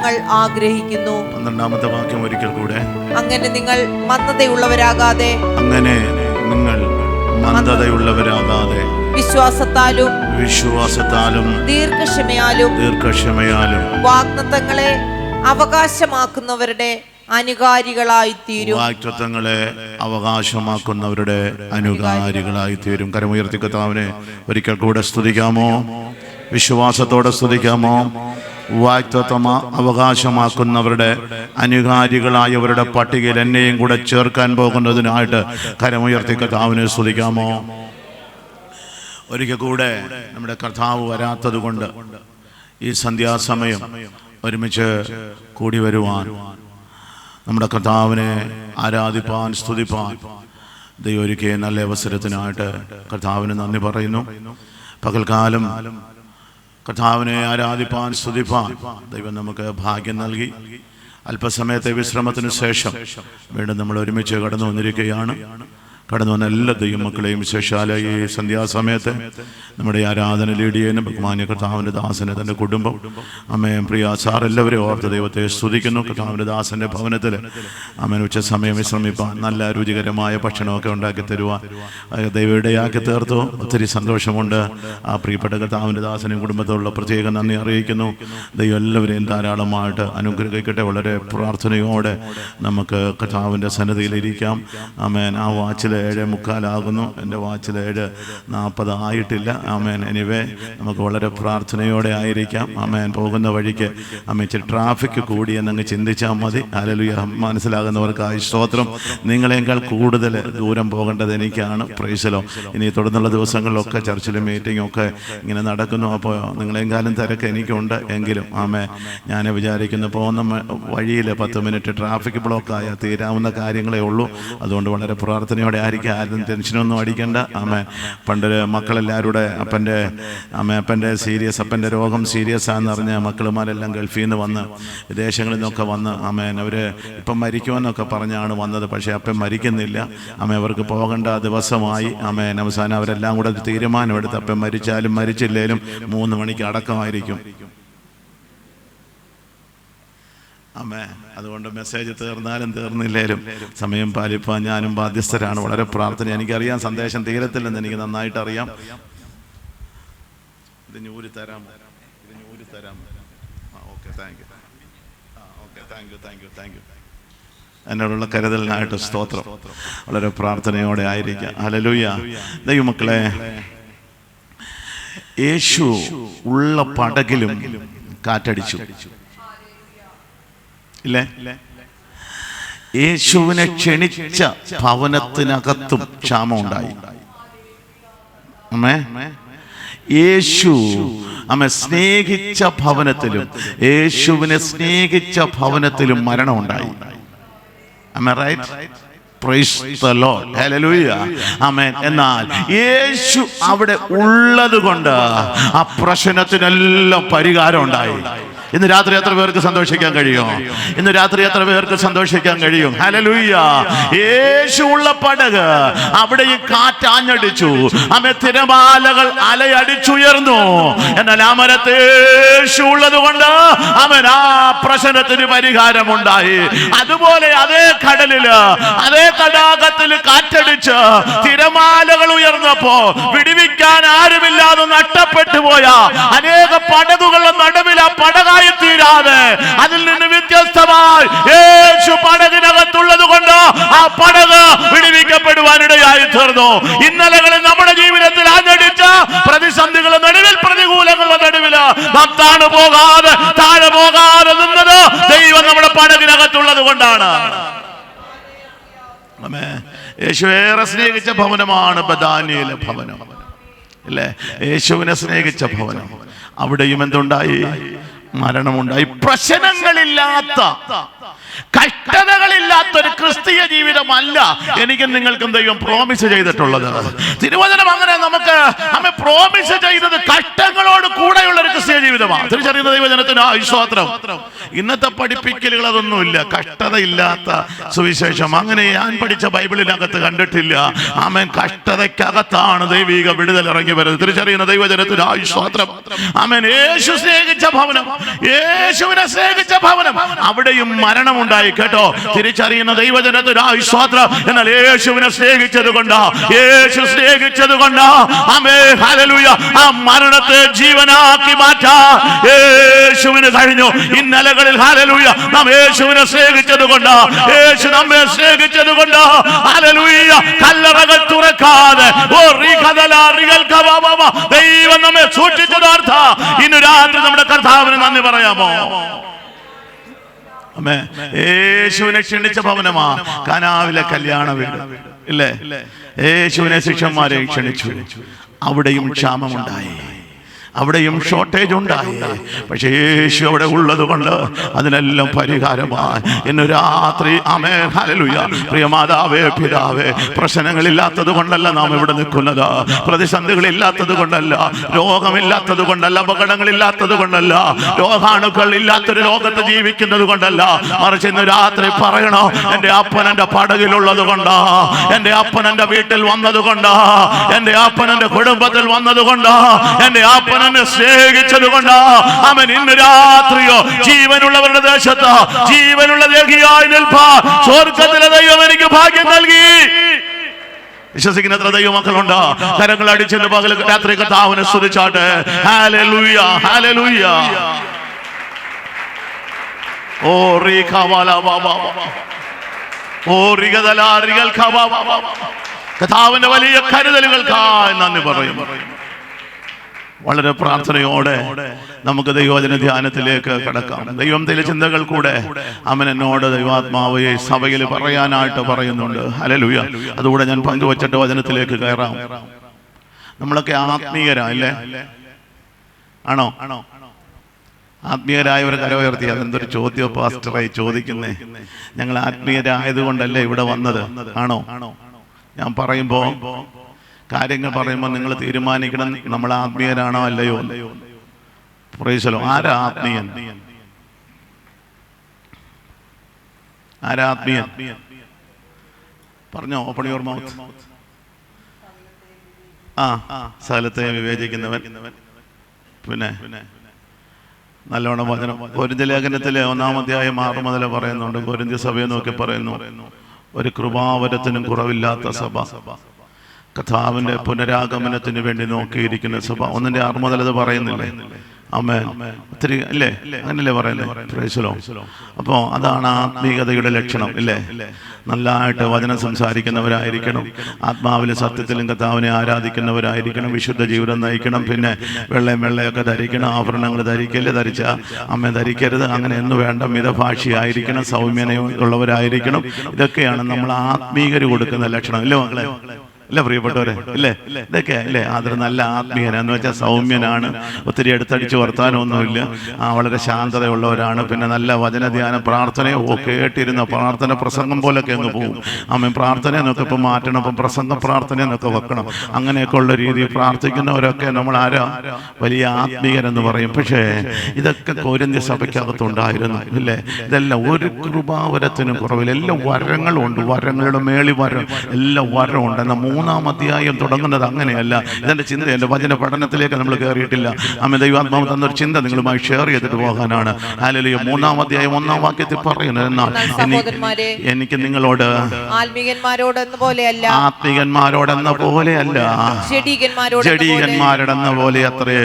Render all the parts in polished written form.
ഞങ്ങൾ ആഗ്രഹിക്കുന്നു. 12-ാമത്തെ വാക്യം ഒരിക്കൽ കൂടെ. അങ്ങനെ നിങ്ങൾ മന്ദതയുള്ളവരാകാതെ വിശ്വാസത്താലും ദീർഘക്ഷമയാലും വാഗ്ദത്തങ്ങളെ അവകാശമാക്കുന്നവരുടെ അനുകാരികളായി തീരും. കരമുയർത്തി കർത്താവിനെ ഒരിക്കൽ കൂടെ സ്തുതിക്കാമോ? വിശ്വാസത്തോടെ സ്തുതിക്കാമോ? വാഗ്ദത്തം അവകാശമാക്കുന്നവരുടെ അനുകാരികളായവരുടെ പട്ടികയിൽ എന്നെയും കൂടെ ചേർക്കാൻ പോകുന്നതിനായിട്ട് കരമുയർത്തി കർത്താവിനെ സ്തുതിക്കാമോ? ഒരിക്കൽ കൂടെ നമ്മുടെ കർത്താവ് വരാത്തത് കൊണ്ട് ഈ സന്ധ്യാസമയം ഒരുമിച്ച് കൂടി വരുവാൻ, നമ്മുടെ കർത്താവിനെ ആരാധിപ്പാൻ, സ്തുതിപ്പാൻ ദൈവം ഒരുക്കിയ നല്ല അവസരത്തിനായിട്ട് കർത്താവിന് നന്ദി പറയുന്നു. പകൽക്കാലം കർത്താവിനെ ആരാധിപ്പാൻ, സ്തുതിപ്പാൻ ദൈവം നമുക്ക് ഭാഗ്യം നൽകി. അല്പസമയത്തെ വിശ്രമത്തിന് ശേഷം വീണ്ടും നമ്മൾ ഒരുമിച്ച് കടന്നു വന്നിരിക്കുകയാണ്. കടന്നു വന്ന എല്ലാ ദൈവമക്കളെയും വിശേഷാല ഈ സന്ധ്യാസമയത്ത് നമ്മുടെ ആരാധന ലീഡിയനും ബഹുമാന്യ കർത്താവിൻ്റെ ദാസന്, തൻ്റെ കുടുംബം, അമ്മയും പ്രിയ സാർ എല്ലാവരും ഓർത്ത് ദൈവത്തെ സ്തുതിക്കുന്നു. കർത്താവിൻ്റെ ദാസൻ്റെ ഭവനത്തിൽ അമ്മൻ ഉച്ച സമയം വിശ്രമിപ്പാൻ നല്ല രുചികരമായ ഭക്ഷണമൊക്കെ ഉണ്ടാക്കി തരുവാൻ ദൈവം ഇടയാക്കി തീർത്തു. ഒത്തിരി സന്തോഷമുണ്ട്. ആ പ്രിയപ്പെട്ട കർത്താവിൻ്റെ ദാസനും കുടുംബത്തോടുള്ള പ്രത്യേക നന്ദി അറിയിക്കുന്നു. ദൈവം എല്ലാവരെയും ധാരാളമായിട്ട് അനുഗ്രഹിക്കട്ടെ. വളരെ പ്രാർത്ഥനയോടെ നമുക്ക് കർത്താവിൻ്റെ സന്നിധിയിലിരിക്കാം. ആമേൻ. ആ വാച്ചിൽ 7:45 എൻ്റെ വാച്ചിൽ 7:40 ആയിട്ടില്ല. ആമേൻ. എനിവേ നമുക്ക് വളരെ പ്രാർത്ഥനയോടെ ആയിരിക്കാം. ആമേൻ. പോകുന്ന വഴിക്ക് ഇച്ചിരി ട്രാഫിക് കൂടിയെന്നങ്ങ് ചിന്തിച്ചാൽ മതി. ഹല്ലേലൂയ. മനസ്സിലാകുന്നവർക്കായി സ്തോത്രം. നിങ്ങളെക്കാൾ കൂടുതൽ ദൂരം പോകേണ്ടത് എനിക്കാണ്. പ്രൈസലോ. ഇനി തുടർന്നുള്ള ദിവസങ്ങളിലൊക്കെ ചർച്ചിലും മീറ്റിംഗും ഒക്കെ ഇങ്ങനെ നടക്കുന്നു. അപ്പോൾ നിങ്ങളെക്കാളും തിരക്ക് എനിക്കുണ്ട്. എങ്കിലും ആമേൻ, ഞാൻ വിചാരിക്കുന്നു പോകുന്ന വഴിയിൽ 10 മിനിറ്റ് ട്രാഫിക് ബ്ലോക്കായ തീരാവുന്ന കാര്യങ്ങളേ ഉള്ളൂ. അതുകൊണ്ട് വളരെ പ്രാർത്ഥനയോടെ ആയിരിക്കും. ആരും ടെൻഷനൊന്നും അടിക്കണ്ട. പണ്ട് മക്കളെല്ലാവരുടെ അപ്പൻ്റെ സീരിയസ്, അപ്പൻ്റെ രോഗം സീരിയസ് ആണെന്ന് പറഞ്ഞ് മക്കളുമാരെല്ലാം ഗൾഫിൽ നിന്ന് വന്ന് വിദേശങ്ങളിൽ നിന്നൊക്കെ വന്ന് അവർ ഇപ്പം മരിക്കുമെന്നൊക്കെ പറഞ്ഞാണ് വന്നത്. പക്ഷേ അപ്പം മരിക്കുന്നില്ല. അവർക്ക് പോകേണ്ട ദിവസമായി. അവസാനം അവരെല്ലാം കൂടെ തീരുമാനമെടുത്ത് അപ്പം മരിച്ചാലും മരിച്ചില്ലേലും 3 മണിക്ക് അടക്കമായിരിക്കും. അതുകൊണ്ട് മെസ്സേജ് തീർന്നാലും തീർന്നില്ലേലും സമയം പാലിപ്പാൻ ഞാനും ബാധ്യസ്ഥരാണ്. വളരെ പ്രാർത്ഥന. എനിക്കറിയാം സന്ദേശം തീരത്തില്ലെന്ന് എനിക്ക് നന്നായിട്ട് അറിയാം. ഇത് ഞൂരി തരാം. Okay, thank you. എന്നോടുള്ള കരുതലിനായിട്ട് സ്തോത്രം. വളരെ പ്രാർത്ഥനയോടെ ആയിരിക്കാം. ഹല്ലേലൂയ. ദൈവമക്കളെ, യേശു ഉള്ള പടകിലും കാറ്റടിച്ചു ഇല്ലേ? യേശുവിനെ ക്ഷണിച്ച ഭവനത്തിനകത്തും ക്ഷാമം ഉണ്ടായി. യേശു സ്നേഹിച്ച ഭവനത്തിലും, യേശുവിനെ സ്നേഹിച്ച ഭവനത്തിലും മരണം ഉണ്ടായി. എന്നാൽ യേശു അവിടെ ഉള്ളത് കൊണ്ട് ആ പ്രശ്നത്തിനെല്ലാം പരിഹാരം ഉണ്ടായി. ഇന്ന് രാത്രി എത്ര പേർക്ക് സന്തോഷിക്കാൻ കഴിയും? ഹല്ലേലൂയ. യേശു ഉള്ള പടക് അവിടെയും കാറ്റാഞ്ഞടിച്ചു. തിരമാലകൾ അലയടിച്ചുയർന്നു. എന്നാൽ ആ മരത്തെ യേശു ഉള്ളത് കൊണ്ട് ആ പ്രശ്നത്തിന് പരിഹാരമുണ്ടായി. അതുപോലെ അതേ കടലില്, അതേ തടാകത്തിൽ കാറ്റടിച്ച് തിരമാലകൾ ഉയർന്നപ്പോ വിടുവിക്കാൻ ആരുമില്ലാതെ നഷ്ടപ്പെട്ടു പോയ അനേക പടകുകളുടെ നടുവിൽ ആ പടകായി തീരാതെ അതിൽ നിന്ന് വ്യത്യസ്തമായി യേശു പടകിനകത്തുള്ളത് കൊണ്ട് ആ പടക് വിടുവിക്കപ്പെടുവാനിടയായി തീർന്നു. ഇന്നലകളിൽ നമ്മുടെ ജീവിതത്തിൽ ആഞ്ഞടിച്ച പ്രതിസന്ധികളുടെ നടുവിൽ, പ്രതികൂലങ്ങളുടെ നടുവിൽ നാം താഴെ പോകാതെ നിന്നത് ദൈവം നമ്മുടെ പടകിനകത്തുള്ളത് കൊണ്ടാണ്. യേശു ഏറെ സ്നേഹിച്ച ഭവനമാണ് ബഥാനിയിലെ ഭവനം അല്ലേ? യേശുവിനെ സ്നേഹിച്ച ഭവനം. അവിടെയും എന്തുണ്ടായി? മരണമുണ്ടായി. പ്രശ്നങ്ങളില്ലാത്ത കഷ്ടതകളില്ലാത്തൊരു ക്രിസ്തീയ ജീവിതമല്ല എനിക്കും നിങ്ങൾക്കും ദൈവം പ്രോമിസ് ചെയ്തിട്ടുള്ളത്. തിരുവചനം അങ്ങനെ നമുക്ക് പ്രോമിസ് ചെയ്തത് കഷ്ടങ്ങളോട് കൂടെയുള്ള ഒരു ക്രിസ്തീയ ജീവിതമാണ്. തിരിച്ചറിയുന്ന ദൈവജനത്തിന് സ്തോത്രം. ഇന്നത്തെ പഠിപ്പിക്കലുകൾ അതൊന്നുമില്ല. കഷ്ടതയില്ലാത്ത സുവിശേഷം അങ്ങനെ ഞാൻ പഠിച്ച ബൈബിളിനകത്ത് കണ്ടിട്ടില്ല. ആമേൻ. കഷ്ടതയ്ക്കകത്താണ് ദൈവിക വിടുതൽ ഇറങ്ങി വരുന്നത്. തിരിച്ചറിയുന്ന ദൈവജനത്തിന് സ്തോത്രം. ആമേൻ. യേശു സ്നേഹിച്ച ഭവനം, യേശുവിനെ സ്നേഹിച്ച ഭവനം, അവിടെയും മരണമുണ്ടായി കേട്ടോ. തിരിച്ചറിയുന്ന ദൈവജനത്തിന് സ്തോത്രം. എന്നാൽ യേശുവിനെ സ്നേഹിച്ചത് കൊണ്ടാ, യേശു സ്നേഹിച്ചത് കൊണ്ടാ ആമേൻ ഹല്ലേലൂയ ആ മരണത്തെ ജീവനാക്കി മാറ്റാ യേശുവിന് കഴിഞ്ഞു. ഇന്നലകളിൽ ഹല്ലേലൂയ നാം യേശുവിനെ സ്നേഹിച്ചത് കൊണ്ടാ, യേശു നമ്മെ സ്നേഹിച്ചത് കൊണ്ടാ ഹല്ലേലൂയ കല്ലറകൾ തുറക്കാതെ ദൈവം നമ്മെ സൂക്ഷിച്ചത് അർത്ഥ. ഇന്ന് രാത്രി നമ്മുടെ കർത്താവിന് നന്ദി പറയാമോ? യേശുവിനെ ക്ഷണിച്ച ഭവനമാ കാനാവിലെ കല്യാണ വീട് ഇല്ലേ? യേശുവിനെ ശിഷ്യന്മാരെ ക്ഷണിച്ചു. അവിടെയും ക്ഷാമമുണ്ടായി, അവിടെയും ഷോർട്ടേജ് ഉണ്ടായി. പക്ഷേ യേശു അവിടെ ഉള്ളത് കൊണ്ട് അതിനെല്ലാം പരിഹാരമായി. ഇന്ന് രാത്രി ആമേൻ ഹല്ലേലൂയ പ്രിയ മാതാവേ പിതാവേ, പ്രശ്നങ്ങളില്ലാത്തത് കൊണ്ടല്ല നാം ഇവിടെ നിൽക്കുന്നത്, പ്രതിസന്ധികളില്ലാത്തത് കൊണ്ടല്ല, രോഗമില്ലാത്തത് കൊണ്ടല്ല, അപകടങ്ങളില്ലാത്തത് കൊണ്ടല്ല, രോഗാണുക്കൾ ഇല്ലാത്തൊരു ലോകത്ത് ജീവിക്കുന്നത് കൊണ്ടല്ല, മറിച്ച് ഇന്ന് രാത്രി പറയണോ എൻ്റെ അപ്പൻ എൻ്റെ പടകിലുള്ളത് കൊണ്ടാ, എൻ്റെ അപ്പൻ എൻ്റെ വീട്ടിൽ വന്നത് കൊണ്ടാ, എൻ്റെ അപ്പൻ എൻ്റെ കുടുംബത്തിൽ വന്നത് കൊണ്ടാ, എൻ്റെ അപ്പൻ എന്നെ സ്നേഹിച്ചത് കൊണ്ടാ. അവൻ ഇന്ന് രാത്രിയോ ജീവനുള്ളവരുടെ ദേശത്ത് ജീവനുള്ള ദേഹിയായി നിൽപ്പാൻ സ്വർഗ്ഗത്തിലെ ദൈവം എനിക്ക് ഭാഗ്യം നൽകി. വിശ്വസിക്കുന്ന എത്ര ദൈവമക്കളുണ്ട്? കരങ്ങൾ അടിച്ചെന്ന് പകൽ രാത്രി കർത്താവിനെ സ്തുതിച്ചാട്ടെ. Hallelujah hallelujah. ഓ കർത്താവിന്റെ വലിയ കരുതലുകൾക്കായി നന്ദി പറയും. വളരെ പ്രാർത്ഥനയോടെ നമുക്ക് ദൈവവചന ധ്യാനത്തിലേക്ക് കടക്കാം. ദൈവത്തിലെ ചിന്തകൾ കൂടെ അവൻ എന്നോട് ദൈവാത്മാവ് സഭയിൽ പറയാനായിട്ട് പറയുന്നുണ്ട്. ഹല്ലേലൂയ. അതുകൂടെ ഞാൻ പങ്കുവച്ചിട്ട് വചനത്തിലേക്ക് കയറാം. നമ്മളൊക്കെ ആത്മീയരല്ലേ? ആണോ? ആത്മീയരായവർ കരമുയർത്തി. അതെന്തൊരു ചോദ്യം പാസ്റ്ററായി ചോദിക്കുന്നേ. ഞങ്ങൾ ആത്മീയരായതുകൊണ്ടല്ലേ ഇവിടെ വന്നത്? ആണോ? ഞാൻ പറയുമ്പോ കാര്യങ്ങൾ പറയുമ്പോൾ നിങ്ങൾ തീരുമാനിക്കണം നമ്മൾ ആത്മീയരാണോ അല്ലയോ. Price the Lord. ആരാ ആത്മീയൻ? ആരാ ആത്മീയൻ? പറഞ്ഞോ, ഓപ്പൺ യുവർ മൗത്ത്. സകലത്തെ വിവേചിക്കുന്നവൻ. പിന്നെ നല്ലോണം വചനം. കൊരിന്ത്യ ലേഖനത്തിലെ 1-ാം അധ്യായം 6 മുതൽ പറയുന്നുണ്ട്. കൊരിന്ത്യ സഭയെ നോക്കി പറയുന്നു, ഒരു കൃപാവരത്തിനും കുറവില്ലാത്ത സഭ, കർത്താവിന്റെ പുനരാഗമനത്തിന് വേണ്ടി നോക്കിയിരിക്കുന്ന സഭ. 1-6 മുതൽ അത് പറയുന്നില്ലേ? ആമേൻ. ഒത്തിരി അല്ലേ? അങ്ങനല്ലേ പറയുന്നത്? Price the Lord. അപ്പോൾ അതാണ് ആത്മീയതയുടെ ലക്ഷണം ഇല്ലേ? നല്ലതായിട്ട് വചനം സംസാരിക്കുന്നവരായിരിക്കണം, ആത്മാവിലും സത്യത്തിലും കർത്താവിനെ ആരാധിക്കുന്നവരായിരിക്കണം, വിശുദ്ധ ജീവിതം നയിക്കണം, പിന്നെ വെള്ളയൊക്കെ ധരിക്കണം, ആഭരണങ്ങൾ ധരിച്ച അമ്മ ധരിക്കരുത്, അങ്ങനെ എന്ന് വേണ്ട, മിതഭാഷിയായിരിക്കണം, സൗമ്യതയുള്ളവരായിരിക്കണം. ഇതൊക്കെയാണ് നമ്മൾ ആത്മീയര് കൊടുക്കുന്ന ലക്ഷണം ഇല്ലേ മക്കളെ? അല്ല പ്രിയപ്പെട്ടവരെ ഇല്ലേ? ഇതൊക്കെ അല്ലേ? അതൊരു നല്ല ആത്മീയനെന്ന് വെച്ചാൽ സൗമ്യനാണ്, ഒത്തിരി എടുത്തടിച്ച് വർത്താനമൊന്നുമില്ല, വളരെ ശാന്തതയുള്ളവരാണ്, പിന്നെ നല്ല വചനധ്യാന പ്രാർത്ഥനയോ കേട്ടിരുന്ന പ്രാർത്ഥന പ്രസംഗം പോലൊക്കെ അങ്ങ് പോകും. അമ്മ പ്രാർത്ഥന എന്നൊക്കെ ഇപ്പം മാറ്റണം, ഇപ്പം പ്രസംഗ പ്രാർത്ഥന എന്നൊക്കെ വെക്കണം. അങ്ങനെയൊക്കെ ഉള്ള രീതിയിൽ പ്രാർത്ഥിക്കുന്നവരൊക്കെ നമ്മൾ ആരാ? വലിയ ആത്മീയരെന്ന് പറയും. പക്ഷേ ഇതൊക്കെ കൊരിന്ത്യ സഭയ്ക്കകത്തുണ്ടായിരുന്നു ഇല്ലേ? ഇതെല്ലാം ഒരു കൃപാവരത്തിനും കുറവില്ല. എല്ലാ വരങ്ങളും ഉണ്ട്, വരങ്ങളുടെ മേളി വരം, എല്ലാ വരമുണ്ട്. എന്നാൽ 3-ാം അധ്യായം തുടങ്ങുന്നത് അങ്ങനെയല്ല. ഇതെന്റെ ചിന്ത, എൻ്റെ വചന പഠനത്തിലേക്ക് നമ്മൾ കയറിയിട്ടില്ല. അമ്മ ദൈവാത്മാവ് തന്നൊരു ചിന്ത നിങ്ങളുമായി ഷെയർ ചെയ്തിട്ട് പോകാനാണ്. ഹല്ലേലൂയ. 3-ാം അധ്യായം 1-ാം വാക്യത്തിൽ പറയുന്നത്, എന്നാൽ എനിക്ക് നിങ്ങളോട് ആത്മീകന്മാരോടെന്ന പോലെയല്ല, ജഡീകന്മാരോടെന്ന പോലെ അത്രേ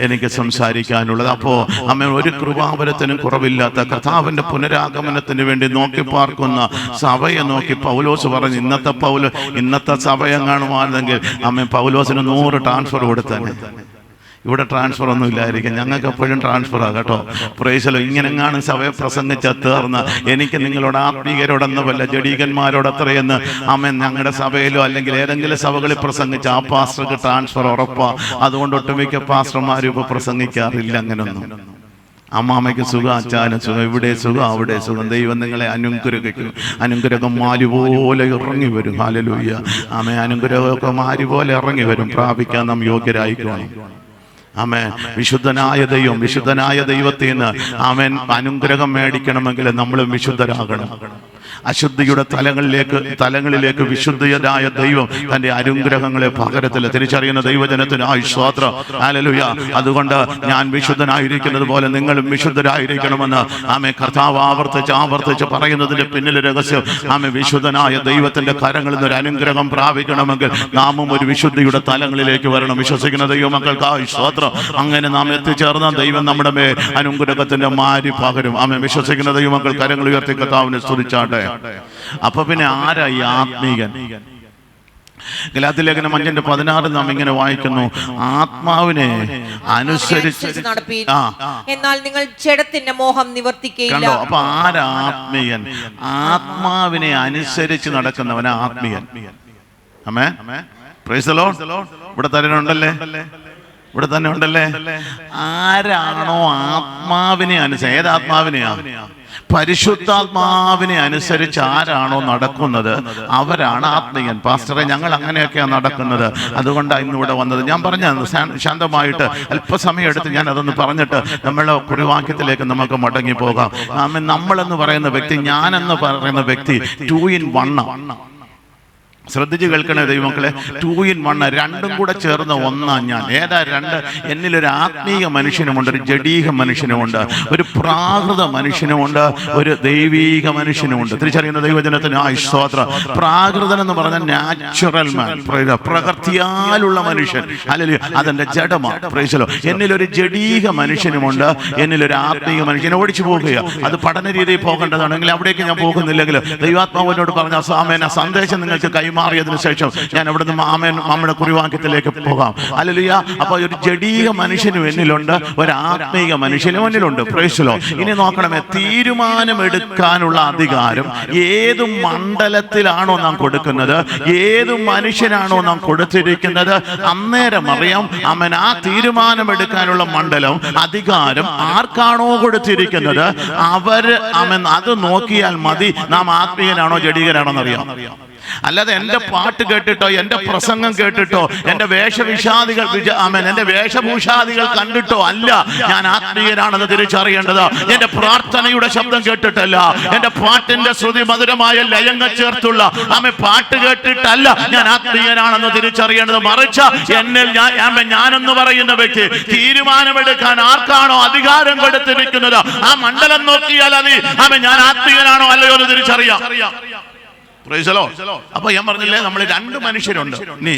എനിക്ക് സംസാരിക്കാനുള്ളത്. അപ്പോ അമ്മ ഒരു കൃപാവരത്തിനും കുറവില്ലാത്ത കർത്താവിന്റെ പുനരാഗമനത്തിന് വേണ്ടി നോക്കി പാർക്കുന്ന സഭയെ നോക്കി പൗലോസ് പറഞ്ഞു, ഇന്നത്തെ സഭയെ കാണുവാണെങ്കിൽ അമ്മ പൗലോസിന് 100 ട്രാൻസ്ഫർ കൊടുത്തന്നെ. ഇവിടെ ട്രാൻസ്ഫർ ഒന്നും ഇല്ലായിരിക്കും, ഞങ്ങൾക്ക് എപ്പോഴും ട്രാൻസ്ഫറാണ് കേട്ടോ. Price the Lord. ഇങ്ങനെങ്ങാനും സഭയെ പ്രസംഗിച്ച തീർന്ന് എനിക്ക് നിങ്ങളോട് ആത്മീയരോടെന്ന പോലെ ജഡീകന്മാരോടത്രയെന്ന് അമ്മ ഞങ്ങളുടെ സഭയിലോ അല്ലെങ്കിൽ ഏതെങ്കിലും സഭകളിൽ പ്രസംഗിച്ച ആ പാസ്റ്റർക്ക് ട്രാൻസ്ഫർ ഉറപ്പാ. അതുകൊണ്ട് ഒട്ടുമിക്ക പാസ്റ്റർമാരും ഇപ്പൊ പ്രസംഗിക്കാറില്ല അങ്ങനൊന്നും. അമ്മാമ്മയ്ക്ക് സുഖം, അച്ചാനും സുഖം, ഇവിടെ സുഖം, അവിടെ സുഖം. ദൈവം നിങ്ങളെ അനുഗ്രഹിക്കും. അനുഗ്രഹം മാരി പോലെ ഇറങ്ങി വരും. ഹല്ലേലൂയ. ആമേൻ. അനുഗ്രഹമൊക്കെ മാരി പോലെ ഇറങ്ങി വരും. പ്രാപിക്കാൻ നാം യോഗ്യരായിക്കോണം. ആമേൻ. വിശുദ്ധനായ ദൈവത്തിൽ നിന്ന് ആമേൻ അനുഗ്രഹം മേടിക്കണമെങ്കിൽ നമ്മളും വിശുദ്ധരാകണം. അശുദ്ധിയുടെ തലങ്ങളിലേക്ക് വിശുദ്ധനായ ദൈവം തന്റെ അനുഗ്രഹങ്ങളെ പകരത്തില്ല. തിരിച്ചറിയുന്ന ദൈവജനത്തിനായി സ്തോത്രം. ഹല്ലേലൂയ. അതുകൊണ്ട് ഞാൻ വിശുദ്ധനായിരിക്കുന്നത് പോലെ നിങ്ങളും വിശുദ്ധരായിരിക്കണമെന്ന് ആമേൻ കർത്താവ് ആവർത്തിച്ച് പറയുന്നതിന്റെ പിന്നിലെ രഹസ്യം ആമേൻ വിശുദ്ധനായ ദൈവത്തിന്റെ കരങ്ങളിൽ നിന്ന് ഒരു അനുഗ്രഹം പ്രാപിക്കണമെങ്കിൽ നാമും ഒരു വിശുദ്ധിയുടെ തലങ്ങളിലേക്ക് വരണം. വിശ്വസിക്കുന്ന ദൈവമക്കൾക്കായി സ്തോത്രം. അങ്ങനെ നാം എത്തിച്ചേർന്ന ദൈവം നമ്മുടെ മേൽ അനുഗ്രഹത്തിന്റെ മാരി പകരും. ആമേൻ. വിശ്വസിക്കുന്ന ദൈവമക്കൾ കരങ്ങൾ ഉയർത്തി കർത്താവിനെ സ്തുതിച്ചാട്ടെ. അപ്പൊ പിന്നെ ആരാ ഈ ആത്മീകൻ? ഗലാത്യലേഖനം 5:16 നാം ഇങ്ങനെ വായിക്കുന്നു, ആത്മാവിനെ അനുസരിച്ച് എന്നാൽ നിങ്ങൾ ജഡത്തിന്റെ മോഹം നിവർത്തിക്കുകയില്ല. അപ്പൊ ആരാ ആത്മീയൻ? ആത്മാവിനെ അനുസരിച്ച് നടക്കുന്നവനാ ആത്മീയൻ. ആമേൻ. Praise the lord. ഇവിടെ തന്നെ ഉണ്ടല്ലേ? ആരാണോ ആത്മാവിനെ അനുസരിച്ച്, ഏതാത്മാവിനെയാ? പരിശുദ്ധാത്മാവിനെ അനുസരിച്ച് ആരാണോ നടക്കുന്നത് അവരാണ് ആത്മീയൻ. പാസ്റ്ററെ, ഞങ്ങൾ അങ്ങനെയൊക്കെയാണ് നടക്കുന്നത്, അതുകൊണ്ടാണ് ഇന്നിവിടെ വന്നത്. ഞാൻ പറഞ്ഞത് ശാന്തമായിട്ട് അല്പസമയം എടുത്ത് ഞാൻ അതൊന്ന് പറഞ്ഞിട്ട് നമ്മളെ കുറിവാക്യത്തിലേക്ക് നമുക്ക് മടങ്ങി പോകാം. നമ്മളെന്ന് പറയുന്ന വ്യക്തി, ഞാനെന്ന് പറയുന്ന വ്യക്തി 2 in 1. ശ്രദ്ധിച്ച് കേൾക്കണേ ദൈവമക്കളെ. 2 in 1, രണ്ടും കൂടെ ചേർന്ന ഒന്നാണ് ഞാൻ. ഏതാ രണ്ട്? എന്നിലൊരു ആത്മീയ മനുഷ്യനുമുണ്ട്, ഒരു ജഡീക മനുഷ്യനുമുണ്ട്, ഒരു പ്രാകൃത മനുഷ്യനുമുണ്ട്, ഒരു ദൈവീക മനുഷ്യനുമുണ്ട്. തിരിച്ചറിയുന്ന ദൈവജനത്തിന് സ്തോത്രം. പ്രാകൃതൻ എന്ന് പറഞ്ഞാൽ നാച്ചുറൽ മാൻ, പ്രകൃതിയാലുള്ള മനുഷ്യൻ. അല്ലെങ്കിൽ അതെന്റെ ജഡമാണ്. പ്രൈസലോ. എന്നിലൊരു ജഡീക മനുഷ്യനുമുണ്ട്, എന്നിലൊരു ആത്മീയ മനുഷ്യനെ ഓടിച്ചു പോകുക. അത് പഠന രീതിയിൽ പോകേണ്ടതാണെങ്കിൽ അവിടേക്ക് ഞാൻ പോകുന്നില്ലെങ്കിൽ ദൈവാത്മാവിനോട് പറഞ്ഞ ആമേൻ സന്ദേശം നിങ്ങൾക്ക് കൈമാറിയതിനു ശേഷം ഞാൻ അവിടുന്ന് നമ്മുടെ കുറിവാക്യത്തിലേക്ക് പോകാം. ഹല്ലേലൂയ. അപ്പൊ ഒരു ജഡീക മനുഷ്യനും എന്നിലുണ്ട്, ഒരു ആത്മീക മനുഷ്യനും എന്നിലുണ്ട്. Price the Lord. ഇനി നോക്കണമേ, തീരുമാനമെടുക്കാനുള്ള അധികാരം ഏത് മണ്ഡലത്തിലാണോ നാം കൊടുക്കുന്നത്, ഏത് മനുഷ്യനാണോ നാം കൊടുത്തിരിക്കുന്നത്, അന്നേരം അറിയാം അവൻ ആ തീരുമാനമെടുക്കാനുള്ള മണ്ഡലം, അധികാരം ആർക്കാണോ കൊടുത്തിരിക്കുന്നത് അവൻ അത് നോക്കിയാൽ മതി നാം ആത്മീയനാണോ ജഡീകനാണോ എന്നറിയാം. അല്ലാതെ എന്റെ പാട്ട് കേട്ടിട്ടോ, എന്റെ പ്രസംഗം കേട്ടിട്ടോ, എന്റെ എന്റെ വേഷഭൂഷാദികൾ കണ്ടിട്ടോ അല്ല ഞാൻ ആത്മീയനാണെന്ന് തിരിച്ചറിയേണ്ടത്. എന്റെ പ്രാർത്ഥനയുടെ ശബ്ദം കേട്ടിട്ടല്ല, എന്റെ പാട്ടിന്റെ ശ്രുതി മധുരമായ ലയങ്ങൾ ചേർത്തുള്ള പാട്ട് കേട്ടിട്ടല്ല ഞാൻ ആത്മീയനാണെന്ന് തിരിച്ചറിയേണ്ടത്. മറിച്ച് എന്നിൽ ഞാനെന്ന് പറയുന്ന വ്യക്തി തീരുമാനമെടുക്കാൻ ആർക്കാണോ അധികാരം കൊടുത്തിരിക്കുന്നത് ആ മണ്ഡലം നോക്കിയാൽ ഞാൻ ആത്മീയനാണോ അല്ലയോ എന്ന് തിരിച്ചറിയാം. അപ്പൊ ഞാൻ പറഞ്ഞില്ലേ, നമ്മൾ 2 മനുഷ്യരുണ്ട്. നീ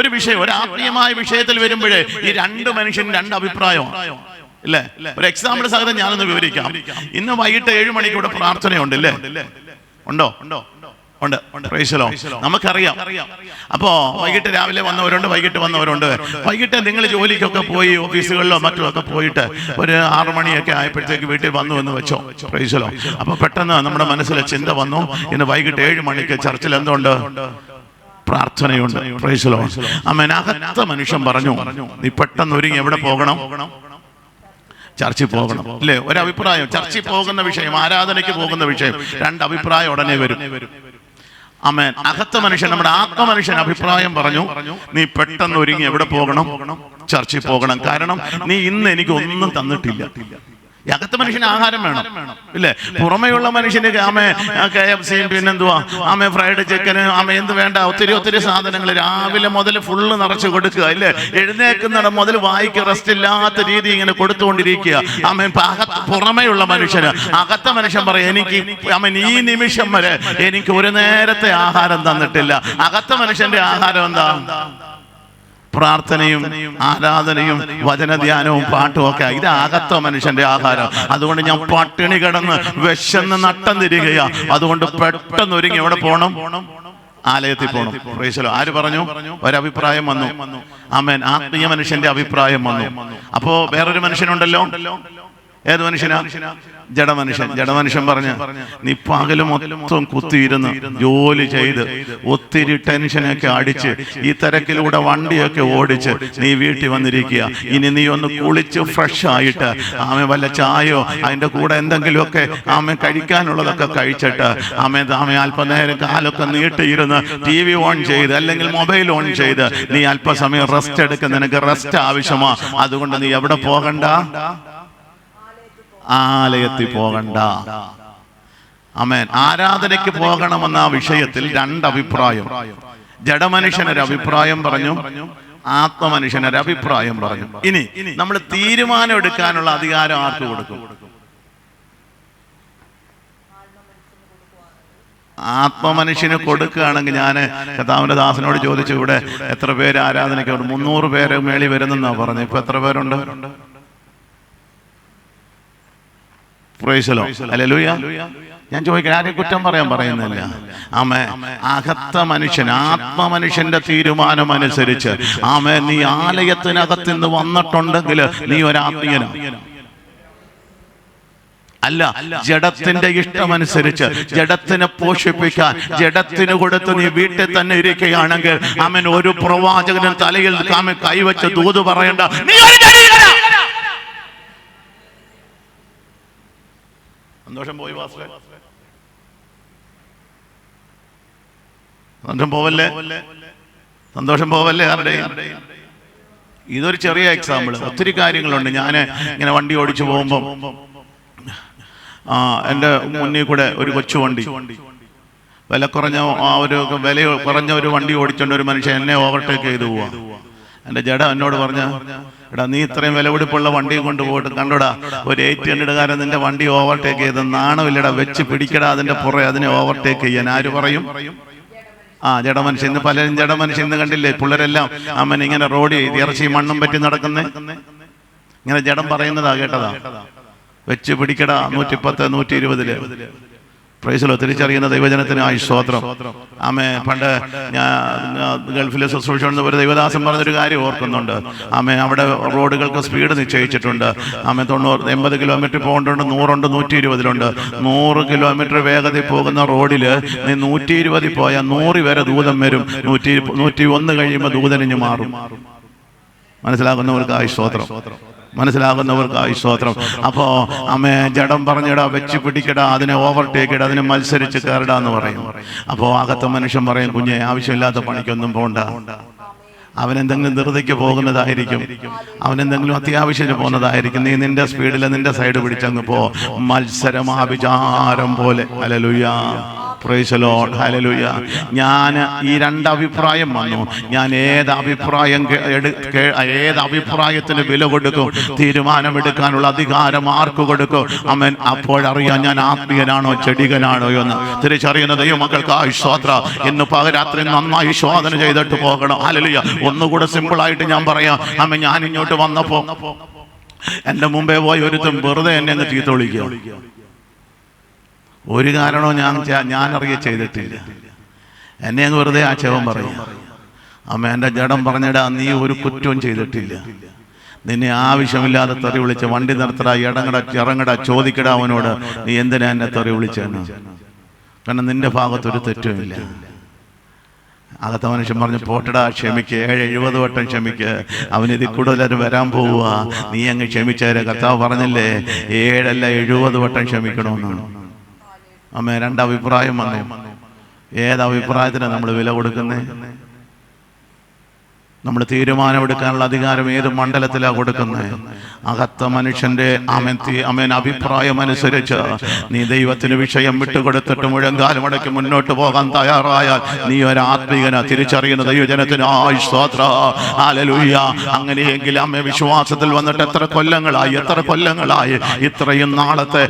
ഒരു വിഷയം, ഒരു ആത്മീയമായ വിഷയത്തിൽ വരുമ്പോഴേ ഈ 2 മനുഷ്യന് 2 അഭിപ്രായമാണ്. ഇല്ലേ? ഒരു എക്സാമ്പിൾ സഹിതം ഞാനൊന്ന് വിവരിക്കാം. ഇന്ന് വൈകിട്ട് 7 മണിക്ക് ഇവിടെ പ്രാർത്ഥനയുണ്ട്. ഇല്ലേ? ഉണ്ടോ? ഉണ്ട്. നമുക്കറിയാം. അപ്പോ വൈകിട്ട് രാവിലെ വന്നവരുണ്ട്, വൈകിട്ട് വന്നവരുണ്ട്. വൈകിട്ട് നിങ്ങൾ ജോലിക്കൊക്കെ പോയി ഓഫീസുകളിലോ മറ്റുമൊക്കെ പോയിട്ട് ഒരു 6 മണിയൊക്കെ ആയപ്പോഴത്തേക്ക് വീട്ടിൽ വന്നു എന്ന് വെച്ചോ. പ്രൈസലോ. അപ്പൊ പെട്ടെന്ന് നമ്മുടെ മനസ്സിലെ ചിന്ത വന്നു, ഇന്ന് വൈകിട്ട് 7 മണിക്ക് ചർച്ചിൽ എന്തുണ്ട്? പ്രാർത്ഥനയുണ്ട്. പ്രൈസലോ. അകത്ത മനുഷ്യൻ പറഞ്ഞു, നീ പെട്ടെന്ന് ഒരുങ്ങി എവിടെ പോകണം? ചർച്ചിൽ പോകണം. അല്ലേ? ഒരഭിപ്രായം. ചർച്ചിൽ പോകുന്ന വിഷയം, ആരാധനയ്ക്ക് പോകുന്ന വിഷയം, 2 അഭിപ്രായം ഉടനെ വരും. ആമേൻ. അകത്ത മനുഷ്യൻ, നമ്മുടെ ആത്മമനുഷ്യൻ അഭിപ്രായം പറഞ്ഞു, നീ പെട്ടെന്ന് ഒരുങ്ങി എവിടെ പോകണം? ചർച്ചിൽ പോകണം. കാരണം നീ ഇന്ന് എനിക്ക് ഒന്നും തന്നിട്ടില്ല. അകത്ത മനുഷ്യന് ആഹാരം വേണം. ഇല്ലേ? പുറമെയുള്ള മനുഷ്യന് KFC, പിന്നെന്തുവാ ഫ്രൈഡ് ചിക്കന്, എന്ത് വേണ്ട, ഒത്തിരി സാധനങ്ങൾ രാവിലെ മുതൽ ഫുള്ള് നിറച്ച് കൊടുക്കുക. ഇല്ലേ? എഴുന്നേക്കുന്നിടം മുതൽ വായിക്ക് റെസ്റ്റ് ഇല്ലാത്ത രീതി ഇങ്ങനെ കൊടുത്തുകൊണ്ടിരിക്കുക. പുറമെയുള്ള മനുഷ്യന്. അകത്ത മനുഷ്യൻ പറയും, എനിക്ക് ഈ നിമിഷം വരെ എനിക്ക് ഒരു നേരത്തെ ആഹാരം തന്നിട്ടില്ല. അകത്ത മനുഷ്യന്റെ ആഹാരം എന്താ? പ്രാർത്ഥനയും ആരാധനയും വചനധ്യാനവും പാട്ടും ഒക്കെ. ഇത് അകത്ത മനുഷ്യന്റെ ആഹാരം. അതുകൊണ്ട് ഞാൻ പട്ടിണി കിടന്ന് വിശന്ന് നട്ടം തിരികയാ. അതുകൊണ്ട് പെട്ടെന്ന് ഒരുങ്ങി എവിടെ പോകണം? ആലയത്തിൽ പോകണം. പ്രൈസലോ. ആര് പറഞ്ഞു? ഒരഭിപ്രായം വന്നു. ആമേൻ. ആത്മീയ മനുഷ്യന്റെ അഭിപ്രായം വന്നു. അപ്പോ വേറൊരു മനുഷ്യനുണ്ടല്ലോ. ഏത് മനുഷ്യനാ? ജഡമനുഷ്യൻ പറഞ്ഞ് നീ പകല് മൊത്തം കുത്തിയിരുന്ന് ജോലി ചെയ്ത് ഒത്തിരി ടെൻഷനൊക്കെ അടിച്ച് ഈ തിരക്കിലൂടെ വണ്ടിയൊക്കെ ഓടിച്ച് നീ വീട്ടിൽ വന്നിരിക്കുക. ഇനി നീ ഒന്ന് കുളിച്ച് ഫ്രഷ് ആയിട്ട് വല്ല ചായയോ അതിൻ്റെ കൂടെ എന്തെങ്കിലുമൊക്കെ കഴിക്കാനുള്ളതൊക്കെ കഴിച്ചിട്ട് അല്പനേരം കാലൊക്കെ നീട്ടിയിരുന്ന് TV ഓൺ ചെയ്ത് അല്ലെങ്കിൽ മൊബൈൽ ഓൺ ചെയ്ത് നീ അല്പസമയം റെസ്റ്റ് എടുക്കുന്ന നിനക്ക് റെസ്റ്റ് ആവശ്യമാ. അതുകൊണ്ട് നീ എവിടെ പോകണ്ട? ആലയത്തിൽ പോകണ്ട. ആമേൻ. ആരാധനയ്ക്ക് പോകണമെന്ന വിഷയത്തിൽ രണ്ട് അഭിപ്രായം. ജഡമനുഷ്യനൊരു അഭിപ്രായം പറഞ്ഞു, ആത്മമനുഷ്യനൊരു അഭിപ്രായം പറഞ്ഞു. ഇനി നമ്മൾ തീരുമാനം എടുക്കാനുള്ള അധികാരം ആർക്ക് കൊടുക്കും? ആത്മമനുഷ്യന് കൊടുക്കുകയാണെങ്കിൽ, ഞാൻ കർത്താവിന്റെ ദാസനോട് ചോദിച്ചു, ഇവിടെ എത്ര പേര് ആരാധനയ്ക്ക് 300 പേര് മേളി വരുന്നെന്നാ പറഞ്ഞു. ഇപ്പൊ എത്ര പേരുണ്ട്? Price the Lord. ഹല്ലേലൂയ. ഞാൻ ചോദിക്കാൻ ആരെയും കുറ്റം പറയുന്നില്ല. അകത്ത മനുഷ്യൻ, ആത്മമനുഷ്യന്റെ തീരുമാനം അനുസരിച്ച് നീ ആലയത്തിനകത്ത് നിന്ന് വന്നിട്ടുണ്ടെങ്കിൽ നീ ഒരാത്മീയനാണ്. അല്ല, ജഡത്തിന്റെ ഇഷ്ടമനുസരിച്ച് ജഡത്തിനെ പോഷിപ്പിക്കാൻ ജഡത്തിന് കൊടുത്ത് നീ വീട്ടിൽ തന്നെ ഇരിക്കുകയാണെങ്കിൽ ഒരു പ്രവാചകനും തലയിൽ കൈവച്ച് ദൂത് പറയണ്ട. സന്തോഷം പോയി വാസേ, സന്തോഷം പോവല്ലേ ആരുടെയും. ഇതൊരു ചെറിയ എക്സാമ്പിൾ. ഒത്തിരി കാര്യങ്ങളുണ്ട്. ഞാൻ ഇങ്ങനെ വണ്ടി ഓടിച്ചു പോകുമ്പം എൻ്റെ മുന്നിൽ കൂടെ ഒരു കൊച്ചു വണ്ടി, വില കുറഞ്ഞ ഒരു വണ്ടി ഓടിച്ചോണ്ട് ഒരു മനുഷ്യൻ എന്നെ ഓവർടേക്ക് ചെയ്തു പോവാ. എൻ്റെ ജഡ എന്നോട് പറഞ്ഞ, എടാ നീ ഇത്രയും വിലപിടിപ്പുള്ള വണ്ടിയും കൊണ്ട് പോയിട്ട് കണ്ടോടാ, ഒരു 800-കാരൻ നിന്റെ വണ്ടി ഓവർടേക്ക് ചെയ്ത് നാണമില്ലടാ, വെച്ച് പിടിക്കടാ അതിന്റെ പുറകെ അതിനെ ഓവർടേക്ക് ചെയ്യാൻ. ആര് പറയും? ജഡമനുഷ്യൻ. ഇന്ന് പലരും ജഡമനുഷ്യൻ ഇന്ന് കണ്ടില്ലേ, പിള്ളേരെല്ലാം ഇങ്ങനെ റോഡിൽ ഇറച്ചി മണ്ണും പറ്റി നടക്കുന്നേ, ഇങ്ങനെ ജഡം പറയുന്നതാ, കേട്ടതാ. വെച്ച് പിടിക്കടാ 110, 120. പ്രൈസിലോ. തിരിച്ചറിയുന്ന ദൈവജനത്തിനായി സ്തോത്രം. പണ്ട് ഞാൻ ഗൾഫിലെ ശുശ്രൂഷ ഒരു ദൈവദാസൻ പറഞ്ഞൊരു കാര്യം ഓർക്കുന്നുണ്ട്. അവിടെ റോഡുകൾക്ക് സ്പീഡ് നിശ്ചയിച്ചിട്ടുണ്ട്. 90 കിലോമീറ്റർ പോകേണ്ടതുണ്ട്, 100 120 100 കിലോമീറ്റർ വേഗതയിൽ പോകുന്ന റോഡിൽ നീ 120 പോയാൽ 100 വരെ ദൂതം വരും. 101 കഴിയുമ്പോൾ ദൂതനിഞ്ഞ് മാറും. മനസ്സിലാകുന്നവർക്കായി സ്തോത്രം. മനസ്സിലാകുന്നവർക്കായി സ്തോത്രം. അപ്പോ ജഡം പറഞ്ഞിടാ, വെച്ച് പിടിക്കടാ, അതിനെ ഓവർടേക്ക് ഇടാ, അതിനെ മത്സരിച്ച് കയറിടാ എന്ന് പറയും. അപ്പോ അകത്ത മനുഷ്യൻ പറയും, കുഞ്ഞെ ആവശ്യമില്ലാത്ത പണിക്കൊന്നും പോണ്ട. അവനെന്തെങ്കിലും ധൃതിക്ക് പോകുന്നതായിരിക്കും, അവനെന്തെങ്കിലും അത്യാവശ്യത്തിന് പോകുന്നതായിരിക്കും. നീ നിന്റെ സ്പീഡിൽ നിന്റെ സൈഡ് പിടിച്ചങ്ങ് പോ. മത്സരമാഭിചാരം പോലെ. Hallelujah. Price the Lord. Hallelujah. ഞാൻ ഈ രണ്ട് അഭിപ്രായം വന്നു. ഞാൻ ഏത് അഭിപ്രായത്തിന് വില കൊടുക്കും? തീരുമാനമെടുക്കാനുള്ള അധികാരം ആർക്ക് കൊടുക്കും? അപ്പോഴറിയാം ഞാൻ ആത്മീയനാണോ ചെടികനാണോ എന്ന്. തിരിച്ചറിയുന്ന ദൈവമക്കൾക്കായി സ്തോത്രം. ഇന്ന് പകരാത്രി നന്നായി ശോധന ചെയ്തിട്ട് പോകണം. ഹല്ലേലൂയ. ഒന്നുകൂടെ സിമ്പിളായിട്ട് ഞാൻ പറയാം. ഞാൻ ഇങ്ങോട്ട് വന്നപ്പോ എന്റെ മുമ്പേ പോയി ഒരുത്തും വെറുതെ എന്നെ അങ്ങ് ചീത്ത വിളിക്കുക. ഒരു കാരണവും ഞാൻ ചെയ്തിട്ടില്ല. എന്നെ അങ്ങ് വെറുതെ ആക്ഷേപം പറയും. എൻ്റെ ജഡം പറഞ്ഞിടാ, നീ ഒരു കുറ്റവും ചെയ്തിട്ടില്ല. നിന്നെ ആവശ്യമില്ലാതെ തെറി വിളിച്ച് വണ്ടി നിർത്തടാ, ഇറങ്ങടാ, ചോദിക്കടാ അവനോട്, നീ എന്തിനാ എന്നെ തെറി വിളിച്ചെന്ന്. കാരണം നിന്റെ ഭാഗത്തൊരു തെറ്റുമില്ല. അകത്ത മനുഷ്യൻ പറഞ്ഞു, പോട്ടടാ, ക്ഷമിക്ക്, 70 വട്ടം ക്ഷമിക്ക്, അവനിതിൽ കൂടുതലും വരാൻ പോവുക, നീ അങ്ങ് ക്ഷമിച്ചേരെ. കർത്താവ് പറഞ്ഞില്ലേ 7 അല്ല 70 വട്ടം ക്ഷമിക്കണമെന്നാണ്. രണ്ട് അഭിപ്രായം വന്നു. ഏത് അഭിപ്രായത്തിനാണ് നമ്മൾ വില കൊടുക്കുന്നത്? നമ്മൾ തീരുമാനമെടുക്കാനുള്ള അധികാരം ഏത് മണ്ഡലത്തിലാണ് കൊടുക്കുന്നത്? അകത്ത മനുഷ്യന്റെ അഭിപ്രായം അനുസരിച്ച് നീ ദൈവത്തിന് വിഷയം വിട്ടുകൊടുത്തിട്ട് മുഴങ്കാലം അടക്കി മുന്നോട്ട് പോകാൻ തയ്യാറായാൽ നീ ഒരു ആത്മീയന. തിരിച്ചറിയുന്ന ദൈവജനത്തിനായി സ്തോത്രം. ഹല്ലേലൂയ. അങ്ങനെയെങ്കിൽ വിശ്വാസത്തിൽ വന്നിട്ട് എത്ര കൊല്ലങ്ങളായി ഇത്രയും നാളത്തെ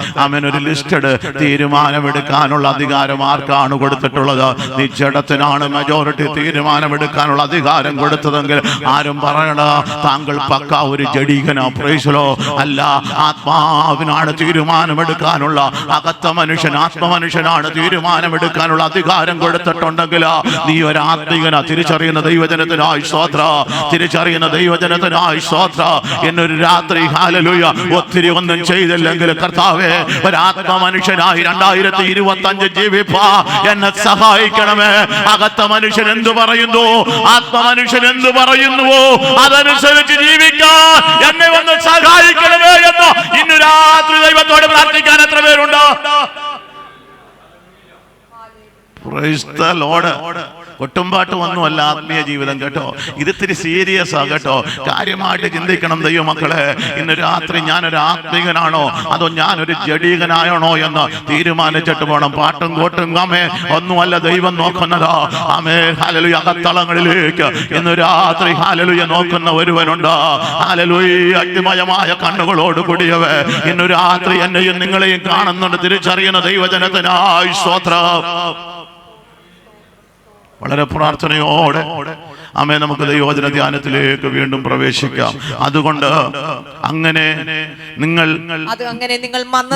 ഒരു ലിസ്റ്റഡ് തീരുമാനമെടുക്കാനുള്ള അധികാരം ആർക്കാണ് കൊടുത്തിട്ടുള്ളത്? നീ ജഡത്തിനാണ് മെജോറിറ്റി തീരുമാനമെടുക്കാനുള്ള അധികാരം കൊടുത്തത്. എടുത്തതെങ്കിൽ ആരും പറയണ താങ്കൾ പക്ക ഒരു ജഡീകനാ. പ്രൈസലോ അല്ല, ആത്മാവിനാണ് തീരുമാനമെടുക്കാനുള്ള, അകത്ത മനുഷ്യൻ ആത്മമനുഷ്യനാണ് തീരുമാനമെടുക്കാനുള്ള അധികാരം കൊടുത്തിട്ടുണ്ടെങ്കിൽ നീ ഒരു ആത്മീകനാ. തിരിച്ചറിയുന്ന ദൈവജനത്തിനായി സ്തോത്ര, തിരിച്ചറിയുന്ന ദൈവജനത്തിനായി സ്തോത്ര. എന്നൊരു രാത്രി ഹല്ലേലൂയ ഒത്തിരി ഒന്നും ചെയ്തില്ലെങ്കിൽ കർത്താവേ ഒരു ആത്മമനുഷ്യനായി 2025 ജീവിപ്പാ എന്നെ സഹായിക്കണമേ. അകത്ത മനുഷ്യൻ എന്തു പറയുന്നു, ആത്മമനുഷ്യൻ എന്തു പറയുന്നുവോ അതനുസരിച്ച് ജീവിക്കാൻ എന്നെ വന്ന് സഹായിക്കണമേ എന്ന് ഇന്ന് രാത്രി ദൈവത്തോട് പ്രാർത്ഥിക്കാൻ എത്ര പേരുണ്ടോ? Praise the Lord. കൊട്ടുംപാട്ടും ഒന്നുമല്ല ആത്മീയ ജീവിതം കേട്ടോ. ഇത് ഇത്തിരി സീരിയസ് ആ കേട്ടോ. കാര്യമായിട്ട് ചിന്തിക്കണം ദൈവമക്കളെ. ഇന്ന് രാത്രി ഞാനൊരു ആത്മീകനാണോ അതോ ഞാനൊരു ജഡീകനായണോ എന്ന് തീരുമാനിച്ചിട്ട് പോകണം. പാട്ടും കോട്ടും ആമേ ഒന്നുമല്ല ദൈവം നോക്കുന്നതാ. ആമേ ഹല്ലേലൂയ. അകത്തളങ്ങളിലേക്ക് ഇന്ന് രാത്രി ഹല്ലേലൂയ നോക്കുന്ന ഒരുവനുണ്ട്. ഹല്ലേലൂയ. അഗ്നിമയമായ കണ്ണുകളോട് കൂടിയവേ ഇന്ന് രാത്രി എന്നെയും നിങ്ങളെയും കാണുന്നുണ്ട്. തിരിച്ചറിയുന്ന ദൈവജനത്തിനായി സ്തോത്രം. വളരെ പ്രാർത്ഥനയോടെ ആമേ നമുക്ക് ദൈവവചന ധ്യാനത്തിലേക്ക് വീണ്ടും പ്രവേശിക്കാം. അതുകൊണ്ട് അങ്ങനെ നിങ്ങൾ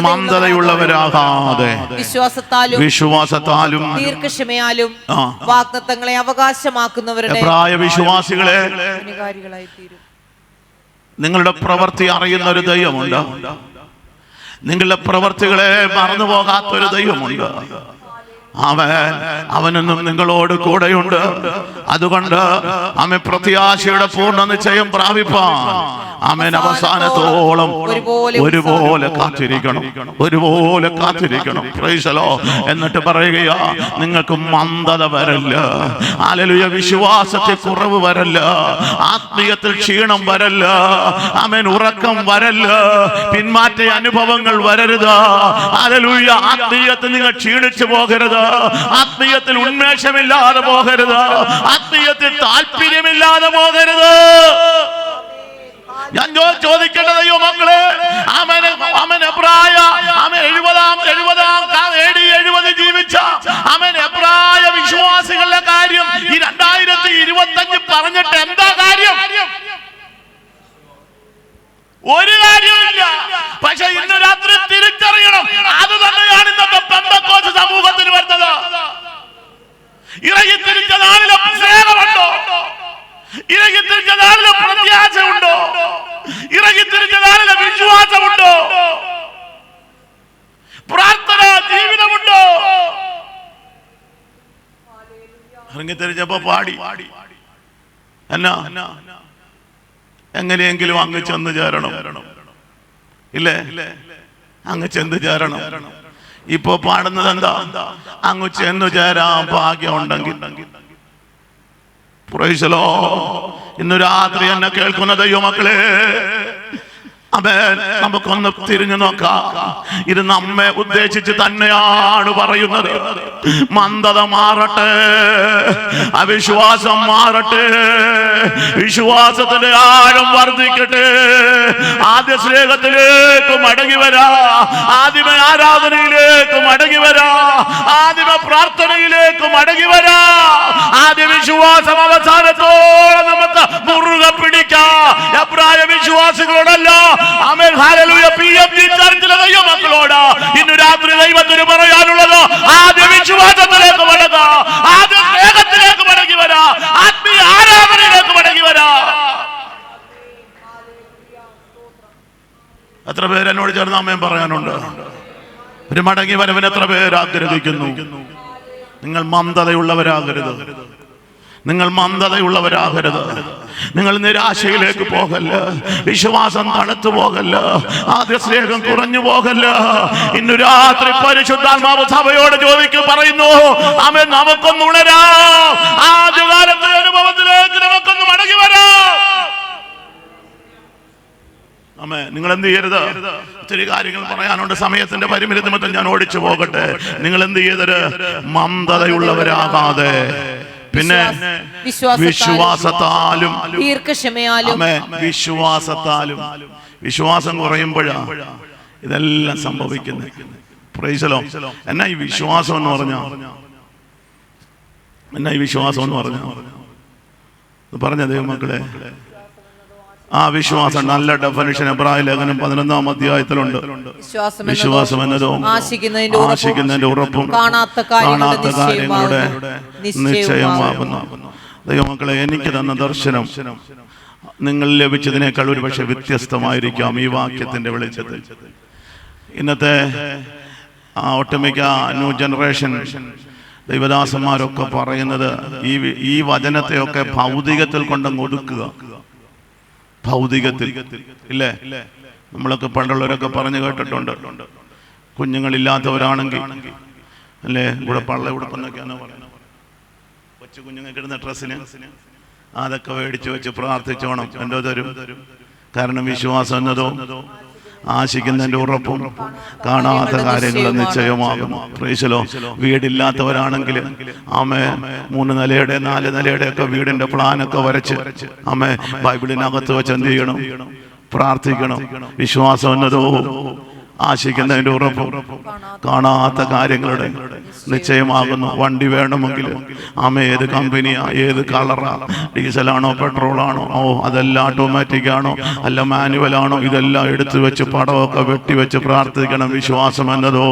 മന്ദതയുള്ളവരാകാതെ വിശ്വാസത്താലും ദീർഘക്ഷമയാലും വാഗ്ദത്തങ്ങളെ അവകാശമാക്കുന്നവരുടെ പ്രായ വിശ്വാസികളെ നിങ്ങളുടെ പ്രവൃത്തി അറിയുന്ന ഒരു ദൈവമുണ്ട്. നിങ്ങളുടെ പ്രവൃത്തികളെ മറന്നു പോകാത്തൊരു ദൈവമുണ്ട്. അവനൊന്നും നിങ്ങളോട് കൂടെയുണ്ട്. അതുകൊണ്ട് ആമേ പ്രത്യാശയുടെ പൂർണ്ണ നിശ്ചയം പ്രാപിപ്പാൻ ആമേൻ അവസാനത്തോളം ഒരുപോലെ കാത്തിരിക്കണം, ഒരുപോലെ കാത്തിരിക്കണം. Price the Lord. എന്നിട്ട് പറയുകയാ നിങ്ങൾക്ക് മന്ദത വരല്ല. ഹല്ലേലൂയ. വിശ്വാസത്തിൽ കുറവ് വരല്ല, ആത്മീയത്തിൽ ക്ഷീണം വരല്ല, ആമേൻ ഉറക്കം വരല്ല, പിന്മാറ്റ അനുഭവങ്ങൾ വരരുത്. ഹല്ലേലൂയ. ആത്മീയത്തിൽ നിങ്ങൾ ക്ഷീണിച്ചു പോകരുത്, ആത്മീയത്തിൽ ഉന്മേഷമില്ലാതെ പോകരുത്, ആത്മീയത്തിൽ താല്പര്യമില്ലാതെ പോകരുത്. ഞാൻ ചോദിക്കേണ്ട ദൈവ മക്കളെ, എഴുപത് ജീവിച്ച എബ്രായ വിശ്വാസികളുടെ കാര്യം ഈ 2025 പറഞ്ഞിട്ട് എന്താ കാര്യം? ഒരു കാര്യമില്ല. പക്ഷെ ഇന്ന് രാത്രി തിരിച്ചറിയണം, അത് തന്നെയാണ് ഇന്നത്തെ പെന്തക്കോസ്ത് സമൂഹത്തിന് വരുന്നത്. ഇറങ്ങി തിരിച്ച നാളിലെ സ്നേഹമുണ്ടോ? ഇറങ്ങി തിരിച്ച നാളിലെ പ്രത്യാശ ഉണ്ടോ? ഇറങ്ങി തിരിച്ച നാളിലെ വിശ്വാസമുണ്ടോ? പ്രാർത്ഥന ജീവിതമുണ്ടോ? ഇറങ്ങി തിരിച്ചപ്പോ പാടി എന്നാ എങ്ങനെയെങ്കിലും അങ്ങ് ചെന്ന് ചേരണം, ഇല്ലേ? അങ്ങ് ചെന്ന് ചേരണം. ഇപ്പൊ പാടുന്നത് എന്താ? അങ്ങ് ചെന്നു ചേരാൻ ഭാഗ്യം ഉണ്ടെങ്കിൽ. Price the Lord. ഇന്ന് രാത്രി എന്നെ കേൾക്കുന്ന ദൈവമക്കളെ, നമുക്കൊന്ന് തിരിഞ്ഞു നോക്കാം. ഇത് നമ്മെ ഉദ്ദേശിച്ച് തന്നെയാണ് പറയുന്നത്. മന്ദത മാറട്ടെ, അവിശ്വാസം മാറട്ടെ, വിശ്വാസത്തിന്റെ ആഴം വർദ്ധിക്കട്ടെ, ആദ്യ സ്നേഹത്തിലേക്ക് മടങ്ങി വരാ, ആദിമ ആരാധനയിലേക്ക് മടങ്ങി വരാ, ആദിമ പ്രാർത്ഥനയിലേക്ക് മടങ്ങി വരാ, ആദ്യ വിശ്വാസം അവസാനത്തോളം നമുക്ക് മുറുകെ പിടിക്കാം. എബ്രായ വിശ്വാസികളോടല്ല, ആമേൻ ഹല്ലേലൂയ, PMG ചർച്ചിലെ ദൈവമക്കളോട് ഇന്ന് രാത്രി ദൈവത്തിന് പറയാനുള്ളത് ആദ്യ വിശ്വാസത്തിലേക്ക് മടങ്ങുക, ആദ്യ സ്നേഹത്തിലേക്ക് മടങ്ങി വരാ, ആത്മീയ ആരാധനയിലേക്ക് മടങ്ങി വരാ. എത്ര പേര് എന്നോട് ചേർന്ന് ആമേൻ പറയാനുണ്ട്? ഒരു മടങ്ങി വരവിന് എത്ര പേര് ആഗ്രഹിക്കുന്നു? നിങ്ങൾ മന്ദതയുള്ളവരാകരുത്, നിങ്ങൾ മന്ദതയുള്ളവരാകരുത്, നിങ്ങൾ നിരാശയിലേക്ക് പോകല്ല, വിശ്വാസം തണുത്തു പോകല്ല, ആദ്യ സ്നേഹം കുറഞ്ഞു പോകല്ല. ഇന്ന് രാത്രി പരിശുദ്ധാത്മാവ് സഭയോട് പറയുന്നു, ആമേൻ, നമുക്കൊന്ന് ഉണരാം, ആദ്യകാലത്തെ അനുഭവത്തിലേക്ക് നമുക്കൊന്ന് മടങ്ങി വരാം. ആമേൻ. നിങ്ങൾ എന്ത് ചെയ്യരുത്? ഒത്തിരി കാര്യങ്ങൾ പറയാനുണ്ട്, സമയത്തിന്റെ പരിമിതി നിമിത്തം ഞാൻ ഓടിച്ചു പോകട്ടെ. നിങ്ങൾ എന്ത് ചെയ്തത്? മന്ദതയുള്ളവരാകാതെ, പിന്നെ വിശ്വാസത്താലും ദീർഘക്ഷമയാലും. വിശ്വാസത്താലും. വിശ്വാസം കുറയുമ്പോഴാണ് ഇതെല്ലാം സംഭവിക്കുന്നത്. Price the Lord. എന്നാ ഈ വിശ്വാസം എന്ന് പറഞ്ഞാ? എന്നാ ഈ വിശ്വാസം എന്ന് പറഞ്ഞാ? പറഞ്ഞ ദൈവമക്കളെ, ആ വിശ്വാസം നല്ല ഡെഫിനിഷൻ എബ്രായ ലേഖനം 11-ാം അധ്യായത്തിലുണ്ട്. വിശ്വാസം എന്നതോ ആശിക്കുന്നതിന്റെ ഉറപ്പും കാണാത്ത കാര്യങ്ങളുടെ നിശ്ചയമാകുന്നു. ദൈവമക്കളെ, എനിക്ക് തന്ന ദർശനം നിങ്ങൾ ലഭിച്ചതിനേക്കാൾ ഒരു പക്ഷെ വ്യത്യസ്തമായിരിക്കാം ഈ വാക്യത്തിന്റെ വെളിച്ചത്തിൽ. ഇന്നത്തെ ഒട്ടുമിക്ക ന്യൂ ജനറേഷൻ ദൈവദാസന്മാരൊക്കെ പറയുന്നത് ഈ വചനത്തെയൊക്കെ ഭൗതികത്തിൽ കൊണ്ടങ്ങ് ഒതുക്കുക. ഭൗതികത്തിൽ ഇല്ലേ? നമ്മളൊക്കെ പണ്ടുള്ളവരൊക്കെ പറഞ്ഞു കേട്ടിട്ടുണ്ട്, കുഞ്ഞുങ്ങളില്ലാത്തവരാണെങ്കിൽ അല്ലേ ഇവിടെ പള്ള ഉടുപ്പെന്നൊക്കെയാണോ പറയുന്നത്, കൊച്ചു കുഞ്ഞുങ്ങൾക്ക് ഇടുന്ന ഡ്രസ്സിന് അതൊക്കെ മേടിച്ചു വെച്ച് പ്രാർത്ഥിച്ചോണം എന്തോ തരും. കാരണം വിശ്വാസം എന്നതോ ആശിക്കുന്നതിന്റെ ഉറപ്പും കാണാത്ത കാര്യങ്ങളും നിശ്ചയമാകും. പ്രൈസലോ. വീടില്ലാത്തവരാണെങ്കിൽ ആമേ 3 നിലയുടെ 4 നിലയുടെ ഒക്കെ വീടിന്റെ പ്ലാനൊക്കെ വരച്ച് ആമേ ബൈബിളിനകത്ത് വെച്ച് എന്ത് ചെയ്യണം? പ്രാർത്ഥിക്കണം. വിശ്വാസം എന്നതോ ആശിക്കുന്നതിന്റെ ഉറപ്പും കാണാത്ത കാര്യങ്ങളുടെ നിശ്ചയമാകുന്നു. വണ്ടി വേണമെങ്കിൽ ആമേ ഏത് കമ്പനിയാ, ഏത് കളറാ, ഡീസലാണോ പെട്രോളാണോ, അതെല്ലാം ഓട്ടോമാറ്റിക് ആണോ അല്ല മാനുവലാണോ, ഇതെല്ലാം എടുത്തു വെച്ച് പടമൊക്കെ വെട്ടിവെച്ച് പ്രാർത്ഥിക്കണം. വിശ്വാസം എന്നതോ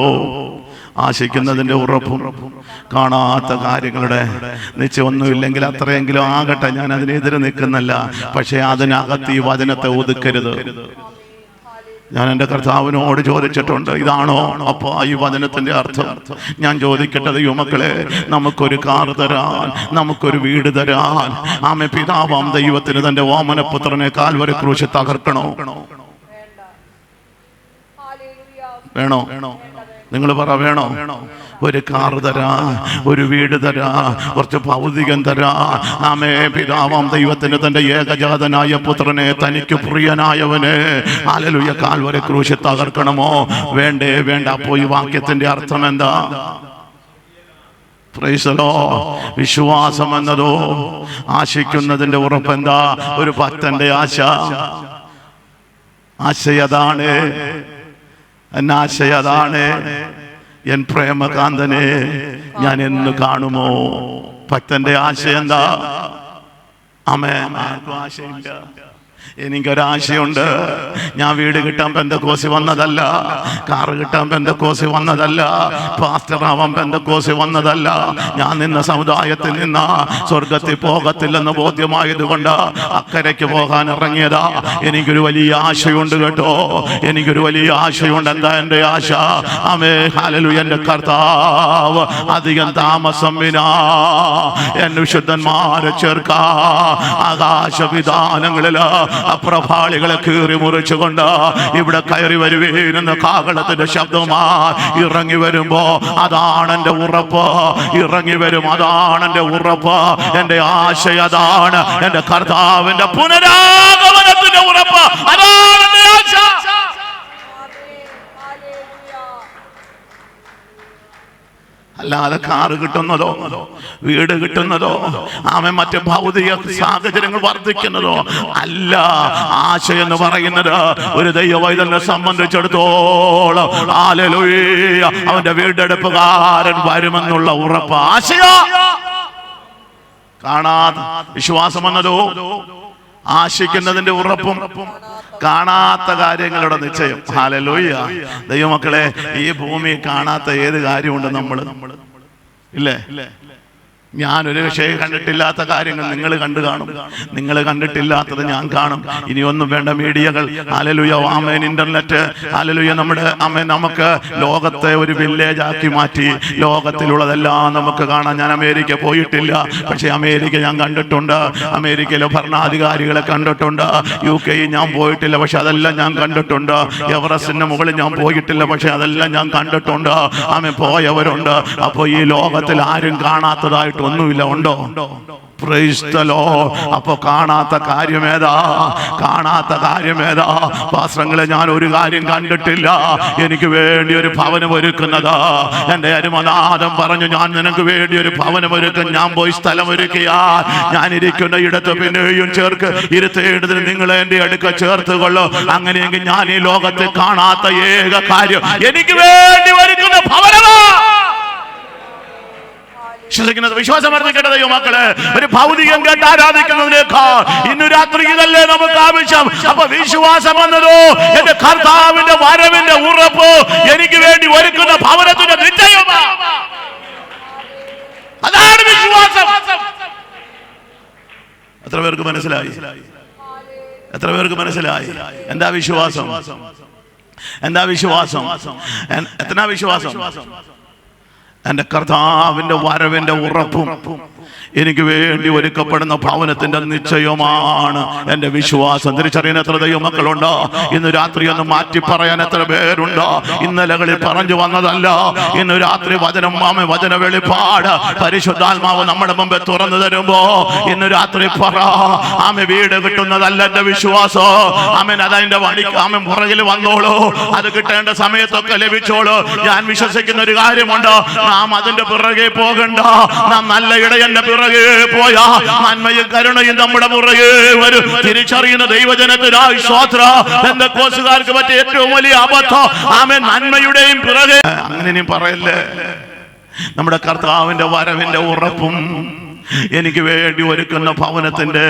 ആശിക്കുന്നതിന്റെ ഉറപ്പും കാണാത്ത കാര്യങ്ങളുടെ നിശ്ചയം. ഒന്നുമില്ലെങ്കിൽ അത്രയെങ്കിലും ആകട്ടെ, ഞാൻ അതിനെതിരെ നിൽക്കുന്നില്ല. പക്ഷെ അതിനകത്ത് ഈ വചനത്തെ ഒതുക്കരുത്. ഞാൻ എൻ്റെ കർത്താവിനോട് ചോദിച്ചിട്ടുണ്ട്, ഇതാണോ അപ്പോ ഈ വചനത്തിന്റെ അർത്ഥം? ഞാൻ ചോദിക്കട്ടെ ദൈവമക്കളെ, നമുക്കൊരു കാർ തരാൻ, നമുക്കൊരു വീട് തരാൻ ആമേ പിതാവാം ദൈവത്തിന് തന്റെ ഓമനപുത്രനെ കാൽവരി ക്രൂശിൽ തകർക്കണോ? വേണോ? നിങ്ങൾ പറ, വേണോ? ഒരു കാർ തരാ, ഒരു വീട് തരാ, കുറച്ച് ഭൗതികം തരാ ആമേ പിതാവാം ദൈവത്തിന് തന്റെ ഏകജാതനായ പുത്രനെ, തനിക്ക് പ്രിയനായവനെ ഹല്ലേലൂയ കാൽവരി ക്രൂശിൽ തകർക്കണമോ? വേണ്ടേ? വേണ്ട. അപ്പോ ഈ വാക്യത്തിന്റെ അർത്ഥം എന്താ? Price the Lord. വിശ്വാസം എന്നതോ ആശിക്കുന്നതിന്റെ ഉറപ്പെന്താ? ഒരു ഭക്തന്റെ ആശയതാണ്. എന്നാശയതാണ്? എൻ പ്രേമകാന്തനെ ഞാൻ എന്ന് കാണുമോ? ഭക്തന്റെ ആശയം എന്താ? ആമേൻ. ആർക്കും ആശയില്ല. എനിക്കൊരാശയുണ്ട്. ഞാൻ വീട് കിട്ടാൻ പെന്തക്കോസി വന്നതല്ല, കാറ് കിട്ടാൻ പെന്തക്കോസി വന്നതല്ല, പാസ്റ്ററാവാൻ പെന്തക്കോസി വന്നതല്ല. ഞാൻ നിന്ന സമുദായത്തിൽ നിന്ന് സ്വർഗത്തിൽ പോകത്തില്ലെന്ന് ബോധ്യമായതുകൊണ്ട് അക്കരയ്ക്ക് പോകാൻ ഇറങ്ങിയതാ. എനിക്കൊരു വലിയ ആശയുണ്ട് കേട്ടോ, എനിക്കൊരു വലിയ ആശയുണ്ട്. എന്താ എൻ്റെ ആശ? ആമേ ഹല്ലേലൂയ. എൻ്റെ കർത്താവ് അധികം താമസം വിനാ എൻ വിശുദ്ധന്മാരെ ചേർക്കാ ആകാശവിധാനങ്ങളില് പ്രഭാളികളെ കീറി മുറിച്ചുകൊണ്ട് ഇവിടെ കയറി വരുവീരുന്ന കാഹളത്തിന്റെ ശബ്ദമായി ഇറങ്ങി വരുമ്പോ അതാണ് എന്റെ ഉറപ്പ്. ഇറങ്ങി വരും, അതാണ് എന്റെ ഉറപ്പ്. എന്റെ ആശയം അതാണ്. എന്റെ കർത്താവിന്റെ പുനരാഗമനത്തിന്റെ ഉറപ്പ് അതാണ് എന്റെ ആശ. അല്ലാതെ കാറ് കിട്ടുന്നതോ വീട് കിട്ടുന്നതോ ആമേ മറ്റ് ഭൗതിക സാഹചര്യങ്ങൾ വർദ്ധിക്കുന്നതോ അല്ല. ആശ എന്ന് പറയുന്നത് ഒരു ദൈവവൈതലിനെ സംബന്ധിച്ചിടത്തോളം ഹല്ലേലൂയ അവന്റെ വീണ്ടെടുപ്പുകാരൻ വരുമെന്നുള്ള ഉറപ്പ് ആശയാ. കാണാതെ വിശ്വാസം എന്നതോ ആശിക്കുന്നതിന്റെ ഉറപ്പും കാണാത്ത കാര്യങ്ങളുടെ നിശ്ചയം. ഹല്ലേലൂയ. ദൈവമക്കളെ, ഈ ഭൂമി കാണാത്ത ഏത് കാര്യമുണ്ട്? നമ്മൾ ഇല്ലേ? ഞാനൊരു വിഷയം കണ്ടിട്ടില്ലാത്ത കാര്യങ്ങൾ നിങ്ങൾ കണ്ടു കാണും. നിങ്ങൾ കണ്ടിട്ടില്ലാത്തത് ഞാൻ കാണും. ഇനിയൊന്നും വേണ്ട മീഡിയകൾ. ഹല്ലേലൂയ. ആമേൻ. ഇന്റർനെറ്റ്. ഹല്ലേലൂയ. നമ്മുടെ ആമേൻ നമുക്ക് ലോകത്തെ ഒരു വില്ലേജ് ആക്കി മാറ്റി. ലോകത്തിലുള്ളതെല്ലാം നമുക്ക് കാണാം. ഞാൻ അമേരിക്ക പോയിട്ടില്ല, പക്ഷെ അമേരിക്ക ഞാൻ കണ്ടിട്ടുണ്ട്. അമേരിക്കയിലെ ഭരണാധികാരികളെ കണ്ടിട്ടുണ്ട്. UK ഞാൻ പോയിട്ടില്ല, പക്ഷെ അതെല്ലാം ഞാൻ കണ്ടിട്ടുണ്ട്. എവറസ്റ്റിന്റെ മുകളിൽ ഞാൻ പോയിട്ടില്ല, പക്ഷെ അതെല്ലാം ഞാൻ കണ്ടിട്ടുണ്ട്. ആമേൻ. പോയവരുണ്ട്. അപ്പൊ ഈ ലോകത്തിൽ ആരും കാണാത്തതായിട്ട് ഒന്നുമില്ല. ഉണ്ടോ? Price the Lord. അപ്പൊ കാണാത്ത കാര്യമേതാ? കാണാത്ത കാര്യമേതാ? പാസ്റ്ററങ്ങളെ, ഞാൻ ഒരു കാര്യം കണ്ടിട്ടില്ല. എനിക്ക് വേണ്ടി ഒരു ഭവനം ഒരുക്കുന്നതാ. എന്റെ അരുമനാഥൻ പറഞ്ഞു, ഞാൻ നിനക്ക് വേണ്ടി ഒരു ഭവനം ഒരുക്കും. ഞാൻ പോയി സ്ഥലം ഒരുക്കിയാൽ ഞാൻ ഇരിക്കുന്ന ഇടത്ത് പിന്നെയും ചേർക്ക് ഇരുത്തേണ്ടതിന് നിങ്ങളെ എന്റെ അടുക്ക ചേർത്ത് കൊള്ളു. അങ്ങനെയെങ്കിൽ ഞാൻ ഈ ലോകത്തിൽ കാണാത്ത ഏക കാര്യം എനിക്ക് വേണ്ടി ഒരുക്കുന്ന ഭവനമാ. വിശ്വസിക്കുന്നത് വിശ്വാസം വർദ്ധിക്കട്ടെ ദൈവമക്കളെ. ഒരു ഭൗതികം കേട്ട് ആരാധിക്കുന്നതിനേക്കാൾ ഇന്നു രാത്രി ഇതല്ലേ നമുക്ക് ആവശ്യം. അപ്പൊ വിശ്വാസം വന്നതോ എന്റെ കർത്താവിന്റെ വരവിന്റെ ഉറപ്പ് എനിക്ക് വേണ്ടി ഒരുക്കുന്ന ഭവനത്തിന്റെ നിശ്ചയമാണ്. അതാണ് വിശ്വാസം. എത്ര പേർക്ക് മനസ്സിലായി? എത്ര പേർക്ക് മനസ്സിലായി? എന്താ വിശ്വാസം? എന്താ വിശ്വാസം? എത്ര വിശ്വാസം? എന്റെ കർത്താവിന്റെ വരവിന്റെ ഉറപ്പും എനിക്ക് വേണ്ടി ഒരുക്കപ്പെടുന്ന ഭവനത്തിന്റെ നിശ്ചയമാണ് എന്റെ വിശ്വാസം. തിരിച്ചറിയാൻ എത്ര ദൈവമക്കളുണ്ടോ? ഇന്ന് രാത്രി ഒന്ന് മാറ്റി പറയാൻ എത്ര പേരുണ്ടോ? ഇന്നലകളിൽ പറഞ്ഞു വന്നതല്ല, ഇന്ന് രാത്രി വചന വെളിപ്പാട് പരിശുദ്ധാത്മാവ് നമ്മുടെ മുമ്പ് തുറന്നു തരുമ്പോ ഇന്ന് രാത്രി പറ, ആമേ വീട് കിട്ടുന്നതല്ല എന്റെ വിശ്വാസം. ആമേൻ അതതിന്റെ വഴിക്ക് ആമൻ പുറകിൽ വന്നോളൂ. അത് കിട്ടേണ്ട സമയത്തൊക്കെ ലഭിച്ചോളൂ. ഞാൻ വിശ്വസിക്കുന്ന ഒരു കാര്യമുണ്ട്, നാം അതിന്റെ പിറകെ പോകണ്ട. നാം നല്ല ഇടയന്റെ പിറകെ പോയാ നന്മയും കരുണയും നമ്മുടെ പുറകെ വരും. തിരിച്ചറിയുന്ന ദൈവജനത്തിനായി സ്തോത്രം. പെന്തക്കോസ്തുകാർക്ക് പറ്റിയ ഏറ്റവും വലിയ അബദ്ധം ആമേൻ നന്മയുടെയും പിറകെ. അങ്ങനെ പറയല്ലേ. നമ്മുടെ കർത്താവിന്റെ വരവിന്റെ ഉറപ്പും എനിക്ക് വേണ്ടി ഒരുക്കുന്ന ഭവനത്തിന്റെ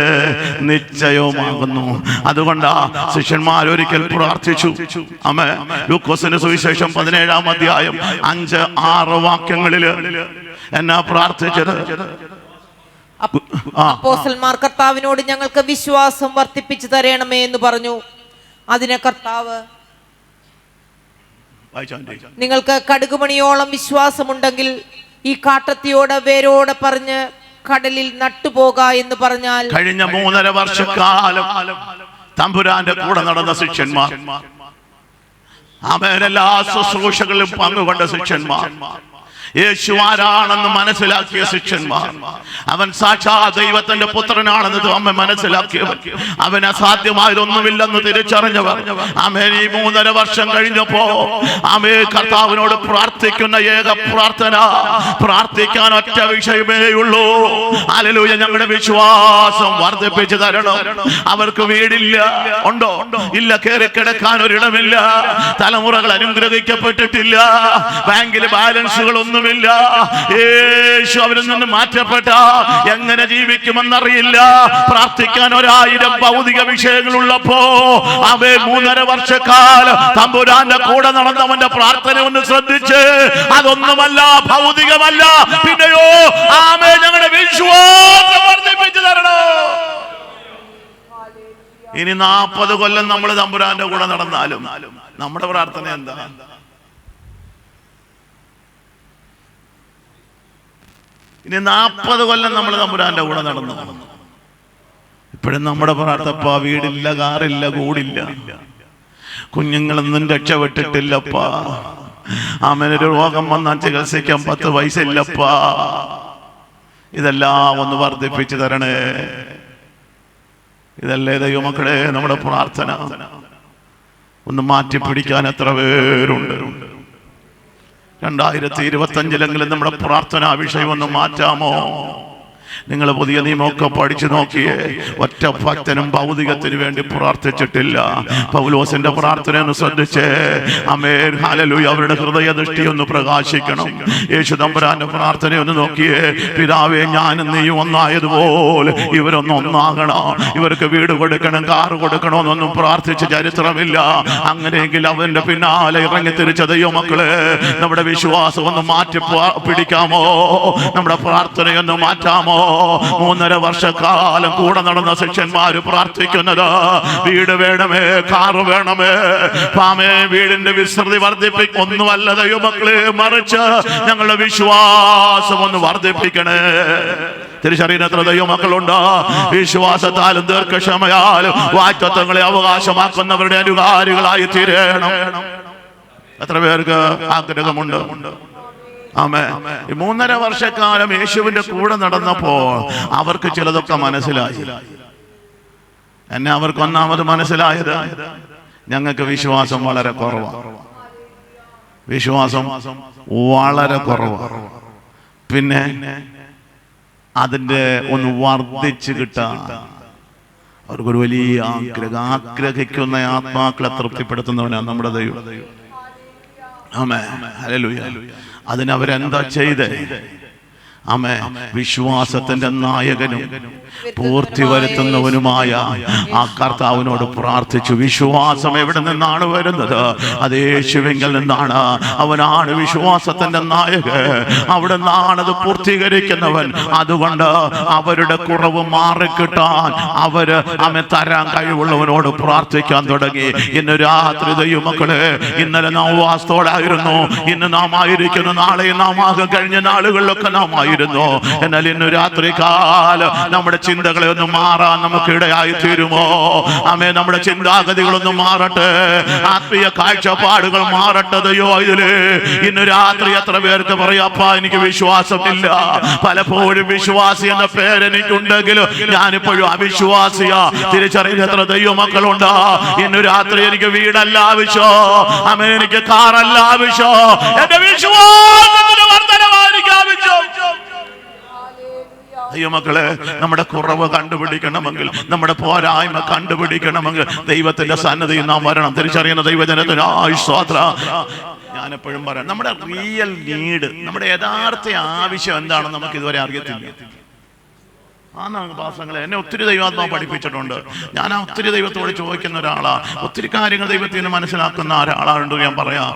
നിശ്ചയവുമാകുന്നു. അതുകൊണ്ടാ ശിഷ്യന്മാർ ഒരിക്കൽ പ്രാർത്ഥിച്ചു. ആമേൻ. ലൂക്കോസിന്റെ സുവിശേഷം 17-ാം അധ്യായം 5-6 വാക്യങ്ങളില് എന്നാ പ്രാർത്ഥിച്ചത്? അപ്പോസ്തലന്മാർ കർത്താവിനോട് ഞങ്ങൾക്ക് വിശ്വാസം വർദ്ധിപ്പിച്ചു തരണമേ എന്ന് പറഞ്ഞു. അതിന് കർത്താവ്, നിങ്ങൾക്ക് കടുകുമണിയോളം വിശ്വാസമുണ്ടെങ്കിൽ ഈ കാട്ടത്തിയോട് വേരോടെ പറഞ്ഞ് കടലിൽ നട്ടുപോക എന്ന് പറഞ്ഞാൽ. കഴിഞ്ഞ 3.5 വർഷക്കാലം തമ്പുരാന്റെ കൂടെ നടന്ന ശിഷ്യന്മാർ, ആമേൻ, എല്ലാ ശുശ്രൂഷകളിലും പങ്കുകൊണ്ട ശിഷ്യന്മാർ, യേശു ആരാണെന്ന് മനസ്സിലാക്കിയ ശിഷ്യന്മാർ, അവൻ സാക്ഷാ ദൈവത്തിന്റെ പുത്രനാണെന്ന് അമ്മ മനസ്സിലാക്കിയവർ, അവൻ അസാധ്യമായതൊന്നുമില്ലെന്ന് തിരിച്ചറിഞ്ഞവർ, ആമേൻ, ഈ 3.5 വർഷം കഴിഞ്ഞപ്പോ ആമേ കർത്താവിനോട് പ്രാർത്ഥിക്കുന്ന ഏക പ്രാർത്ഥന, പ്രാർത്ഥിക്കാൻ ഒറ്റ വിഷയമേ ഉള്ളൂ. ഹല്ലേലൂയ. ഞങ്ങളുടെ വിശ്വാസം വർദ്ധിപ്പിച്ചു തരണം. അവർക്ക് വീടില്ല, ഉണ്ടോ? ഇല്ല. കയറി കിടക്കാൻ ഒരിടമില്ല. തലമുറകൾ അനുഗ്രഹിക്കപ്പെട്ടിട്ടില്ല. ബാങ്കിൽ ബാലൻസുകളൊന്നും യേശു അവരിൽ നിന്ന് മാറ്റപ്പെട്ട എങ്ങനെ ജീവിക്കുമെന്നറിയില്ല. പ്രാർത്ഥിക്കാൻ 1000 ഭൗതിക വിഷയങ്ങളുള്ളപ്പോ അവൻ 3.5 വർഷക്കാലം തമ്പുരാന്റെ കൂടെ നടന്നവന്റെ പ്രാർത്ഥന ഒന്ന് ശ്രദ്ധിച്ച്, അതൊന്നുമല്ല, ഭൗതികമല്ല, പിന്നെയോ ആമേ ഞങ്ങളുടെ വിശ്വാസം വർദ്ധിപ്പിച്ചു തരണോ. ഇനി 40 കൊല്ലം നമ്മൾ തമ്പുരാന്റെ കൂടെ നടന്നാലും നമ്മുടെ പ്രാർത്ഥന എന്താ? ഇനി 40 കൊല്ലം നമ്മൾ തമ്പുരാന്റെ കൂടെ നടന്നു. ഇപ്പോഴും നമ്മുടെ പ്രാർത്ഥന, വീടില്ല, കാറില്ല, കൂടില്ല, കുഞ്ഞുങ്ങളൊന്നും രക്ഷപ്പെട്ടിട്ടില്ലപ്പാ, ആമേനൊരു രോഗം വന്നാൽ ചികിത്സിക്കാൻ 10 പൈസ ഇല്ലപ്പാ. ഇതെല്ലാം ഒന്ന് വർദ്ധിപ്പിച്ചു തരണേ. ഇതല്ലേ ദൈവമക്കളെ നമ്മുടെ പ്രാർത്ഥന. ഒന്ന് മാറ്റിപ്പിടിക്കാൻ എത്ര പേരുണ്ട്? 2025 നമ്മുടെ പ്രാർത്ഥനാ വിഷയം ഒന്ന് മാറ്റാമോ? നിങ്ങൾ പുതിയ നിയമമൊക്കെ പഠിച്ചു നോക്കിയേ, ഒറ്റ ഭക്തനും ഭൗതികത്തിന് വേണ്ടി പ്രാർത്ഥിച്ചിട്ടില്ല. പൗലോസിന്റെ പ്രാർത്ഥന ഒന്ന് ശ്രദ്ധിച്ചേ. ആമേൻ, ഹല്ലേലൂയ. അവരുടെ ഹൃദയദൃഷ്ടി ഒന്ന് പ്രകാശിക്കണം. യേശു തമ്പുരാന്റെ പ്രാർത്ഥന ഒന്ന് നോക്കിയേ. പിതാവേ, ഞാനും നീയും ഒന്നായതുപോലെ ഇവരൊന്നും ഒന്നാകണം. ഇവർക്ക് വീട് കൊടുക്കണം, കാറ് കൊടുക്കണമെന്നൊന്നും പ്രാർത്ഥിച്ച ചരിത്രമില്ല. അങ്ങനെയെങ്കിൽ അവന്റെ പിന്നാലെ ഇറങ്ങി തിരിച്ച ദൈവമക്കളെ, നമ്മുടെ വിശ്വാസം ഒന്ന് മാറ്റി പിടിക്കാമോ? നമ്മുടെ പ്രാർത്ഥനയൊന്ന് മാറ്റാമോ? 3.5 വർഷക്കാലം കൂടെ നടന്ന ശിഷ്യന്മാര് പ്രാർത്ഥിക്കുന്നത്, വീട് വേണമേ, കാറ് വേണമേ, പാമേ, വീടിന്റെ വിസ്തൃതി ഒന്നുമല്ല ദൈവമക്കളെ, മറിച്ച് ഞങ്ങളുടെ വിശ്വാസം ഒന്ന് വർദ്ധിപ്പിക്കണേ. തിരിച്ചറിയുന്നത്ര ദൈവമക്കളുണ്ട്. വിശ്വാസത്താലും ദീർഘക്ഷമയാലും വാഗ്ദത്തങ്ങളെ അവകാശമാക്കുന്നവരുടെ അനുകാരികളായി തീരണം. എത്ര പേർക്ക് ആഗ്രഹമുണ്ട്? ആമേൻ. 3.5 വർഷക്കാലം യേശുവിന്റെ കൂടെ നടന്നപ്പോ അവർക്ക് ചിലതൊക്കെ മനസ്സിലായി. എന്നെ അവർക്ക് ഒന്നാമത് മനസ്സിലായത്, ഞങ്ങൾക്ക് വിശ്വാസം വളരെ കുറവാണ്. വിശ്വാസം വളരെ കുറവാണ്. പിന്നെ അതിന്റെ ഒന്ന് വർദ്ധിച്ചു കിട്ടാൻ അവർക്കൊരു വലിയ ആഗ്രഹിക്കുന്ന ആത്മാക്കളെ തൃപ്തിപ്പെടുത്തുന്നവനാണ് നമ്മുടെ ദൈവം. ആമേൻ, ഹല്ലേലൂയ. അതിനവരെന്താ ചെയ്തേ? ആമേ, വിശ്വാസത്തിന്റെ നായകനും പൂർത്തി വരുത്തുന്നവനുമായ ആ കർത്താവിനോട് പ്രാർത്ഥിച്ചു. വിശ്വാസം എവിടെ നിന്നാണ് വരുന്നത്? അത് യേശുവിങ്കിൽ നിന്നാണ്. അവനാണ് വിശ്വാസത്തിന്റെ നായകൻ, അവിടെ നിന്നാണത് പൂർത്തീകരിക്കുന്നവൻ. അതുകൊണ്ട് അവരുടെ കുറവ് മാറിക്കിട്ടാൻ അവര് തരാൻ കഴിവുള്ളവനോട് പ്രാർത്ഥിക്കാൻ തുടങ്ങി. ഇന്ന് രാത്രി ദൈവമക്കളെ, ഇന്നലെ നാം ഉപവാസത്തോടായിരുന്നു, ഇന്ന് നാം ആയിരിക്കുന്നു, നാളെ നാം ആകും, കഴിഞ്ഞ നാളുകളിലൊക്കെ നാം ആയിരുന്നു. എന്നാൽ ഇന്ന് രാത്രി കാലം നമ്മുടെ ചിന്തകളെ ഒന്ന് മാറാൻ നമുക്ക് ഇടയായി തീരുമോ? നമ്മുടെ ചിന്താഗതികളൊന്നും മാറട്ടെ, ആത്മീയ കാഴ്ചപ്പാടുകൾ മാറട്ടെ. ദൈവോ ഇതില് ഇന്ന് രാത്രി എത്ര പേർക്ക് പറയാം, അപ്പാ എനിക്ക് വിശ്വാസമില്ല. പലപ്പോഴും വിശ്വാസി എന്ന പേരെനിക്കുണ്ടെങ്കിലും ഞാനിപ്പോഴും അവിശ്വാസിയാ. തിരിച്ചറിയുന്ന എത്ര ദൈവമക്കളുണ്ട്? ഇന്ന് രാത്രി എനിക്ക് വീടല്ല ആവശ്യം, എനിക്ക് കാറല്ല ആവശ്യം, എന്റെ വിശ്വാസത്തിന് വർദ്ധനമായിരിക്കും ആവശ്യം. ദൈവമക്കളെ, നമ്മുടെ കുറവ് കണ്ടുപിടിക്കണമെങ്കിൽ, നമ്മുടെ പോരായ്മ കണ്ടുപിടിക്കണമെങ്കിൽ ദൈവത്തിന്റെ സന്നിധിയിൽ നാം വരണം. തിരിച്ചറിയുന്ന ദൈവജനത്തിന് സ്തോത്രം. ഞാൻ എപ്പോഴും പറയാം, നമ്മുടെ റിയൽ നീഡ്, നമ്മുടെ യഥാർത്ഥ ആവശ്യം എന്താണെന്ന് നമുക്ക് ഇതുവരെ അറിയത്തില്ല. പാസങ്ങളെ, എന്നെ ഒത്തിരി ദൈവാത്മാവ് പഠിപ്പിച്ചിട്ടുണ്ട്. ഞാൻ ഒത്തിരി ദൈവത്തോട് ചോദിക്കുന്ന ഒരാളാ, ഒത്തിരി കാര്യങ്ങൾ ദൈവത്തിന് മനസ്സിലാക്കുന്ന ഒരാളാണ് ഞാൻ പറയാം.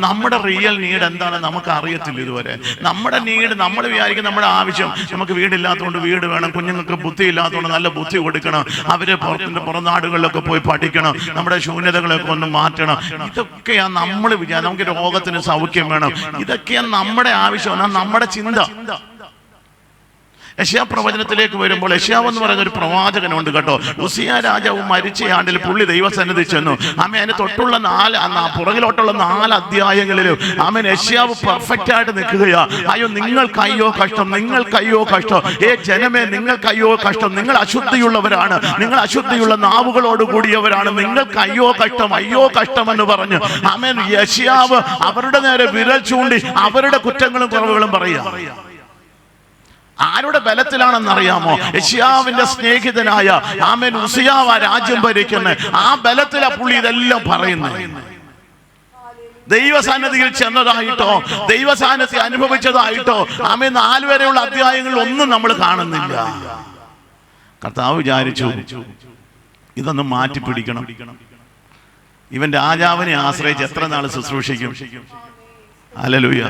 നമ്മുടെ റിയൽ നീഡ് എന്താണെന്ന് നമുക്ക് അറിയത്തില്ല ഇതുവരെ. നമ്മുടെ നീഡ്, നമ്മൾ വിചാരിക്കും നമ്മുടെ ആവശ്യം, നമുക്ക് വീടില്ലാത്തതുകൊണ്ട് വീട് വേണം, കുഞ്ഞുങ്ങൾക്ക് ബുദ്ധി ഇല്ലാത്തതുകൊണ്ട് നല്ല ബുദ്ധി കൊടുക്കണം, അവര് പുറം നാടുകളിലൊക്കെ പോയി പഠിക്കണം, നമ്മുടെ ശൂന്യതകളൊക്കെ ഒന്ന് മാറ്റണം. ഇതൊക്കെയാണ് നമ്മൾ വിചാരം. നമുക്ക് രോഗത്തിന് സൗഖ്യം വേണം, ഇതൊക്കെയാണ് നമ്മുടെ ആവശ്യം, നമ്മുടെ ചിന്ത. യെശയ്യാ പ്രവചനത്തിലേക്ക് വരുമ്പോൾ, യെശയ്യാവ് എന്ന് പറയുന്ന ഒരു പ്രവാചകനുണ്ട് കേട്ടോ. ഉസിയ രാജാവ് മരിച്ച ആണ്ടിൽ പുള്ളി ദൈവസന്നിധി ചെന്നു. അതിന് തൊട്ടുള്ള പുറകിലോട്ടുള്ള 4 അധ്യായങ്ങളിലും യെശയ്യാവ് പെർഫെക്റ്റ് ആയിട്ട് നിൽക്കുകയാ. അയ്യോ നിങ്ങൾക്ക് അയ്യോ കഷ്ടം, നിങ്ങൾക്ക് അയ്യോ കഷ്ടം, ജനമേ നിങ്ങൾക്ക് അയ്യോ കഷ്ടം, നിങ്ങൾ അശുദ്ധിയുള്ളവരാണ്, നിങ്ങൾ അശുദ്ധിയുള്ള നാവുകളോട് കൂടിയവരാണ്, നിങ്ങൾക്ക് അയ്യോ കഷ്ടം, അയ്യോ കഷ്ടം എന്ന് പറഞ്ഞു യെശയ്യാവ് അവരുടെ നേരെ വിരൽ ചൂണ്ടി അവരുടെ കുറ്റങ്ങളും കുറവുകളും പറയുക. ആരുടെ ബലത്തിലാണെന്നറിയാമോ? യെശയ്യാവിന്റെ സ്നേഹിതനായ ഉസിയാവ് രാജ്യം ഭരിക്കുന്ന ആ ബലത്തിലാ പുള്ളി ഇതെല്ലാം പറയുന്നത്. ദൈവസാന്നിധിയിൽ ചെന്നതായിട്ടോ, ദൈവസാന്നിധ്യം അനുഭവിച്ചതായിട്ടോ 4 വരെയുള്ള അധ്യായങ്ങളിൽ ഒന്നും നമ്മൾ കാണുന്നില്ല. കർത്താവ് വിചാരിച്ചു ഇതൊന്ന് മാറ്റിപ്പിടിക്കണം. ഇവൻ രാജാവിനെ ആശ്രയിച്ച് എത്ര നാൾ ശുശ്രൂഷിക്കും? ഹല്ലേലൂയ.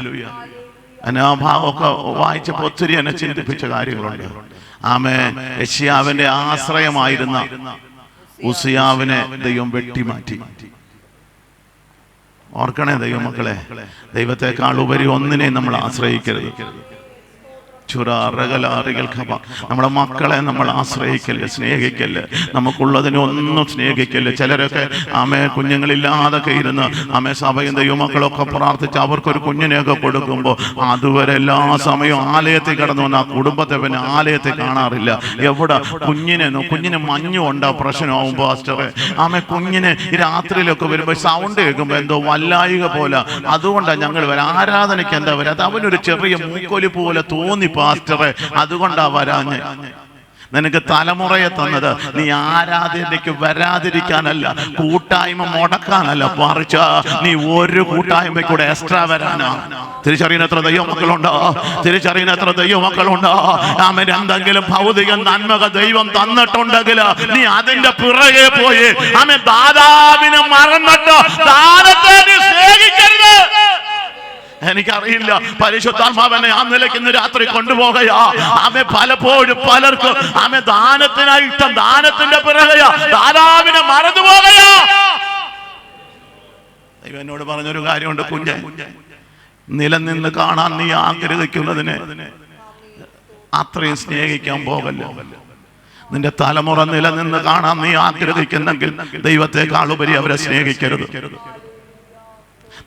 ഭാവമൊക്കെ വായിച്ചപ്പോൾ ഒത്തിരി എന്നെ ചിന്തിപ്പിച്ച കാര്യങ്ങളുണ്ട്. യെശയ്യാവിന്റെ ആശ്രയമായിരുന്ന ഉസിയാവിനെ ദൈവം വെട്ടിമാറ്റി. ഓർക്കണേ ദൈവമക്കളെ, ദൈവത്തെക്കാൾ ഉപരി ഒന്നിനെ നമ്മൾ ആശ്രയിക്കരുത്. നമ്മുടെ മക്കളെ നമ്മൾ ആശ്രയിക്കല്, സ്നേഹിക്കല്, നമുക്കുള്ളതിനെ ഒന്നും സ്നേഹിക്കല്. ചിലരൊക്കെ കുഞ്ഞുങ്ങളില്ലാതൊക്കെ ഇരുന്ന് സഭയും ദൈവമക്കളൊക്കെ പ്രാർത്ഥിച്ച് അവർക്കൊരു കുഞ്ഞിനെയൊക്കെ കൊടുക്കുമ്പോൾ അതുവരെ എല്ലാ സമയവും ആലയത്തിൽ കിടന്നു വന്ന ആ കുടുംബത്തെ പിന്നെ ആലയത്തിൽ കാണാറില്ല. എവിടെ കുഞ്ഞിന് മഞ്ഞുണ്ടോ പ്രശ്നമാവും പാസ്റ്ററെ. കുഞ്ഞിന് രാത്രിയിലൊക്കെ വരുമ്പോൾ സൗണ്ട് കേൾക്കുമ്പോൾ എന്തോ വല്ലായിക പോലെ. അതുകൊണ്ടാണ് ഞങ്ങൾ ആരാധനയ്ക്ക് എന്താ വരാ, അവനൊരു ചെറിയ മൂക്കൊലി പോലെ തോന്നി പാസ്റ്ററെ, അതുകൊണ്ടാ വരാഞ്ഞ്. നിനക്ക് തലമുറയെ തന്നത് നീ ആരാധനയ്ക്ക് വരാതിരിക്കാനല്ല, കൂട്ടായ്മ മുടക്കാനല്ല, മറിച്ച് നീ ഒരു കൂട്ടായ്മയ്ക്കൂടെ എക്സ്ട്രാ വരാനാ. തിരിച്ചറിയുന്നത്ര ദൈവമക്കളുണ്ടോ? തിരിച്ചറിയുന്നത്ര ദൈവമക്കളുണ്ടോ? എന്തെങ്കിലും ഭൗതിക നന്മക ദൈവം തന്നിട്ടുണ്ടെങ്കിൽ നീ അതിന്റെ പിറകെ പോയി ദാതാവിനെ മറന്നിട്ട് ദാനത്തെ നീ സ്നേഹിക്കരുത്. എനിക്കറിയില്ല, പരിശുദ്ധാത്മാവനെ ആ നിലയ്ക്ക് ഇന്ന് രാത്രി കൊണ്ടുപോകയാ. പലപ്പോഴും പലർക്കും ദാനത്തിനായിട്ട് ദാനത്തിന്റെ പിറകെയാ, ദാതാവിനെ മറന്നുപോകയാ. ദൈവം എന്നോട് പറഞ്ഞൊരു കാര്യമുണ്ട്, കുഞ്ഞെ, നിലനിന്ന് കാണാൻ നീ ആഗ്രഹിക്കുന്നതിനെ അത്രയും സ്നേഹിക്കാൻ പോകല്ലോ. നിന്റെ തലമുറ നിലനിന്ന് കാണാൻ നീ ആഗ്രഹിക്കുന്നെങ്കിൽ ദൈവത്തെക്കാൾ ഉപരി അവരെ സ്നേഹിക്കരുത്.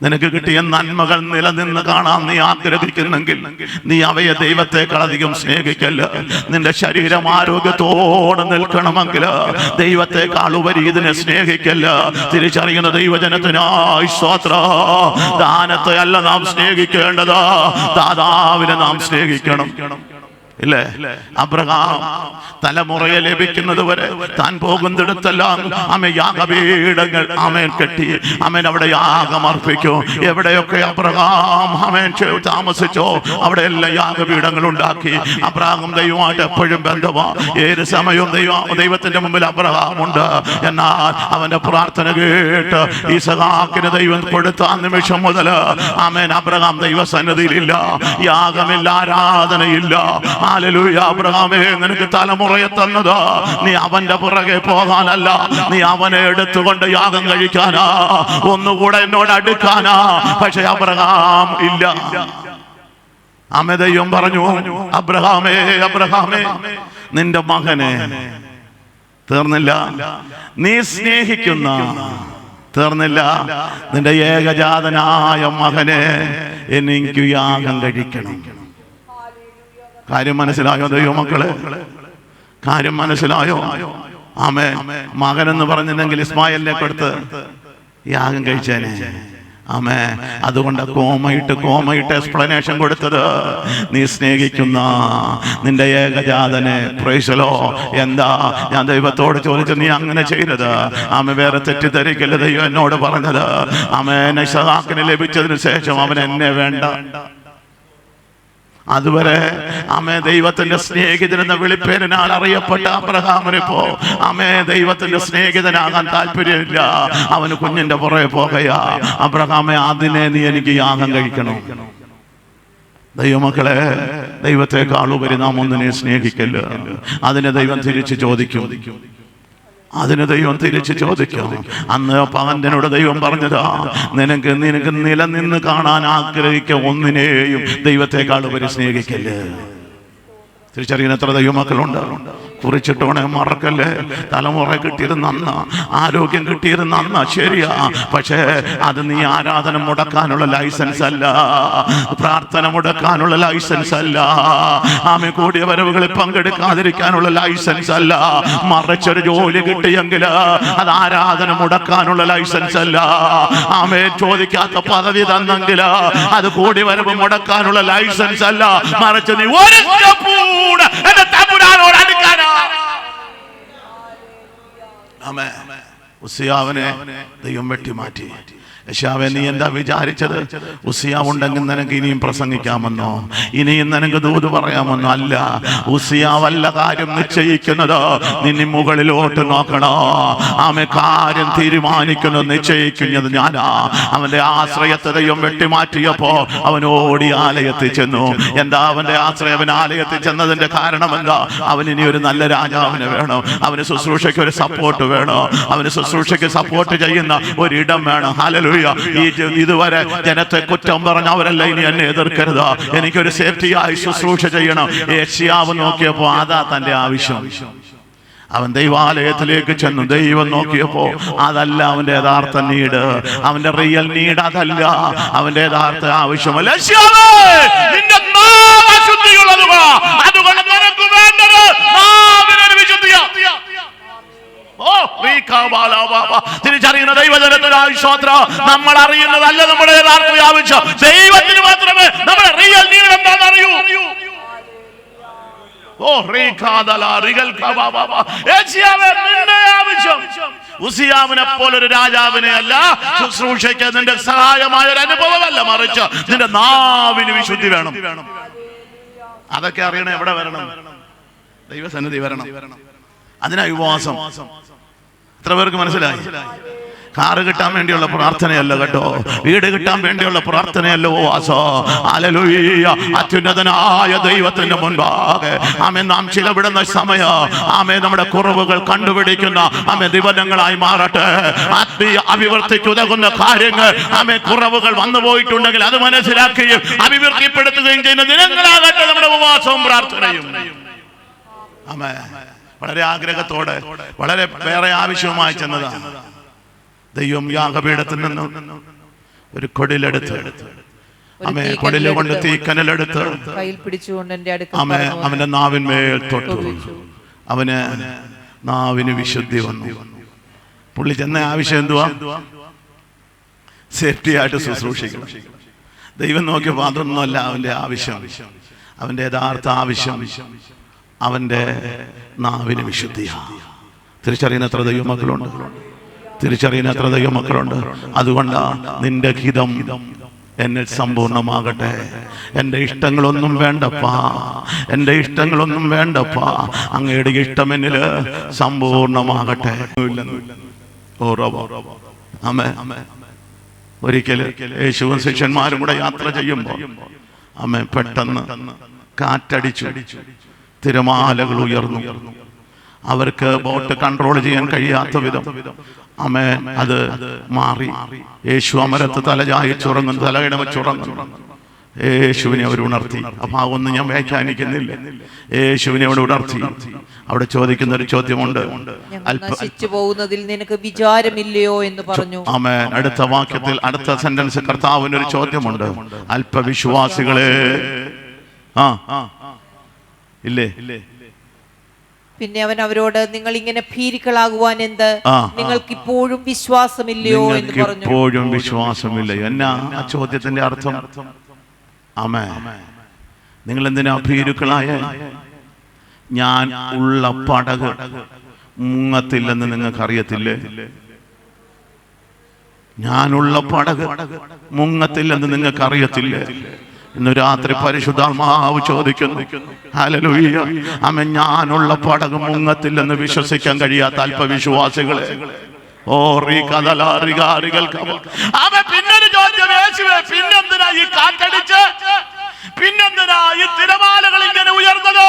നിനക്ക് കിട്ടിയ നന്മകൾ നിലനിന്ന് കാണാൻ നീ ആഗ്രഹിക്കുന്നെങ്കിൽ നീ അവയെ ദൈവത്തെക്കാൾ അധികം സ്നേഹിക്കല്ല. നിന്റെ ശരീരം ആരോഗ്യത്തോടെ നിൽക്കണമെങ്കിൽ ദൈവത്തെക്കാൾ ഉപരി ഇതിനെ സ്നേഹിക്കല്ല. തിരിച്ചറിയുന്ന ദൈവജനത്തിനായി സ്തോത്രം. ദാനത്തെ അല്ല നാം സ്നേഹിക്കേണ്ടത്, ദാതാവിനെ നാം സ്നേഹിക്കണം. ഇല്ലേ? അബ്രഹാം തലമുറയെ ലഭിക്കുന്നത് വരെ താൻ പോകുന്നിടത്തെല്ലാം യാഗപീഠങ്ങൾ കെട്ടി അവിടെ യാഗം അർപ്പിക്കും. എവിടെയൊക്കെ അബ്രഹാം താമസിച്ചോ അവിടെ എല്ലാം യാഗപീഠങ്ങൾ ഉണ്ടാക്കി. അബ്രഹാം ദൈവമായിട്ട് എപ്പോഴും ബന്ധമാ. ഏത് സമയവും ദൈവത്തിന്റെ മുമ്പിൽ അബ്രഹാം ഉണ്ട്. എന്നാൽ അവന്റെ പ്രാർത്ഥന കേട്ട് ഈസഹാക്കിന് ദൈവം കൊടുത്ത ആ നിമിഷം മുതൽ അബ്രഹാം ദൈവസന്നിധിയിലില്ല, യാഗമില്ല, ആരാധനയില്ല. ഹല്ലേലൂയ. അബ്രഹാമേ, നിനക്ക് തലമുറയെ തന്നത് നീ അവന്റെ പുറകെ പോകാനല്ല, നീ അവനെ എടുത്തുകൊണ്ട് യാഗം കഴിക്കാനാ, ഒന്നുകൂടെ എന്നോട് അടുക്കാനാ. പക്ഷെ അബ്രഹാം ഇല്ല. ദൈവം പറഞ്ഞു, അബ്രഹാമേ, അബ്രഹാമേ, നിന്റെ മകനെ തീർന്നില്ല, നീ സ്നേഹിക്കുന്ന തീർന്നില്ല, നിന്റെ ഏകജാതനായ മകനെ എനിക്ക് യാഗം കഴിക്കണം. കാര്യം മനസ്സിലായോ ദൈവമക്കളെ? കാര്യം മനസ്സിലായോ? മകനെന്ന് പറഞ്ഞില്ലെങ്കിൽ ഇസ്മായിലിനെ കൊടുത്ത് യാഗം കഴിച്ചേനെ. അതുകൊണ്ട് കോമയിട്ട് എക്സ്പ്ലനേഷൻ കൊടുത്തത്, നീ സ്നേഹിക്കുന്ന നിന്റെ ഏകജാതനെ. പ്രൈസലോ. എന്താ ഞാൻ ദൈവത്തോട് ചോദിച്ചു, നീ അങ്ങനെ ചെയ്തത്? വേറെ തെറ്റിദ്ധരിക്കല്ല ദൈവം എന്നോട് പറഞ്ഞത്. ഇസ്ഹാക്കിന് ലഭിച്ചതിന് ശേഷം അവൻ എന്നെ വേണ്ട. അതുവരെ ദൈവത്തിന്റെ സ്നേഹിതനെന്ന വിളിപ്പേരിനാൽ അറിയപ്പെട്ട അബ്രഹാമിനിപ്പോ ദൈവത്തിന്റെ സ്നേഹിതനാകാൻ താല്പര്യമില്ല. അവന് കുഞ്ഞിന്റെ പുറകെ പോകയാ. അബ്രഹാമേ, അതിനെ നീ എനിക്ക് യാഗം കഴിക്കണം. ദൈവമക്കളെ, ദൈവത്തെക്കാളുപരി നാം ഒന്നിനെ സ്നേഹിക്കല്ല. അതിനെ ദൈവം തിരിച്ചു ചോദിക്കും. അന്ന് പവന്റനോട് ദൈവം പറഞ്ഞതാ, നിനക്ക് നിലനിന്ന് കാണാൻ ആഗ്രഹിക്കുക ഒന്നിനെയും ദൈവത്തെക്കാൾ ഉപരി സ്നേഹിക്കല്ലേ. തിരിച്ചറിയുന്ന എത്ര ദൈവമക്കളുണ്ട്? കുറിച്ചിട്ടോണെ മറക്കല്ലേ. തലമുറ കിട്ടിയത് നന്ന, ആരോഗ്യം കിട്ടിയത് നന്ന, ശരിയാ. പക്ഷേ അത് നീ ആരാധന മുടക്കാനുള്ള ലൈസൻസ് അല്ല, പ്രാർത്ഥന മുടക്കാനുള്ള ലൈസൻസ് അല്ല, കൂടിയ വരവുകളിൽ പങ്കെടുക്കാതിരിക്കാനുള്ള ലൈസൻസ് അല്ല. മറിച്ചൊരു ജോലി കിട്ടിയെങ്കിൽ അത് ആരാധന മുടക്കാനുള്ള ലൈസൻസ് അല്ല. ചോദിക്കാത്ത പദവി തന്നെങ്കിൽ അത് കൂടി വരവ് മുടക്കാനുള്ള ലൈസൻസ് അല്ല. മറിച്ച് നീ ഒരു ഉസിയാവിനെ ദൈവം വെട്ടിമാറ്റി. യശാവേ, നീ എന്താ വിചാരിച്ചത്? ഉസിയാവ് ഉണ്ടെങ്കിൽ നിനക്ക് ഇനിയും പ്രസംഗിക്കാമെന്നോ, ഇനിയും നിനക്ക് ദൂത് പറയാമെന്നോ? അല്ല, ഉസിയാവല്ല കാര്യം നിശ്ചയിക്കുന്നത്. നിന്നെ മുകളിലോട്ട് നോക്കണോ. കാര്യം തീരുമാനിക്കുന്നത്, നിശ്ചയിക്കുന്നത് ഞാനാ. അവന്റെ ആശ്രയത്തെ ദൈവം വെട്ടിമാറ്റിയപ്പോ അവൻ ഓടി ആലയത്തിൽ ചെന്നു. എന്താ അവന്റെ ആശ്രയം? അവൻ ആലയത്തിൽ ചെന്നതിന്റെ കാരണം എന്താ? അവന് ഇനി ഒരു നല്ല രാജാവിനെ വേണം. അവന് ശുശ്രൂഷയ്ക്ക് ഒരു സപ്പോർട്ട് വേണം. അവന് ശുശ്രൂഷയ്ക്ക് സപ്പോർട്ട് ചെയ്യുന്ന ഒരിടം വേണം. ഹല്ലേലൂയ. ഇതുവരെ ജനത്തെ കുറ്റം പറഞ്ഞ അവരല്ല ഇനി എന്നെ എതിർക്കരുത്, എനിക്കൊരു സേഫ്റ്റിയായി ശുശ്രൂഷ ചെയ്യണം. യേശയ്യാവ് നോക്കിയപ്പോ അതാ തന്റെ ആവശ്യം. അവൻ ദൈവാലയത്തിലേക്ക് ചെന്നു. ദൈവം നോക്കിയപ്പോ അതല്ല അവന്റെ യഥാർത്ഥ നീഡ്, അവന്റെ റിയൽ നീഡ് അതല്ല, അവന്റെ യഥാർത്ഥ ആവശ്യമല്ല. തിരിച്ചറിയുന്ന ദൈവജനത്തിനായി ശ്രോത്ര, നമ്മൾ അറിയുന്നതല്ല നമ്മുടെ യഥാർത്ഥ ആവശ്യം. ദൈവത്തിന് മാത്രമേ നമ്മുടെ റിയൽ നീഡ് എന്താണെന്ന് അറിയൂ. ഉസിയാവിനെ പോലൊരു രാജാവിനെ അല്ല, ശുശ്രൂഷയ്ക്ക് നിന്റെ സഹായമായ ഒരു അനുഭവമല്ല, മറിച്ച് നിന്റെ നാവിന് വിശുദ്ധി വേണം. അതൊക്കെ അറിയണം. എവിടെ വരണം? ദൈവസന്നിധി വരണം. അതിനാ ഉപവാസം. എത്ര പേർക്ക് മനസ്സിലായി? കാറ് കിട്ടാൻ വേണ്ടിയുള്ള പ്രാർത്ഥനയല്ല കേട്ടോ, വീട് കിട്ടാൻ വേണ്ടിയുള്ള പ്രാർത്ഥനയല്ല ഉപവാസം. ഹല്ലേലൂയ. അത്യുന്നതനായ ദൈവത്തിന്റെ മുൻപാകെ നാം ചിലവിടുന്ന സമയം നമ്മുടെ കുറവുകൾ കണ്ടുപിടിക്കുന്ന ദിവനങ്ങളായി മാറട്ടെ. ആത്മീയ അഭിവൃദ്ധിക്ക് ഉതകുന്ന കാര്യങ്ങൾ കുറവുകൾ വന്നു പോയിട്ടുണ്ടെങ്കിൽ അത് മനസ്സിലാക്കുകയും അഭിവൃദ്ധിപ്പെടുത്തുകയും ചെയ്യുന്ന ദിനങ്ങളാകട്ടെ നമ്മുടെ ഉപവാസവും പ്രാർത്ഥനയും. വളരെ ആഗ്രഹത്തോടെ, വളരെ വേറെ ആവശ്യവുമായി ചെന്നതാണ്. ദൈവം യാഗപീഠത്തിൽ നിന്ന് ഒരു കൊടിലെടുത്ത് കൊടില് കൊണ്ട് തീക്കനലെടുത്ത് അവന്റെ നാവിന്മേൽ തൊട്ടു. അവന് നാവിന് വിശുദ്ധി വന്നു. പുള്ളി ചെന്ന ആവശ്യം എന്തുവാ? സേഫ്റ്റി ആയിട്ട് ശുശ്രൂഷിക്കണം. ദൈവം നോക്കിയപ്പോൾ അതൊന്നുമല്ല അവന്റെ ആവശ്യം. അവൻ്റെ യഥാർത്ഥ ആവശ്യം അവൻ്റെ നാവിന് വിശുദ്ധിയാണ്. തിരിച്ചറിയുന്ന എത്ര ദൈവമക്കളുണ്ട്, തിരിച്ചറിയുന്ന എത്ര ദൈവമക്കളുണ്ട്. അതുകൊണ്ടാണ് നിന്റെ ഹിതം എന്നിൽ സമ്പൂർണ്ണമാകട്ടെ. എൻ്റെ ഇഷ്ടങ്ങളൊന്നും വേണ്ടപ്പാ, എൻ്റെ ഇഷ്ടങ്ങളൊന്നും വേണ്ടപ്പാ, അങ്ങയുടെ ഇഷ്ടം എന്നിൽ സമ്പൂർണ്ണമാകട്ടെ. ഒരിക്കൽ യേശുവും ശിഷ്യന്മാരും കൂടെ യാത്ര ചെയ്യുമ്പോൾ പെട്ടെന്ന് കാറ്റടിച്ചു, തിരമാലകൾ ഉയർന്നു. അവർക്ക് ബോട്ട് കൺട്രോൾ ചെയ്യാൻ കഴിയാത്ത വിധം അത് മാറി. യേശു അമരത്ത് തലചായിച്ചുറങ്ങുന്നു, തലയിട വെച്ചുറങ്ങുന്നു. യേശുവിനെ അവർ ഉണർത്തി. അപ്പൊ ഒന്നും ഞാൻ വ്യാഖ്യാനിക്കുന്നില്ല. യേശുവിനെ അവിടെ ഉണർത്തി. അവിടെ ചോദിക്കുന്ന ഒരു ചോദ്യമുണ്ട്, നശിച്ചു പോകുന്നതിൽ നിനക്ക് വിചാരമില്ലയോ എന്ന് പറഞ്ഞു. ആമേൻ. അടുത്ത വാക്യത്തിൽ, അടുത്ത സെന്റൻസ് കർത്താവിന് ഒരു ചോദ്യമുണ്ട്, അല്പവിശ്വാസികളെ. ഇല്ലേ? പിന്നെ അവൻ അവരോട്, നിങ്ങൾ ഇങ്ങനെ ഭീരുക്കളാകുവാൻ എന്ത്? നിങ്ങൾക്ക് ഇപ്പോഴും വിശ്വാസമില്ലയോ എന്ന് പറഞ്ഞു. ഇപ്പോഴും വിശ്വാസമില്ലയോ? എന്നാ ആ ചോദ്യത്തിന്റെ അർത്ഥം? ആമേൻ. നിങ്ങൾ എന്തിനാ ഭീരുക്കളായ? ഞാൻ ഉള്ള പടക് മുങ്ങത്തില്ലെന്ന് നിങ്ങൾക്ക് അറിയത്തില്ലേ? ഞാനുള്ള പടക് മുങ്ങത്തില്ലെന്ന് നിങ്ങൾക്ക് അറിയത്തില്ലേ? ഇന്ന് രാത്രി പരിശുദ്ധാത്മാവ് ചോദിക്കുന്നു, ഹല്ലേലൂയ, ആമേൻ, ഞാനുള്ള പടക് മുങ്ങത്തില്ലെന്ന് വിശ്വസിക്കാൻ കഴിയാത്ത അല്പവിശ്വാസികളെ. പിന്നൊരു ചോദ്യം, യേശുവേ, പിന്നെന്തിനാ ഈ കാറ്റടിച്ച്, പിന്നെന്തിനാ ഈ തിരമാലകൾ ഇങ്ങനെ ഉയർന്നത്?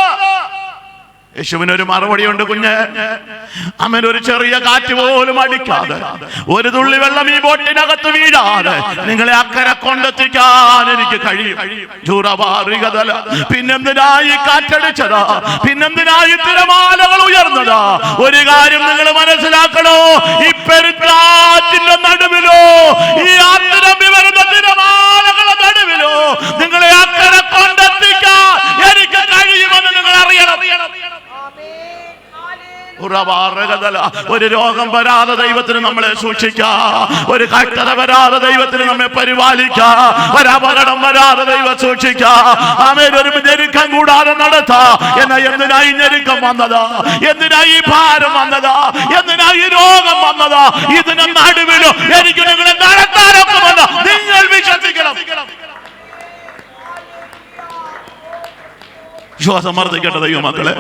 യേശുവിനൊരു മറുപടിയുണ്ട്, കുഞ്ഞ്. അവൻ ഒരു ചെറിയ കാറ്റ് പോലും അടിക്കാതെ, ഒരു തുള്ളി വെള്ളം ഈ ബോട്ടിനകത്ത് വീഴാതെ നിങ്ങളെ അക്കരെ കൊണ്ടെത്തിക്കാൻ എനിക്ക് കഴിയും. പിന്നെന്തിനായി കാറ്റടിച്ചതാ? പിന്നെന്തിനായി തിരമാലകൾ ഉയർന്നതാ? ഒരു കാര്യം നിങ്ങൾ മനസ്സിലാക്കണോ, ഈ പെരുങ്കാറ്റിന്റെ നടുവിലോ, ഈ ആർത്തിരമ്പി വരുന്ന തിരമാലകളുടെ നടുവിലോ നിങ്ങളെ അക്കരെ കൊണ്ടെത്തിക്കാൻ എനിക്ക് കഴിയുമെന്ന് നിങ്ങൾ അറിയണം. ഒരു രോഗം വരാതെ ദൈവത്തിന് നമ്മളെ സൂക്ഷിക്കാം, ഒരു കഷ്ടത വരാതെ ദൈവത്തിന് നമ്മെ പരിപാലിക്കാം, ഒരു അപകടം വരാതെ ദൈവം സൂക്ഷിക്കാം. ആമേൻ. ഒരു ഞെരുക്കം കൂടാതെ നടത്താം. എന്നാ എന്തിനായി ഞെരുക്കം വന്നതാ? എന്തിനായി ഭാരം വന്നതാ? എന്തിനായി രോഗം വന്നതാ? ഇതിന് നടുവിലും എനിക്ക് നിങ്ങളെ നടത്താനൊക്കെ വന്ന നിങ്ങൾ വിശ്വസിക്കണം. വിശ്വാസം വർദ്ധിക്കട്ടെ ദൈവമക്കളെ,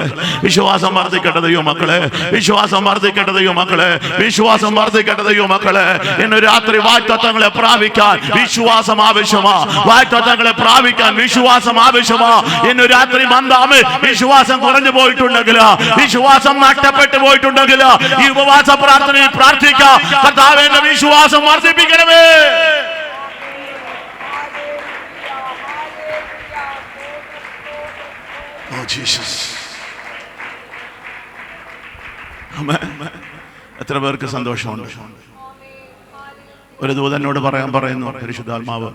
വിശ്വാസം വർദ്ധിക്കട്ടെ ദൈവമക്കളെ, വിശ്വാസം വർദ്ധിക്കട്ടെ ദൈവമക്കളെ, വിശ്വാസം വർദ്ധിക്കട്ടെ ദൈവമക്കളെ. ഇന്ന് രാത്രി വാഗ്ദത്തങ്ങളെ പ്രാപിക്കാൻ വിശ്വാസം ആവശ്യമാ. വാഗ്ദത്തങ്ങളെ പ്രാപിക്കാൻ വിശ്വാസം ആവശ്യമാ. ഇന്ന് രാത്രി മന്ദാമേ വിശ്വാസം കുറഞ്ഞു പോയിട്ടുണ്ടെങ്കിൽ, വിശ്വാസം നഷ്ടപ്പെട്ടു പോയിട്ടുണ്ടെങ്കിൽ ഈ ഉപവാസ പ്രാർത്ഥനയിൽ പ്രാർത്ഥിക്കാം, കർത്താവേ എന്റെ വിശ്വാസം വർദ്ധിപ്പിക്കണമേ. എത്ര പേർക്ക് സന്തോഷമുണ്ട്? ഒരു ദൂതനോട് പറയുന്നു പരിശുദ്ധാത്മാവ്,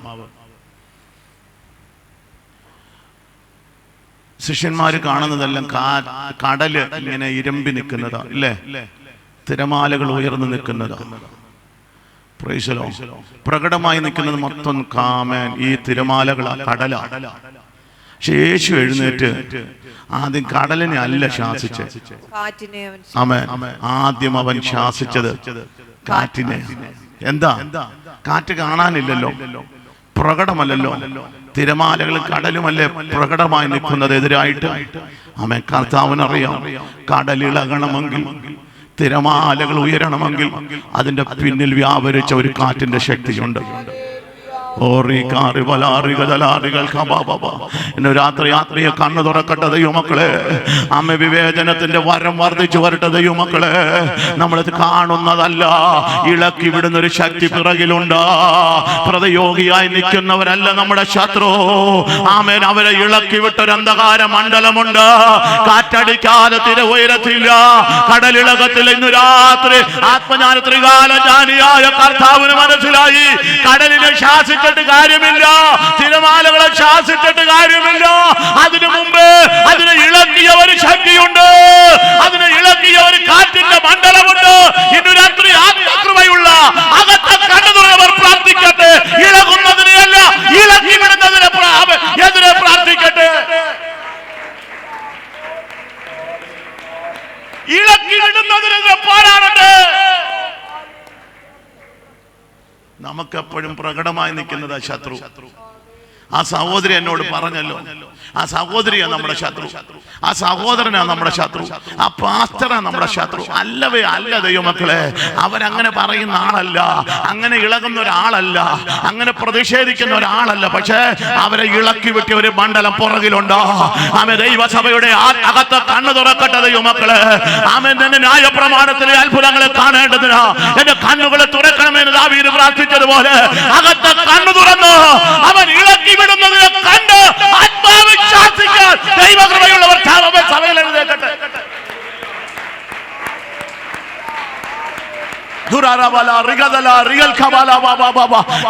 ശിഷ്യന്മാര് കാണുന്നതെല്ലാം കടല് ഇങ്ങനെ ഇരമ്പി നിൽക്കുന്നതാ, ഇല്ലേ? തിരമാലകൾ ഉയർന്നു നിൽക്കുന്നതാ. Price the Lord. പ്രകടമായി നിൽക്കുന്നത് മൊത്തം കാമേൻ ഈ തിരമാലകളാ, കടലാ. പക്ഷെ യേശു എഴുന്നേറ്റ് ആദ്യം കടലിനെ അല്ല ശാസിച്ചത്. ആമേൻ. ആദ്യം അവൻ ശാസിച്ചത് കാറ്റിനെ. എന്താ? കാറ്റ് കാണാനില്ലല്ലോ, പ്രകടമല്ലല്ലോ. തിരമാലകളും കടലുമല്ലേ പ്രകടമായി നിൽക്കുന്നത് എതിരായിട്ട്. ആമേൻ. കർത്താവിനറിയാം, കടലിളകണമെങ്കിൽ, തിരമാലകൾ ഉയരണമെങ്കിൽ അതിന്റെ പിന്നിൽ വ്യാപരിച്ച ഒരു കാറ്റിന്റെ ശക്തിയുണ്ട്. ഇന്ന് രാത്രിയെ കണ്ണു തുറക്കട്ടെ ദൈവമക്കളെ. അമ്മ വിവേചനത്തിന്റെ വരം വർദ്ധിച്ചു വരട്ടെ ദൈവമക്കളെ. നമ്മളിത് കാണുന്നതല്ല, ഇളക്കി വിടുന്ന ഒരു ശക്തി പിറകിലുണ്ട്. പ്രതിയോഗിയായി നിൽക്കുന്നവരല്ല നമ്മുടെ ശത്രു. ആമേൻ. അവരെ ഇളക്കി വിട്ടൊരു അന്ധകാര മണ്ഡലമുണ്ട്. കാറ്റടിക്കാതെ തിര ഉയരത്തില്ല, കടലിളകത്തിൽ. ഇന്ന് രാത്രി ആത്മജ്ഞാന ത്രികാല ജ്ഞാനിയായ കർത്താവിന് മനസ്സിലായി, കടലിനെ ശാസിച്ചിട്ട് കാര്യമില്ല, തിരമാലകളെ ശാസിച്ചിട്ട് കാര്യമില്ല. അതിനു മുമ്പ് അതിനെ ഇളക്കിയ ഒരു ശക്തിയുണ്ട്, അതിനെ ഇളക്കിയ ഒരു കാറ്റിന്റെ മണ്ഡലമുണ്ട്. ഇന്ന് രാത്രി ആത്മകൃപയുള്ള അകത്തെ കണ്ണുതുറന്നവർ പ്രാർത്ഥിക്കട്ടെ. ഇളകുന്നതിനെയല്ല, ഇളക്കി വിടുന്നതിനെ എതിരെ പ്രാർത്ഥിക്കട്ടെ. ഇളക്കി വിടുന്നതിനെതിരെ പോരാടട്ടെ. നമുക്കെപ്പോഴും പ്രകടമായി നിൽക്കുന്നത് ശത്രു. ആ സഹോദരി എന്നോട് പറഞ്ഞല്ലോ, ആ സഹോദരിയാണ് നമ്മുടെ ശത്രു, ആ സഹോദരനാണ് നമ്മുടെ ശത്രു, ആ പാസ്റ്ററാണ് നമ്മുടെ ശത്രു. അല്ലവേ അല്ല ദൈവമക്കളെ, അവരങ്ങനെ പറയുന്ന ആളല്ല, അങ്ങനെ ഇളകുന്ന ഒരാളല്ല, അങ്ങനെ പ്രതിഷേധിക്കുന്ന ഒരാളല്ല. പക്ഷേ അവരെ ഇളക്കി വെട്ടിയ ഒരു മണ്ഡലം പുറകിലുണ്ടോ. ആമേ, ദൈവസഭയുടെ അകത്ത് കണ്ണു തുറക്കട്ടെ ദൈവമക്കളെ. ആമേ, എന്റെ ന്യായപ്രമാണത്തിലെ അത്ഭുതങ്ങളെ കാണേണ്ടതിന് എന്റെ കണ്ണുകളെ തുറക്കണമെന്ന് ദാവീദ് പ്രാർത്ഥിച്ചതുപോലെ അകത്ത് കണ്ണു തുറന്നു അവൻ ഇളക്കി വിടുന്നതിനെ കണ്ട് ആത്മാവിൽ ശാസിക്കാൻ ദൈവകൃപയുള്ളവർ സഭയിൽ എഴുന്നേൽക്കട്ടെ.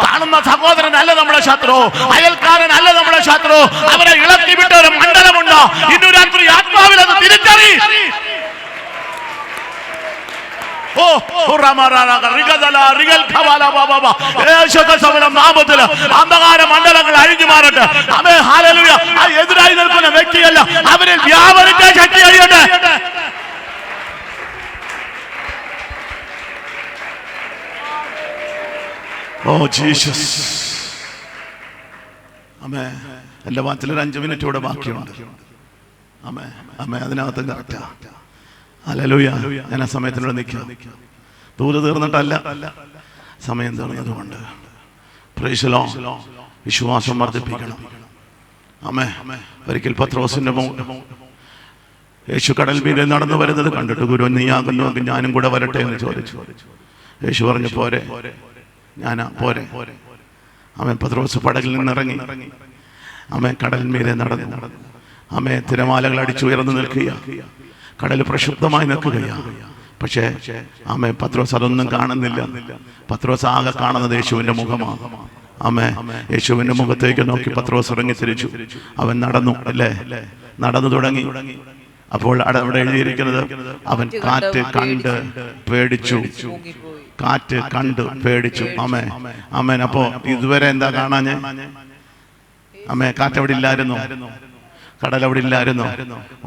കാണുന്ന സഹോദരനല്ല നമ്മുടെ ശത്രു, അയൽക്കാരനല്ല നമ്മുടെ ശത്രു. അവരെ ഇളക്കി വിട്ട ഒരു മണ്ഡലമുണ്ട്. ഇന്നു രാത്രി ആത്മാവിൽ അത് തിരിച്ചറി. അന്ധകാര മണ്ഡലങ്ങൾ അഴിഞ്ഞു മാറട്ടെ. എതിരായി നിൽക്കുന്ന വ്യക്തിയല്ല, അവരിൽ വ്യാപരിച്ച ശക്തി അഴിയട്ടെ. Oh Jesus. അമ്മേ, എന്റെ വാക്കിലൊരു 5 മിനിറ്റ് കൂടെ ബാക്കിയുണ്ട്. അമ്മേ, അമ്മേ, അതിനകത്ത് കറക്റ്റാ. ഹല്ലേലൂയ. ഞാൻ ആ സമയത്തിനോട് നിൽക്കാം. ദൂരെ തീർന്നിട്ടല്ല, സമയം തീർന്നതുകൊണ്ട്. Price the Lord. വിശ്വാസം വർദ്ധിപ്പിക്കണം. ആമേൻ. ഒരിക്കൽ പത്രോസിന്റെ യേശു കടൽ മീതെ നടന്നു വരുന്നത് കണ്ടിട്ട്, ഗുരു നീയാകുന്നുവെങ്കിൽ ഞാനും കൂടെ വരട്ടെ എന്ന് ചോദിച്ചു. യേശു പറഞ്ഞു, പോരെ, ഞാനാ, പോരെ. ആമേൻ. പത്രോസ് പടകിൽ നിന്നിറങ്ങി ആമേൻ കടൽ മീതെ നടന്നു. ആമേൻ. തിരമാലകൾ അടിച്ചുയർന്നു നിൽക്കുക, കടൽ പ്രക്ഷുബ്ധമായി നിൽക്കുകയാണ്. പക്ഷേ ആമേ, പത്രോസ് അതൊന്നും കാണുന്നില്ല. പത്രോസ് ആകെ കാണുന്നത് യേശുവിന്റെ മുഖമാണ്. ആമേ, യേശുവിന്റെ മുഖത്തേക്ക് നോക്കി പത്രോസ് ഇറങ്ങി തിരിച്ചു. അവൻ നടന്നു, അല്ലേ, നടന്നു തുടങ്ങി. അപ്പോൾ അവിടെ എഴുതിയിരിക്കുന്നത്, അവൻ കാറ്റ് കണ്ട് പേടിച്ചു. കാറ്റ് കണ്ട് പേടിച്ചു. ആമേ, ആമേൻ. അപ്പോ ഇതുവരെ എന്താ കാണാഞ്ഞേ? ആമേ, കാറ്റ് അവിടെ ഇല്ലായിരുന്നു, കടൽ അവിടെ ഇല്ലായിരുന്നു,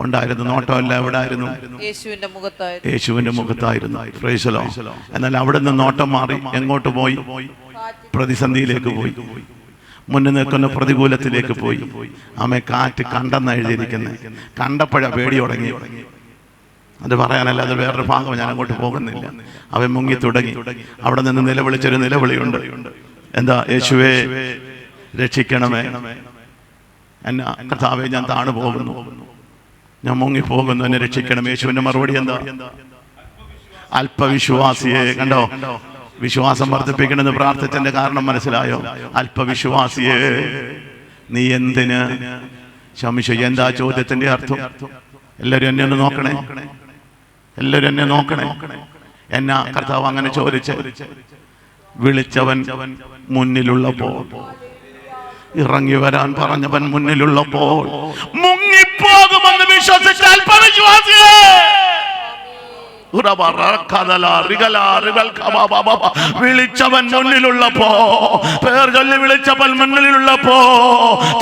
ഉണ്ടായിരുന്നു. നോട്ടമല്ല, എവിടെ ആയിരുന്നു? യേശുവിന്റെ മുഖത്തായിരുന്നു. Price the Lord. എന്നാൽ അവിടെ നിന്ന് നോട്ടം മാറി എങ്ങോട്ട് പോയി? പ്രതിസന്ധിയിലേക്ക് പോയി, മുന്നിൽ നിൽക്കുന്ന പ്രതികൂലത്തിലേക്ക് പോയി. ആമേ, കാറ്റ് കണ്ടെന്ന് എഴുതിയിരിക്കുന്നത്. കണ്ടപ്പോഴാ പേടി തുടങ്ങി. അത് പറയാനല്ല, അത് വേറൊരു ഭാഗം, ഞാൻ അങ്ങോട്ട് പോകുന്നില്ല. അവൻ മുങ്ങി തുടങ്ങി. അവിടെ നിന്ന് നിലവിളിച്ചൊരു നിലവിളിയുണ്ട്. എന്താ? യേശുവേ രക്ഷിക്കണമേ, എന്നെ കർത്താവേ, ഞാൻ താണു പോകുന്നു, ഞാൻ മുങ്ങിപ്പോകുന്നു, എന്നെ രക്ഷിക്കണം. യേശുവിന്റെ മറുപടി എന്താ? അല്പവിശ്വാസിയെ. കണ്ടോ? വിശ്വാസം വർദ്ധിപ്പിക്കണമെന്ന് പ്രാർത്ഥിച്ചതിന്റെ കാരണം മനസ്സിലായോ? അല്പവിശ്വാസിയെ, നീ എന്തിന് ശമിച്ചു? എന്താ ചോദ്യത്തിന്റെ അർത്ഥം? എല്ലാവരും എന്നെ ഒന്ന് നോക്കണേ, എല്ലാവരും എന്നെ നോക്കണേ. എന്നാ കർത്താവ് അങ്ങനെ ചോദിച്ച്? വിളിച്ചവൻ മുന്നിലുള്ളപ്പോൾ, ഇറങ്ങി വരാൻ പറഞ്ഞവൻ മുന്നിലുള്ളപ്പോൾ മുങ്ങിപ്പോകുമെന്ന് വിശ്വസിച്ച അല്പവിശ്വാസിയെ, വിളിച്ചവൻ മുന്നിലുള്ളപ്പോ, പേർ ചൊല്ലി വിളിച്ചവൻ മുന്നിലുള്ളപ്പോ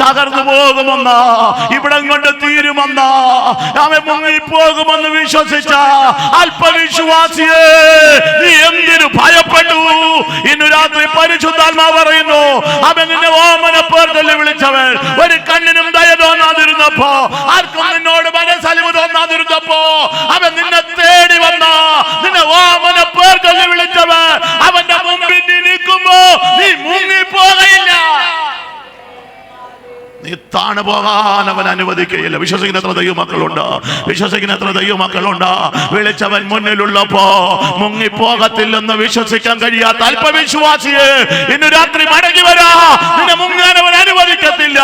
തകർന്നു പോകുമെന്ന, ഇവിടം കൊണ്ട് തീരുമെന്ന, അവൻ മുങ്ങിപ്പോകുമെന്ന് വിശ്വസിച്ച അല്പവിശ്വാസിയെ, നീ എന്തിനു ഭയപ്പെട്ടു? ഇന്നു രാത്രി പരിശുദ്ധാത്മാവ് പറയുന്നു, അവൻ നിന്നെ ഓമന പേർ ചൊല്ലി വിളിച്ചവൻ ഒരു കണ്ണിനും ദയ തോന്നാതിരുന്നപ്പോ, ആർക്കും നിന്നോട് മനസ്സലിവ് തോന്നാതിരുന്നപ്പോ, അവൻ നിന്നെ തേടി വന്ന, നിന്നെ ഓമന പേർ ചൊല്ലി വിളിച്ചവൻ അവന്റെ മുമ്പിൽ നിൽക്കുമ്പോ നീ മുങ്ങിപ്പോകയില്ല, നീ താണു പോകാൻ അവൻ അനുവദിക്കുകയില്ല. വിശ്വസിക്കുന്ന എത്ര ദൈവമക്കളുണ്ട്? വിശ്വസിക്കുന്ന എത്ര ദൈവമക്കളുണ്ട്? വിളിച്ചവൻ മുന്നിലുള്ളപ്പോ മുങ്ങിപ്പോകത്തില്ലെന്ന് വിശ്വസിക്കാൻ കഴിയാത്ത അല്പവിശ്വാസിയെ, ഇന്ന് രാത്രി മടങ്ങി വരാ. നിന്നെ മുങ്ങാൻ അവൻ അനുവദിക്കത്തില്ല,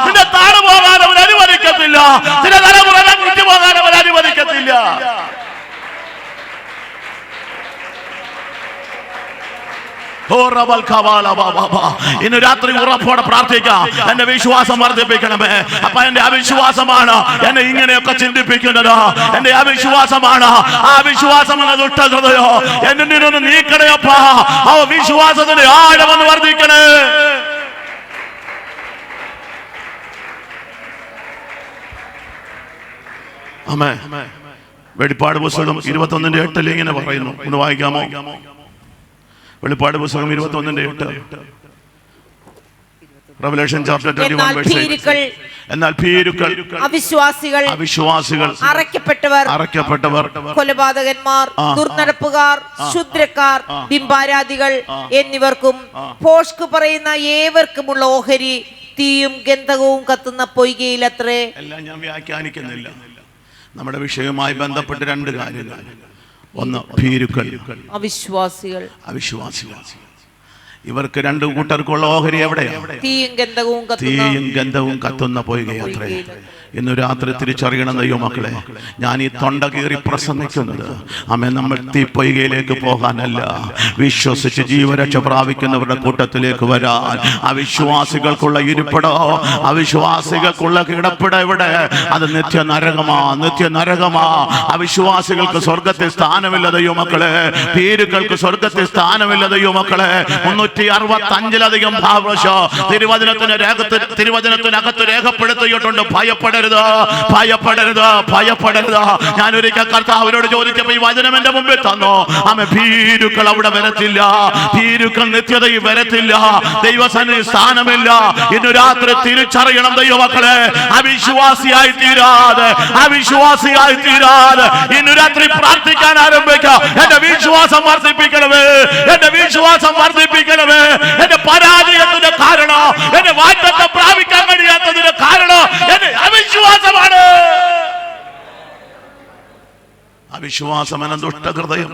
നിന്നെ താണു പോകാൻ അവൻ അനുവദിക്കത്തില്ല, നിന്റെ തലമുറ പോകാൻ അവൻ അനുവദിക്കത്തില്ല. ഇന്ന് രാത്രി ഉറപ്പോടെ പ്രാർത്ഥിക്കാം, എന്റെ വിശ്വാസം വർദ്ധിപ്പിക്കണമേ. അപ്പൊ എന്റെ അവിശ്വാസമാണ് എന്നെ ഇങ്ങനെയൊക്കെ ചിന്തിപ്പിക്കുന്നത്. എന്റെ അവിശ്വാസമാണ്, ആ വിശ്വാസം എന്ന ദുഷ്ടതയോ എന്നെ നിന്നൊന്ന് നീക്കണയപ്പാ. ആ വിശ്വാസത്തിന്റെ ആഴമെന്ന് വർദ്ധിക്കണേ. ആമേൻ. വെളിപ്പാട് പുസ്തകം 21:8 ഇങ്ങനെ പറയുന്നു. ഒന്ന് വായിക്കാമോ? വെളിപ്പാട് പുസ്തകം 21:8. Revelation chapter 21 verse 8. എന്നാൽ ഭീരുക്കൾ, അവിശ്വാസികൾ, അറയ്ക്കപ്പെട്ടവർ, കൊലപാതകന്മാർ, ദുർനടപ്പുകാർ, ശുദ്രക്കാർ, ബിംബാരാധികൾ എന്നിവർക്കും ഭോഷ്ക് പറയുന്ന ഏവർക്കുമുള്ള ഓഹരി തീയും ഗന്ധകവും കത്തുന്ന പൊയ്കയിലത്രേ. എല്ലാം ഞാൻ വ്യാഖ്യാനിക്കുന്നില്ല. നമ്മുടെ വിഷയവുമായി ബന്ധപ്പെട്ട് രണ്ട് കാര്യങ്ങൾ. ഒന്ന്, ഭീരുക്കൾ, അവിശ്വാസികൾ. ഇവർക്ക് രണ്ടു കൂട്ടർക്കുള്ള ഓഹരി എവിടെയാണ്? തീയും ഗന്ധവും കത്തുന്ന പൊയ്കയത്രേ. ഇന്ന് രാത്രി തിരിച്ചറിയണം ദൈവമക്കളെ, ഞാൻ ഈ തൊണ്ട കീറി പ്രസംഗിക്കുന്നത് നമ്മൾ തീപ്പൊയ്കയിലേക്ക് പോകാനല്ല, വിശ്വസിച്ച് ജീവരക്ഷ പ്രാപിക്കുന്നവരുടെ കൂട്ടത്തിലേക്ക് വരാൻ. അവിശ്വാസികൾക്കുള്ള ഇരിപ്പിടോ, അവിശ്വാസികൾക്കുള്ള കിടപ്പിട എവിടെ? അത് നിത്യ നരകമാ. അവിശ്വാസികൾക്ക് സ്വർഗത്തിൽ സ്ഥാനമില്ല ദൈവമക്കളെ. ഭീരുക്കൾക്ക് സ്വർഗത്തിൽ സ്ഥാനമില്ല ദൈവമക്കളെ. 365 ഭാവശോ തിരുവചനത്തിനകത്ത് രേഖപ്പെടുത്തിയിട്ടുണ്ട്. ഭയപ്പെടരുത്. ഞാൻ ഒരിക്കൽ കർത്താവിനോട് ചോദിച്ചപ്പോൾ ഈ വചനം എന്റെ മുമ്പിൽ തന്നു. ഭീരുക്കൾ അവിടെ വരത്തില്ല, ഭീരുക്കൾ നിത്യതയിൽ വരത്തില്ല, ദൈവസന്നിധി സ്ഥാനമില്ല. ഇന്ന് രാത്രി തിരിച്ചറിയണം ദൈവമക്കളെ, അവിശ്വാസിയായി തീരാതെ ഇന്ന് രാത്രി പ്രാർത്ഥിക്കാൻ ആരംഭിക്കാം. എന്റെ വിശ്വാസം വർദ്ധിപ്പിക്കണമേ, എന്റെ പരാജയത്തിന്റെ കാരണം, എന്റെ വാഗ്ദത്തം പ്രാപിക്കാൻ കഴിയാത്തതിന്റെ കാരണം എന്റെ അവിശ്വാസമാണ്. അവിശ്വാസം എന്ന ദുഷ്ടഹൃദയം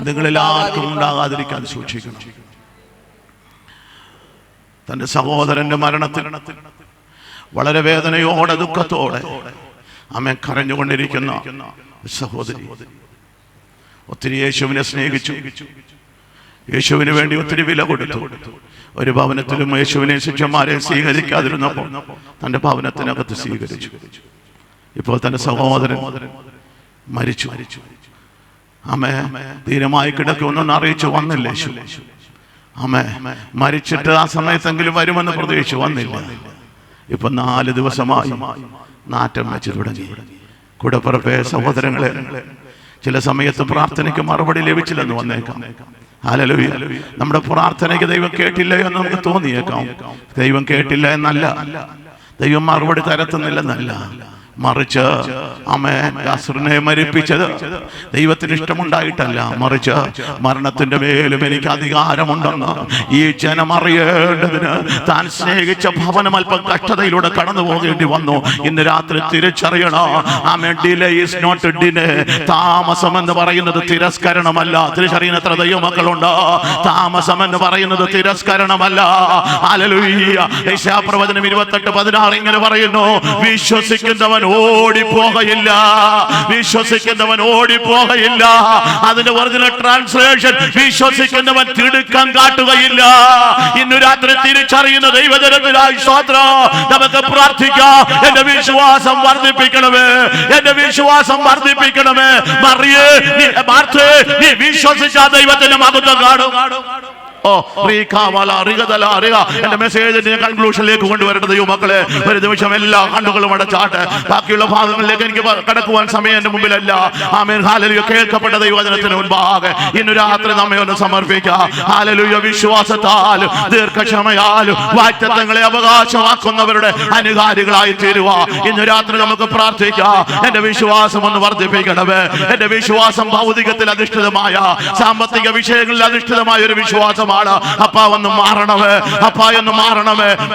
നിങ്ങളിൽ ആർക്കും ഉണ്ടാകാതിരിക്കാൻ സൂക്ഷിക്കണം. തന്റെ സഹോദരന്റെ മരണത്തിൽ വളരെ വേദനയോടെ ദുഃഖത്തോടെ കരഞ്ഞുകൊണ്ടിരിക്കുന്ന സഹോദരി ഒത്തിരി യേശുവിനെ സ്നേഹിച്ചു, യേശുവിന് വേണ്ടി ഒത്തിരി വില കൊടുത്തു. ഒരു ഭവനത്തിലും യേശുവിനെ ശിഷ്യന്മാരെ സ്വീകരിക്കാതിരുന്നപ്പോൾ തന്റെ ഭവനത്തിനകത്ത് സ്വീകരിച്ചു. ഇപ്പോൾ തന്റെ സഹോദരൻ മരിച്ചു. ധീരമായി കിടക്കുമെന്നൊന്ന് അറിയിച്ചു വന്നില്ല യേശു. മരിച്ചിട്ട് ആ സമയത്തെങ്കിലും വരുമെന്ന് പ്രതീക്ഷിച്ചു, വന്നില്ല. ഇപ്പൊ 4 ദിവസമായി നാറ്റം വെച്ച് തുടങ്ങി. കൂടപ്പിറപ്പേ സഹോദരങ്ങളെ, ചില സമയത്ത് പ്രാർത്ഥനയ്ക്ക് മറുപടി ലഭിച്ചില്ലെന്ന് വന്നേക്കാം. ഹല്ലേലൂയ. നമ്മുടെ പ്രാർത്ഥനയ്ക്ക് ദൈവം കേട്ടില്ല എന്ന് നമുക്ക് തോന്നിയേക്കാം. ദൈവം കേട്ടില്ല എന്നല്ല, ദൈവം മറുപടി തരത്തുന്നില്ലെന്നല്ല, മറിച്ച് ലാസറിനെ മരിപ്പിച്ചത് ദൈവത്തിന് ഇഷ്ടമുണ്ടായിട്ടല്ല, മറിച്ച് മരണത്തിന്റെ മേലും എനിക്ക് അധികാരമുണ്ടെന്ന് ഈ ജനം അറിയേണ്ടതിന് താൻ സ്നേഹിച്ച ഭവനം അല്പം കഷ്ടതയിലൂടെ കടന്നു പോകേണ്ടി വന്നു. ഇന്ന് രാത്രി തിരിച്ചറിയണം. Delay is not delay. താമസം എന്ന് പറയുന്നത് തിരസ്കരണമല്ല. തിരിച്ചറിയുന്ന എത്ര ദൈവമക്കളുണ്ട്? താമസം എന്ന് പറയുന്നത് തിരസ്കരണമല്ല. ഹല്ലേലൂയ. യെശയ്യാപ്രവചനം 28:16 ഇങ്ങനെ പറയുന്നു, വിശ്വസിക്കുന്നവൻ ഓടിപ്പോകയില്ല. അതിന്റെ ഒറിജിനൽ ട്രാൻസ്ലേഷൻ, വിശ്വസിക്കുന്നവൻ തിടുക്കം കാട്ടുകയില്ല. ഇന്നു രാത്രി തിരിച്ചറിയുന്ന ദൈവജനത്തിനായി സ്തോത്രം. നമുക്ക് പ്രാർത്ഥിക്കാം. എന്റെ വിശ്വാസം വർദ്ധിപ്പിക്കണമേ. മറിയേ, നീ വിശ്വസിച്ച ദൈവത്തിന്റെ മഹത്വം കാണും. എന്റെ മെസ്സേജിന്റെ കൺക്ലൂഷനിലേക്ക് കൊണ്ടുവരേണ്ട ദൈവമക്കളെ, ഒരു നിമിഷം എല്ലാ കണ്ണുകളും അടച്ചാട്ടെ. ബാക്കിയുള്ള ഭാഗങ്ങളിലേക്ക് എനിക്ക് കടക്കുവാൻ സമയം എന്റെ മുമ്പിലല്ല. ഹല്ലേലൂയ. കേൾക്കപ്പെട്ട ദൈവവചനത്തിന് മുൻപാകെ ഇന്ന് രാത്രി നമ്മെ ഒന്ന് സമർപ്പിക്കാം. ഹല്ലേലൂയ. വിശ്വാസത്താലും ദീർഘക്ഷമയാലും വാഗ്ദത്തങ്ങളെ അവകാശമാക്കുന്നവരുടെ അനുകാരികളായി തീരുക. ഇന്ന് രാത്രി നമുക്ക് പ്രാർത്ഥിക്കാം. എന്റെ വിശ്വാസം ഒന്ന് വർദ്ധിപ്പിക്കണമേ. എന്റെ വിശ്വാസം ഭൗതികത്തിൽ അധിഷ്ഠിതമായ, സാമ്പത്തിക വിഷയങ്ങളിൽ അധിഷ്ഠിതമായ ഒരു വിശ്വാസം. അപ്പാ ഒന്ന് മാറണമേ.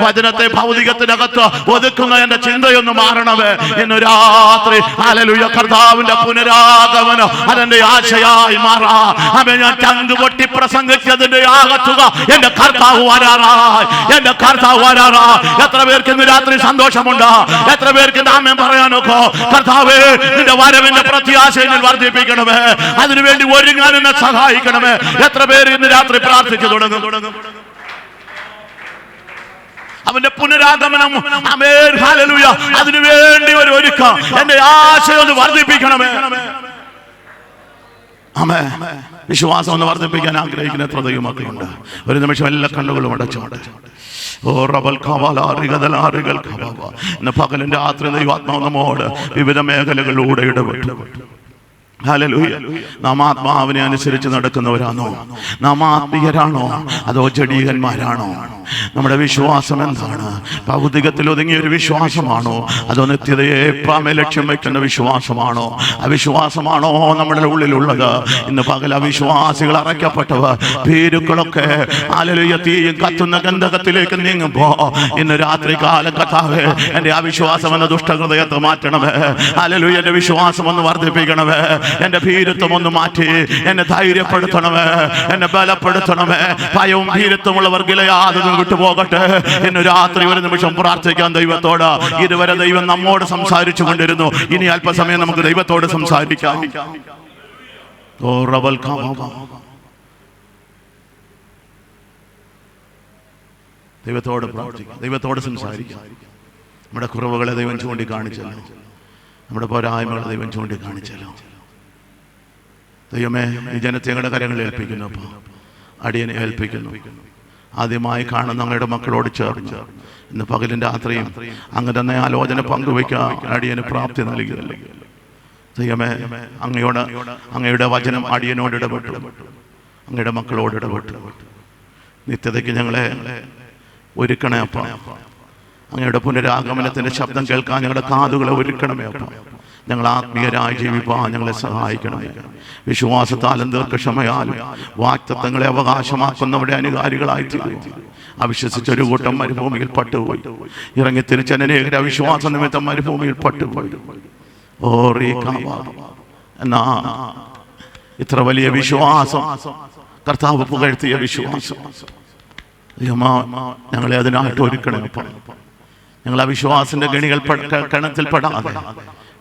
വചനത്തെ ഭൗതികത്തിനകത്ത് ഒതുക്കുന്ന എന്റെ ചിന്തയൊന്ന് മാറണമേ. ഇന്ന് രാത്രി ഹല്ലേലൂയ, കർത്താവിന്റെ പുനരാഗമനം അതെന്റെ ആശയായി മാറാ. ഞാൻ ചങ്ക് പൊട്ടി പ്രസംഗിച്ചതിന്റെ ആകത്തുക എന്റെ കർത്താവ് വരാറായി. എത്ര പേർക്ക് ഇന്ന് രാത്രി സന്തോഷമുണ്ട്? എത്ര പേർക്ക് ആമേൻ പറയാനൊക്കെ? കർത്താവേ, നിന്റെ വരവിന്റെ പ്രത്യാശയിൽ വർദ്ധിപ്പിക്കണമേ. അതിനുവേണ്ടി ഒരുങ്ങാൻ എന്നെ സഹായിക്കണമേ. എത്ര പേര് ഇന്ന് രാത്രി പ്രാർത്ഥിച്ചു തുടങ്ങും? അവന്റെ പുനരാഗമനം, ആമേൻ, ഹല്ലേലൂയ, അതിനുവേണ്ടി ഒരു ഒരുക്കം. എന്റെ ആശയം വർദ്ധിപ്പിക്കണമേ. വിശ്വാസം ഒന്ന് വർദ്ധിപ്പിക്കാൻ ആഗ്രഹിക്കുന്ന എത്ര ദൈവമക്കളുണ്ട്? ഒരു നിമിഷം എല്ലാ കണ്ണുകളും അടച്ചോട്ടെ. ഓ റബൽ ഖബലാറിഗദലാറിഗൽ ഖബവ. ഇന്ന് പകലും രാത്രി ദൈവാത്മാവ് നമ്മോട് വിവിധ മേഖലകളിലൂടെ ഇടപെട്ടു. ഹല്ലേലൂയ. നാം ആത്മാവിനെ അനുസരിച്ച് നടക്കുന്നവരാണോ? നാം ആത്മീയരാണോ അതോ ജഡീകന്മാരാണോ? നമ്മുടെ വിശ്വാസം എന്താണ്? ഭൗതികത്തിൽ ഒതുങ്ങിയ ഒരു വിശ്വാസമാണോ അതോ നിത്യതയെ ലക്ഷ്യം വയ്ക്കുന്ന വിശ്വാസമാണോ? അവിശ്വാസമാണോ നമ്മുടെ ഉള്ളിലുള്ളത്? ഇന്ന് പകൽ അവിശ്വാസികൾ അറയ്ക്കപ്പെട്ടവർ, ഭീരുക്കളൊക്കെ ഹല്ലേലൂയ തീയും കത്തുന്ന ഗന്ധകത്തിലേക്ക് നീങ്ങുമ്പോ ഇന്ന് രാത്രി കാലം കർത്താവേ എന്റെ അവിശ്വാസം എന്ന ദുഷ്ടഹൃദയത്തെ മാറ്റണമേ. ഹല്ലേലൂയ. എന്റെ വിശ്വാസം ഒന്ന് വർദ്ധിപ്പിക്കണമേ. എന്റെ ഭീരുത്വം ഒന്ന് മാറ്റി എന്നെ ധൈര്യപ്പെടുത്തണമേ, എന്നെ ബലപ്പെടുത്തണമേ. ഭയവും ഭീരുത്വമുള്ളവർ ഗിലെയാദിൽ വിട്ടുപോകട്ടെ. ഇന്ന് രാത്രി ഒരു നിമിഷം പ്രാർത്ഥിക്കാൻ ദൈവത്തോട്. ഇതുവരെ ദൈവം നമ്മോട് സംസാരിച്ചു കൊണ്ടിരുന്നു. ഇനി അല്പസമയം നമുക്ക് ദൈവത്തോട് സംസാരിക്കാം. ദൈവത്തോട് പ്രാർത്ഥിക്കാം, ദൈവത്തോട് സംസാരിക്കാം. നമ്മുടെ കുറവുകളെ ദൈവം ചൂണ്ടിക്കാണിച്ചല്ലോ, നമ്മുടെ പോരായ്മകളെ ദൈവം ചൂണ്ടിക്കാണിച്ചല്ലോ. ദൈവമേ, ഈ ജനത്തെ ഞങ്ങളുടെ കരങ്ങളിൽ ഏൽപ്പിക്കുന്നു. അപ്പോൾ അടിയനെ ഏൽപ്പിക്കുന്നു. ആദ്യമായി കാണുന്ന അങ്ങയുടെ മക്കളോട് ചേർന്ന് ഇന്ന് പകലും രാത്രിയും അങ്ങ് തന്നെ ആലോചന പങ്കുവയ്ക്കാൻ അടിയന് പ്രാപ്തി നൽകിയല്ലോ. ദൈവമേ, അങ്ങയുടെ വചനം അടിയനോട് ഇടപെട്ടു, അങ്ങയുടെ മക്കളോട് ഇടപെട്ടു. നിത്യതയ്ക്ക് ഞങ്ങളെ ഒരുക്കണേ അപ്പ. അങ്ങയുടെ പുനരാഗമനത്തിന്റെ ശബ്ദം കേൾക്കാൻ ഞങ്ങളുടെ കാതുകളെ ഒരുക്കണമേ അപ്പ. ഞങ്ങൾ ആത്മീയരായി ജീവിപ്പാൻ ഞങ്ങളെ സഹായിക്കണമേ. വിശ്വാസത്താലും ദീർഘക്ഷമയാലും വാഗ്ദത്തങ്ങളെ അവകാശമാക്കുന്നവരുടെ അനുകാരികളായി തീരും. അവിശ്വസിച്ചൊരു കൂട്ടം മരുഭൂമിയിൽ പട്ടുപോയി. ഇറങ്ങി തിരിച്ചനേകര അവിശ്വാസ നിമിത്തം മരുഭൂമിയിൽ പട്ടുപോയി. എന്നാ ഇത്ര വലിയ വിശ്വാസം, കർത്താവ് പുകഴ്ത്തിയ വിശ്വാസം ഞങ്ങളെ അതിനായിട്ട് ഒരുക്കണം. ഞങ്ങൾ അവിശ്വാസത്തിന്റെ ഗണികൾ കണത്തിൽപ്പെടാതെ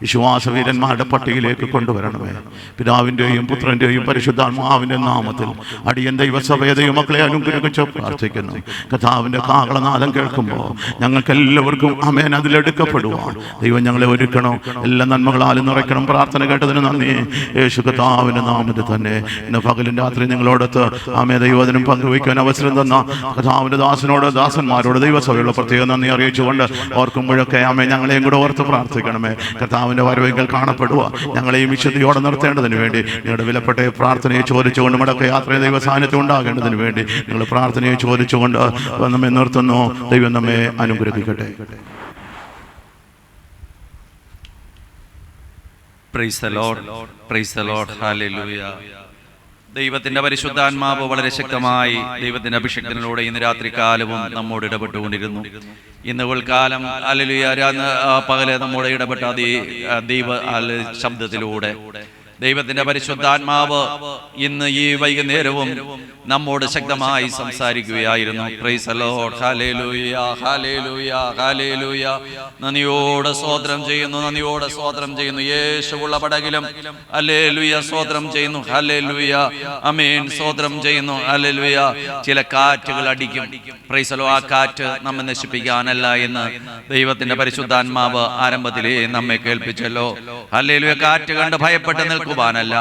വിശ്വാസവീരന്മാരുടെ പട്ടികയിലേക്ക് കൊണ്ടുവരണമേ. പിതാവിൻ്റെയും പുത്രൻ്റെയും പരിശുദ്ധാത്മാവിൻ്റെ നാമത്തിൽ അടിയൻ ദൈവസഭയെ ദൈവമക്കളെ അനുഗ്രഹിച്ച് പ്രാർത്ഥിക്കുന്നു. കർത്താവിൻ്റെ കാഹളനാദം കേൾക്കുമ്പോൾ ഞങ്ങൾക്ക് എല്ലാവർക്കും ആമേൻ അതിലെടുക്കപ്പെടുവാൻ ദൈവം ഞങ്ങളെ ഒരുക്കണം. എല്ലാ നന്മകളാലും നിറയ്ക്കണം. പ്രാർത്ഥന കേട്ടതിന് നന്ദി. യേശു കർത്താവിൻ്റെ നാമത്തിൽ തന്നെ ഇന്ന് പകലും രാത്രി നിങ്ങളോടൊത്ത് ആമേ ദൈവവചനം പങ്കുവയ്ക്കാൻ അവസരം തന്ന കർത്താവിൻ്റെ ദാസന്മാരോട് ദൈവസഭയുള്ള പ്രത്യേക നന്ദി അറിയിച്ചുകൊണ്ട് ഓർക്കുമ്പോഴൊക്കെ ആമേ ഞങ്ങളെയും കൂടെ ഓർത്ത് പ്രാർത്ഥിക്കണമേ. കർത്താവിൻ്റെ വരവെങ്കിൽ കാണപ്പെടുക ഞങ്ങളെയും വിശുദ്ധിയോടെ നിർത്തേണ്ടതിന് വേണ്ടി നിങ്ങളുടെ വിലപ്പെട്ട പ്രാർത്ഥനയെ ചോദിച്ചുകൊണ്ട് നമ്മുടെയൊക്കെ യാത്രയിൽ ദൈവ സാന്നിധ്യം ഉണ്ടാകേണ്ടതിന് വേണ്ടി നിങ്ങൾ പ്രാർത്ഥനയെ ചോദിച്ചുകൊണ്ട് നമ്മെ നിർത്തുന്നു. ദൈവം നമ്മെ അനുഗ്രഹിക്കട്ടെ. Price the Lord, price the Lord, hallelujah. ദൈവത്തിന്റെ പരിശുദ്ധാത്മാവ് വളരെ ശക്തമായി ദൈവത്തിന്റെ അഭിഷേകത്തിലൂടെ ഇന്ന് രാത്രികാലവും നമ്മോട് ഇടപെട്ടുകൊണ്ടിരുന്നു. ഇന്ന് ഉൾക്കാലം ഹല്ലേലൂയ പകല് നമ്മോട് ഇടപെട്ട ദൈവ ശബ്ദത്തിലൂടെ ദൈവത്തിന്റെ പരിശുദ്ധാത്മാവ് ഇന്ന് ഈ വൈകുന്നേരവും നമ്മോട് ശക്തമായി സംസാരിക്കുകയായിരുന്നു. പ്രൈസ് ദി ലോർഡ്, ഹല്ലേലൂയ, ഹല്ലേലൂയ, ഹല്ലേലൂയ. നന്ദിയോടെ സ്തോത്രം ചെയ്യുന്നു, നന്ദിയോടെ സ്തോത്രം ചെയ്യുന്നു. യേശുവുള്ള പടകിലും ഹല്ലേലൂയ സ്തോത്രം ചെയ്യുന്നു. ഹല്ലേലൂയ, ആമേൻ, സ്തോത്രം ചെയ്യുന്നു. ഹല്ലേലൂയ. ചില കാറ്റുകൾ അടിക്കും. Price the Lord. ആ കാറ്റ് നമ്മെ നശിപ്പിക്കാനല്ല എന്ന് ദൈവത്തിന്റെ പരിശുദ്ധാത്മാവ് ആരംഭത്തിലേ നമ്മെ കേൾപ്പിച്ചല്ലോ. ഹല്ലേലൂയ. കാറ്റ് കണ്ട് ഭയപ്പെട്ട് നിൽക്കുവാനല്ല.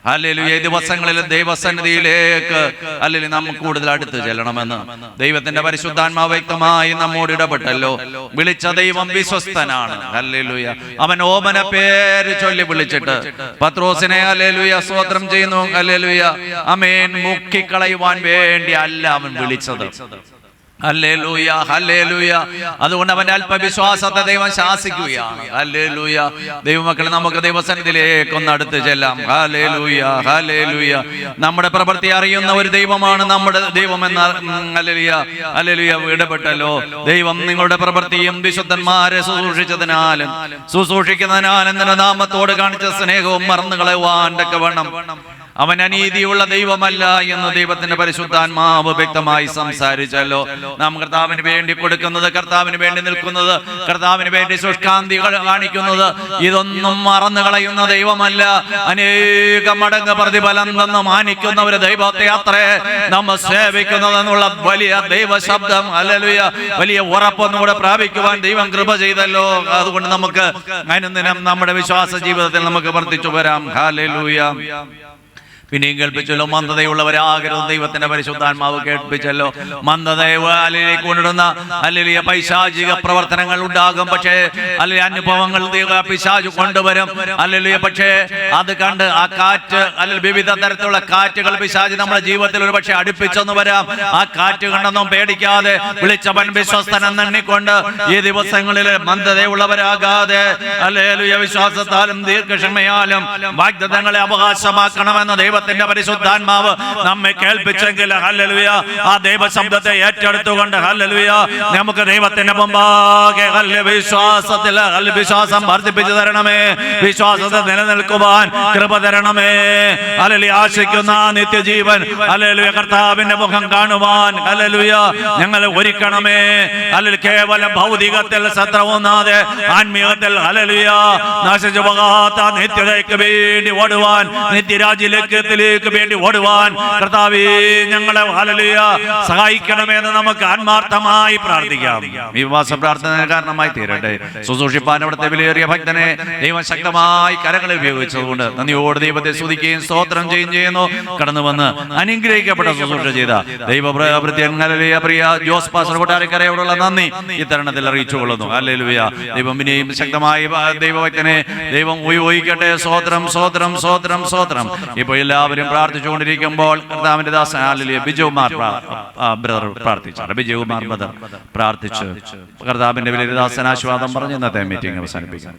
ഹല്ലേലൂയ. ഈ ദിവസങ്ങളിൽ ദൈവസന്നിധിയിലേക്ക് ഹല്ലേലൂയ നാം കൂടുതൽ അടുത്ത് ചെല്ലണമെന്ന് ദൈവത്തിന്റെ പരിശുദ്ധാത്മാവ് വ്യക്തമായി നമ്മോട് ഇടപെട്ടല്ലോ. വിളിച്ച ദൈവം വിശ്വസ്തനാണ്. ഹല്ലേലൂയ. അവൻ ഓമന പേര് ചൊല്ലി വിളിച്ചിട്ട് പത്രോസിനെ ഹല്ലേലൂയ സ്തോത്രം ചെയ്യുന്നു. ഹല്ലേലൂയ, ആമേൻ, മുക്കിക്കളയുവാൻ വേണ്ടി അല്ല അവൻ വിളിച്ചത്. Hallelujah, hallelujah. അതുകൊണ്ട് അവന്റെ അല്പവിശ്വാസത്തെ ദൈവം ശാസിക്കുകയാണ്. ഹല്ലേലൂയ. ദൈവമക്കളെ, നമുക്ക് ദൈവസന്നിധിയിലേക്ക് ഒന്ന് അടുത്ത് ചെല്ലാം. Hallelujah, hallelujah. നമ്മുടെ പ്രവൃത്തി അറിയുന്ന ഒരു ദൈവമാണ് നമ്മുടെ ദൈവം എന്ന ഹല്ലേലൂയ, ഹല്ലേലൂയ ഇടപെട്ടല്ലോ. ദൈവം നിങ്ങളുടെ പ്രവൃത്തിയും വിശുദ്ധന്മാരെ ശുശ്രൂഷിക്കുന്നതിനാലും നിന്റെ നാമത്തോട് കാണിച്ച സ്നേഹവും മറന്നു കളയുവാൻ വേണം. അവൻ അനീതിയുള്ള ദൈവമല്ല എന്ന് ദൈവത്തിന്റെ പരിശുദ്ധാത്മാവ് വ്യക്തമായി സംസാരിച്ചല്ലോ. നാം കർത്താവിന് വേണ്ടി കൊടുക്കുന്നത്, കർത്താവിന് വേണ്ടി നിൽക്കുന്നത്, കർത്താവിന് വേണ്ടി ശുഷ്കാന്തികൾ കാണിക്കുന്നത്, ഇതൊന്നും മറന്നു കളയുന്ന ദൈവമല്ല. അനേക മടങ്ങ് പ്രതിഫലം തന്ന് മാനിക്കുന്ന ഒരു ദൈവത്തെ അത്രേ നമ്മൾ സേവിക്കുന്നതെന്നുള്ള വലിയ ദൈവ ശബ്ദം, ഹല്ലേലൂയ, വലിയ ഉറപ്പൊന്നുകൂടെ പ്രാപിക്കുവാൻ ദൈവം കൃപ ചെയ്തല്ലോ. അതുകൊണ്ട് നമുക്ക് അനുദിനം നമ്മുടെ വിശ്വാസ ജീവിതത്തിൽ നമുക്ക് വർദ്ധിച്ചു വരാം. ഹല്ലേലൂയ. പിന്നെയും കേൾപ്പിച്ചല്ലോ, മന്ദതയുള്ളവരാകരുത്, ദൈവത്തിന്റെ പരിശുദ്ധാത്മാവ് കേൾപ്പിച്ചല്ലോ. മന്ദതയിലേക്ക് കൊണ്ടിടുന്ന അല്ലെങ്കിൽ പൈശാചിക പ്രവർത്തനങ്ങൾ ഉണ്ടാകും, പക്ഷേ അല്ലെങ്കിൽ അനുഭവങ്ങൾ പിശാച് കൊണ്ടുവരും, അല്ലെങ്കിൽ പക്ഷേ അത് കണ്ട് ആ കാറ്റ് അല്ലെങ്കിൽ വിവിധ തരത്തിലുള്ള കാറ്റുകൾ പിശാച് നമ്മുടെ ജീവിതത്തിൽ ഒരു പക്ഷേ അടുപ്പിച്ചൊന്നു വരാം. ആ കാറ്റ് കണ്ടൊന്നും പേടിക്കാതെ വിളിച്ചവൻ വിശ്വസ്തനെണ്ണിക്കൊണ്ട് ഈ ദിവസങ്ങളിൽ മന്ദതയുള്ളവരാകാതെ ഹല്ലേലൂയ വിശ്വാസത്താലും ദീർഘക്ഷമയാലും വാഗ്ദത്തങ്ങളെ അവകാശമാക്കണമെന്ന് ദൈവത്തിന്റെ പരിശുദ്ധാത്മാവ് നമ്മെ കേൾപ്പിച്ചെങ്കിൽ ഹല്ലേലൂയ ആ ദൈവശബ്ദത്തെ ഏറ്റെടുത്തുകൊണ്ട് ഹല്ലേലൂയ നമുക്ക് ദൈവത്തിന്റെ മുമ്പാകെ വിശ്വാസത്തിൽ വിശ്വാസം വർദ്ധിപ്പിച്ചു തരണമേ, വിശ്വാസത്തെ നിലനിൽക്കുവാൻ കൃപ തരണമേ. ഹല്ലേലൂയ ആശിക്കുന്ന നിത്യജീവൻ ഹല്ലേലൂയ കർത്താവിന്റെ മുഖം കാണുവാൻ ഹല്ലേലൂയ ഞങ്ങൾ ഒരുക്കണമേ. ഹല്ലേലൂയ കേവലം ഭൗതികത്തിൽ ശ്രദ്ധ ആത്മീയത്തിൽ ഹല്ലേലൂയ നശിച്ചു പോകാത്ത നിത്യതയ്ക്ക് വേണ്ടി ഓടുവാൻ, നിത്യരാജ്യത്തിലേക്ക് വേണ്ടി ഓടുവാൻ കർത്താവേ ഞങ്ങളെ ഹല്ലേലൂയ സഹായിക്കണമെന്ന് നമുക്ക് ആത്മാർത്ഥമായി പ്രാർത്ഥിക്കാം. വിശ്വാസ പ്രാർത്ഥന കാരണമായി തീരട്ടെ. ശുശ്രൂഷിപ്പാൻ അവിടുത്തെ വിലയേറിയ ഭക്തനെ ദൈവം ശക്തമായി കരങ്ങളെ ഉപയോഗിച്ചതുകൊണ്ട് നന്ദിയോട് ദൈവത്തെ സ്തുതിക്കുകയും സ്തോത്രം ചെയ്യുകയും ചെയ്യുന്നു. കടന്നു വന്ന് അനുഗ്രഹിക്കപ്പെട്ട ശുശ്രൂഷ ചെയ്ത ദൈവപ്രിയ പ്രിയ ജോസ് പാസ്റ്റർ കൊട്ടാരക്കരയോടുള്ള നന്ദി ഇത്തരണത്തിൽ അറിയിച്ചുകൊള്ളുന്നു. ഹല്ലേലൂയ. ദൈവം പിന്നെയും ശക്തമായി ദൈവഭക്തനെ ദൈവം ഉപയോഗിക്കട്ടെ. സ്തോത്രം സ്തോത്രം സ്തോത്രം സ്തോത്രം. ഇപ്പോൾ എല്ലാവരും പ്രാർത്ഥിച്ചുകൊണ്ടിരിക്കുമ്പോൾ കർത്താവിന്റെ ദാസൻ ഹല്ലേലൂയ ബിജുകുമാർ ബ്രദർ പ്രാർത്ഥിച്ചു. ബിജുകുമാർ ബ്രദർ പ്രാർത്ഥിച്ച് കർത്താവിന്റെ വലിയ ദാസൻ ആശീർവാദം പറഞ്ഞ് ഇന്നത്തെ മീറ്റിംഗ് അവസാനിപ്പിക്കാം.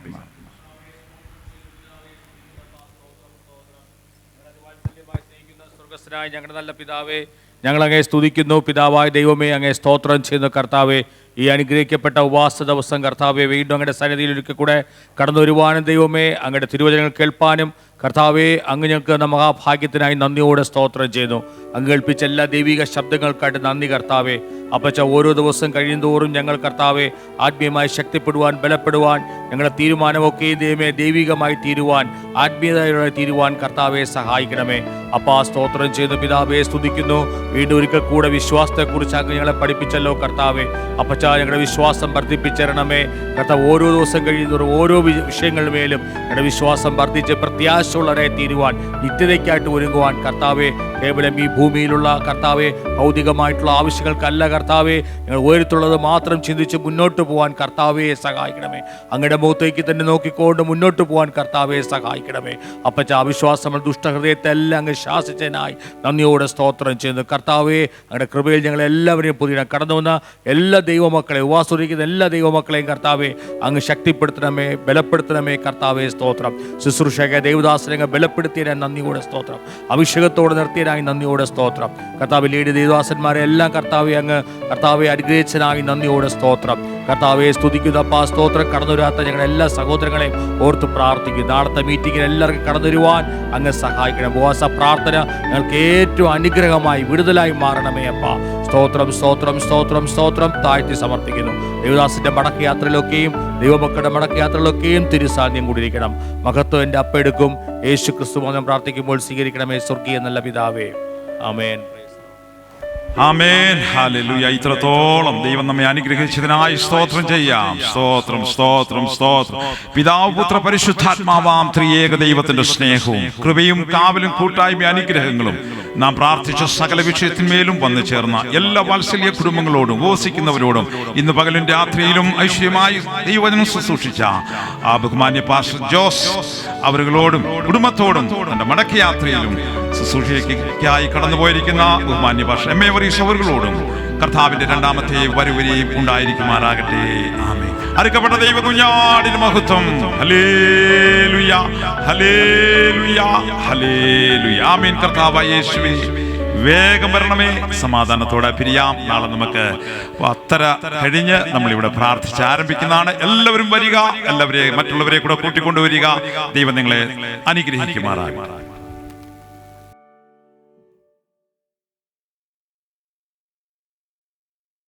ഞങ്ങളുടെ നല്ല പിതാവേ, ഞങ്ങൾ അങ്ങേ സ്തുതിക്കുന്നു. പിതാവായ ദൈവമേ, അങ്ങേ സ്തോത്രം ചെയ്യുന്ന കർത്താവേ, ഈ അനുഗ്രഹിക്കപ്പെട്ട ഉപവാസ ദിവസം കർത്താവെ വീണ്ടും അങ്ങയുടെ സന്നിധിയിൽ ഒരിക്കൽ കൂടെ കടന്നു വരുവാനും ദൈവമേ അങ്ങയുടെ തിരുവചനങ്ങൾ കേൾപ്പാനും കർത്താവെ അങ്ങ് ഞങ്ങൾക്ക് മഹാഭാഗ്യത്തിനായി നന്ദിയോടെ സ്തോത്രം ചെയ്യുന്നു. അങ്ങ് കേൾപ്പിച്ച എല്ലാ ദൈവിക ശബ്ദങ്ങൾക്കായിട്ട് നന്ദി കർത്താവെ. അപ്പച്ച ഓരോ ദിവസം കഴിയുന്തോറും ഞങ്ങൾ കർത്താവെ ആത്മീയമായി ശക്തിപ്പെടുവാൻ, ബലപ്പെടുവാൻ, ഞങ്ങളുടെ തീരുമാനമൊക്കെ ദൈവമേ ദൈവികമായി തീരുവാൻ, ആത്മീയതയോടെ തീരുവാൻ കർത്താവെ സഹായിക്കണമേ. അപ്പാ സ്തോത്രം ചെയ്ത് പിതാവെ സ്തുതിക്കുന്നു. വീണ്ടും ഒരിക്കൽ കൂടെ വിശ്വാസത്തെക്കുറിച്ച് അങ്ങ് ഞങ്ങളെ പഠിപ്പിച്ചല്ലോ കർത്താവെ. അപ്പച്ച ഞങ്ങളുടെ വിശ്വാസം വർദ്ധിപ്പിച്ചിരണമേ കർത്താവ്. ഓരോ ദിവസം കഴിയുന്നതോറും ഓരോ വിഷയങ്ങളുടെ മേലും ഞങ്ങളുടെ വിശ്വാസം വർദ്ധിച്ച് പ്രത്യാശയുള്ളവരെ തീരുവാൻ, നിത്യതയ്ക്കായിട്ട് ഒരുങ്ങുവാൻ കർത്താവെ. കേവലം ഈ ഭൂമിയിലുള്ള കർത്താവെ ഭൗതികമായിട്ടുള്ള ആവശ്യങ്ങൾക്കല്ല കർത്താവെ, ഞങ്ങൾ ഉയരത്തുള്ളത് മാത്രം ചിന്തിച്ച് മുന്നോട്ട് പോകാൻ കർത്താവെ സഹായിക്കണമേ. അങ്ങയുടെ മുഖത്തേക്ക് തന്നെ നോക്കിക്കൊണ്ട് മുന്നോട്ട് പോകാൻ കർത്താവെ സഹായിക്കണമേ. അപ്പച്ച അവിശ്വാസം ദുഷ്ടഹൃദയത്തെ എല്ലാം അങ്ങ് ശാസിച്ചതിനായി നന്ദിയോടെ സ്തോത്രം ചെയ്യുന്നു കർത്താവെ. അങ്ങയുടെ കൃപയിൽ ഞങ്ങളെല്ലാവരെയും പുതിയ കടന്നു വന്ന എല്ലാ ദൈവമക്കളെയും, ഉപവാസിക്കുന്ന എല്ലാ ദൈവമക്കളെയും കർത്താവെ അങ്ങ് ശക്തിപ്പെടുത്തണമേ, ബലപ്പെടുത്തണമേ കർത്താവെ. സ്തോത്രം. ശുശ്രൂഷക ദൈവദാസനെ ബലപ്പെടുത്തിയതിനായി നന്ദിയോടെ സ്തോത്രം. അഭിഷേകത്തോടെ നിർത്തിയതിനായി നന്ദിയോടെ സ്തോത്രം കർത്താവ്. ലീഡ് ദൈവദാസന്മാരെ എല്ലാം കർത്താവെ അങ്ങ് കർത്താവെ അനുഗ്രഹിച്ചതിനായി നന്ദിയോടെ സ്തോത്രം കർത്താവെ. സ്തുതിക്കുന്ന അപ്പാ സ്തോത്രം. കടന്നു വരാത്ത ഞങ്ങളുടെ എല്ലാ സഹോദരങ്ങളെയും ഓർത്ത് പ്രാർത്ഥിക്കും. നാളത്തെ മീറ്റിങ്ങിൽ എല്ലാവർക്കും കടന്നു വരുവാൻ അങ്ങ് സഹായിക്കണം. ഉപവാസ പ്രാർത്ഥന ഞങ്ങൾക്ക് ഏറ്റവും അനുഗ്രഹമായി വിടുതലായി മാറണമേ അപ്പാ. സ്തോത്രം സ്തോത്രം സ്തോത്രം സ്തോത്രം താഴ്ത്തി സമർപ്പിക്കുന്നു. ദൈവദാസന്റെ മടക്കയാത്രയിലൊക്കെയും ദൈവമക്കളുടെ മടക്കയാത്രയിലൊക്കെയും തിരുസാന്നിധ്യം കൂടിയിരിക്കണം. മഹത്വം എൻ്റെ അപ്പെടുക്കും. യേശു ക്രിസ്തു മൂലം പ്രാർത്ഥിക്കുമ്പോൾ സ്വീകരിക്കണമേ സ്വർഗീയ നല്ല പിതാവേ. ആമേൻ. ആമേൻ. ഹല്ലേലൂയ. ഇത്രത്തോളം ദൈവം നമ്മെ അനുഗ്രഹിച്ചതിനായി സ്തോത്രം ചെയ്യാം. സ്തോത്രം സ്തോത്രം സ്തോത്രം. പിതാവ് പുത്ര പരിശുദ്ധാത്മാവാം ത്രിയേക ദൈവത്തിന്റെ സ്നേഹവും കൃപയും കാവലും കൂട്ടായ്മ അനുഗ്രഹങ്ങളും നാം പ്രാർത്ഥിച്ച സകല വിഷയത്തിന്മേലും വന്നു ചേർന്ന എല്ലാ വാത്സല്യ കുടുംബങ്ങളോടും ഉപവസിക്കുന്നവരോടും ഇന്ന് പകലും രാത്രിയിലും ഐശ്വര്യമായി ദൈവവചനം ശുശ്രൂഷിച്ച ആ ബഹുമാന്യ പാസ്റ്റർ ജോസ് അവരോടും കുടുംബത്തോടും തന്റെ മടക്കയാത്രയിലും ശുശ്രൂഷയ്ക്കായി കടന്നുപോയിരിക്കുന്ന ബഹുമാന്യ പാസ്റ്റർ എം എ വറീസ് അവരോടും കർത്താവിന്റെ രണ്ടാമത്തെ വരവരെയും ഉണ്ടായിരിക്കുമാറാകട്ടെ. ആമേൻ. അറുക്കപ്പെട്ട ദൈവ കുഞ്ഞാടിന്റെ മഹത്വം. ഹല്ലേലൂയ ഹല്ലേലൂയ ഹല്ലേലൂയ. ആമേൻ. കർത്താവായ യേശുവേ വേഗം വരണമേ. സമാധാനത്തോടെ പിരിയാം. നാളെ നമുക്ക് 10:30 കഴിഞ്ഞ് നമ്മളിവിടെ പ്രാർത്ഥിച്ച് ആരംഭിക്കുന്നതാണ്. എല്ലാവരും വരിക, എല്ലാവരെയും മറ്റുള്ളവരെ കൂടെ കൂട്ടിക്കൊണ്ടുവരിക. ദൈവം നിങ്ങളെ അനുഗ്രഹിക്കുമാറാകട്ടെ.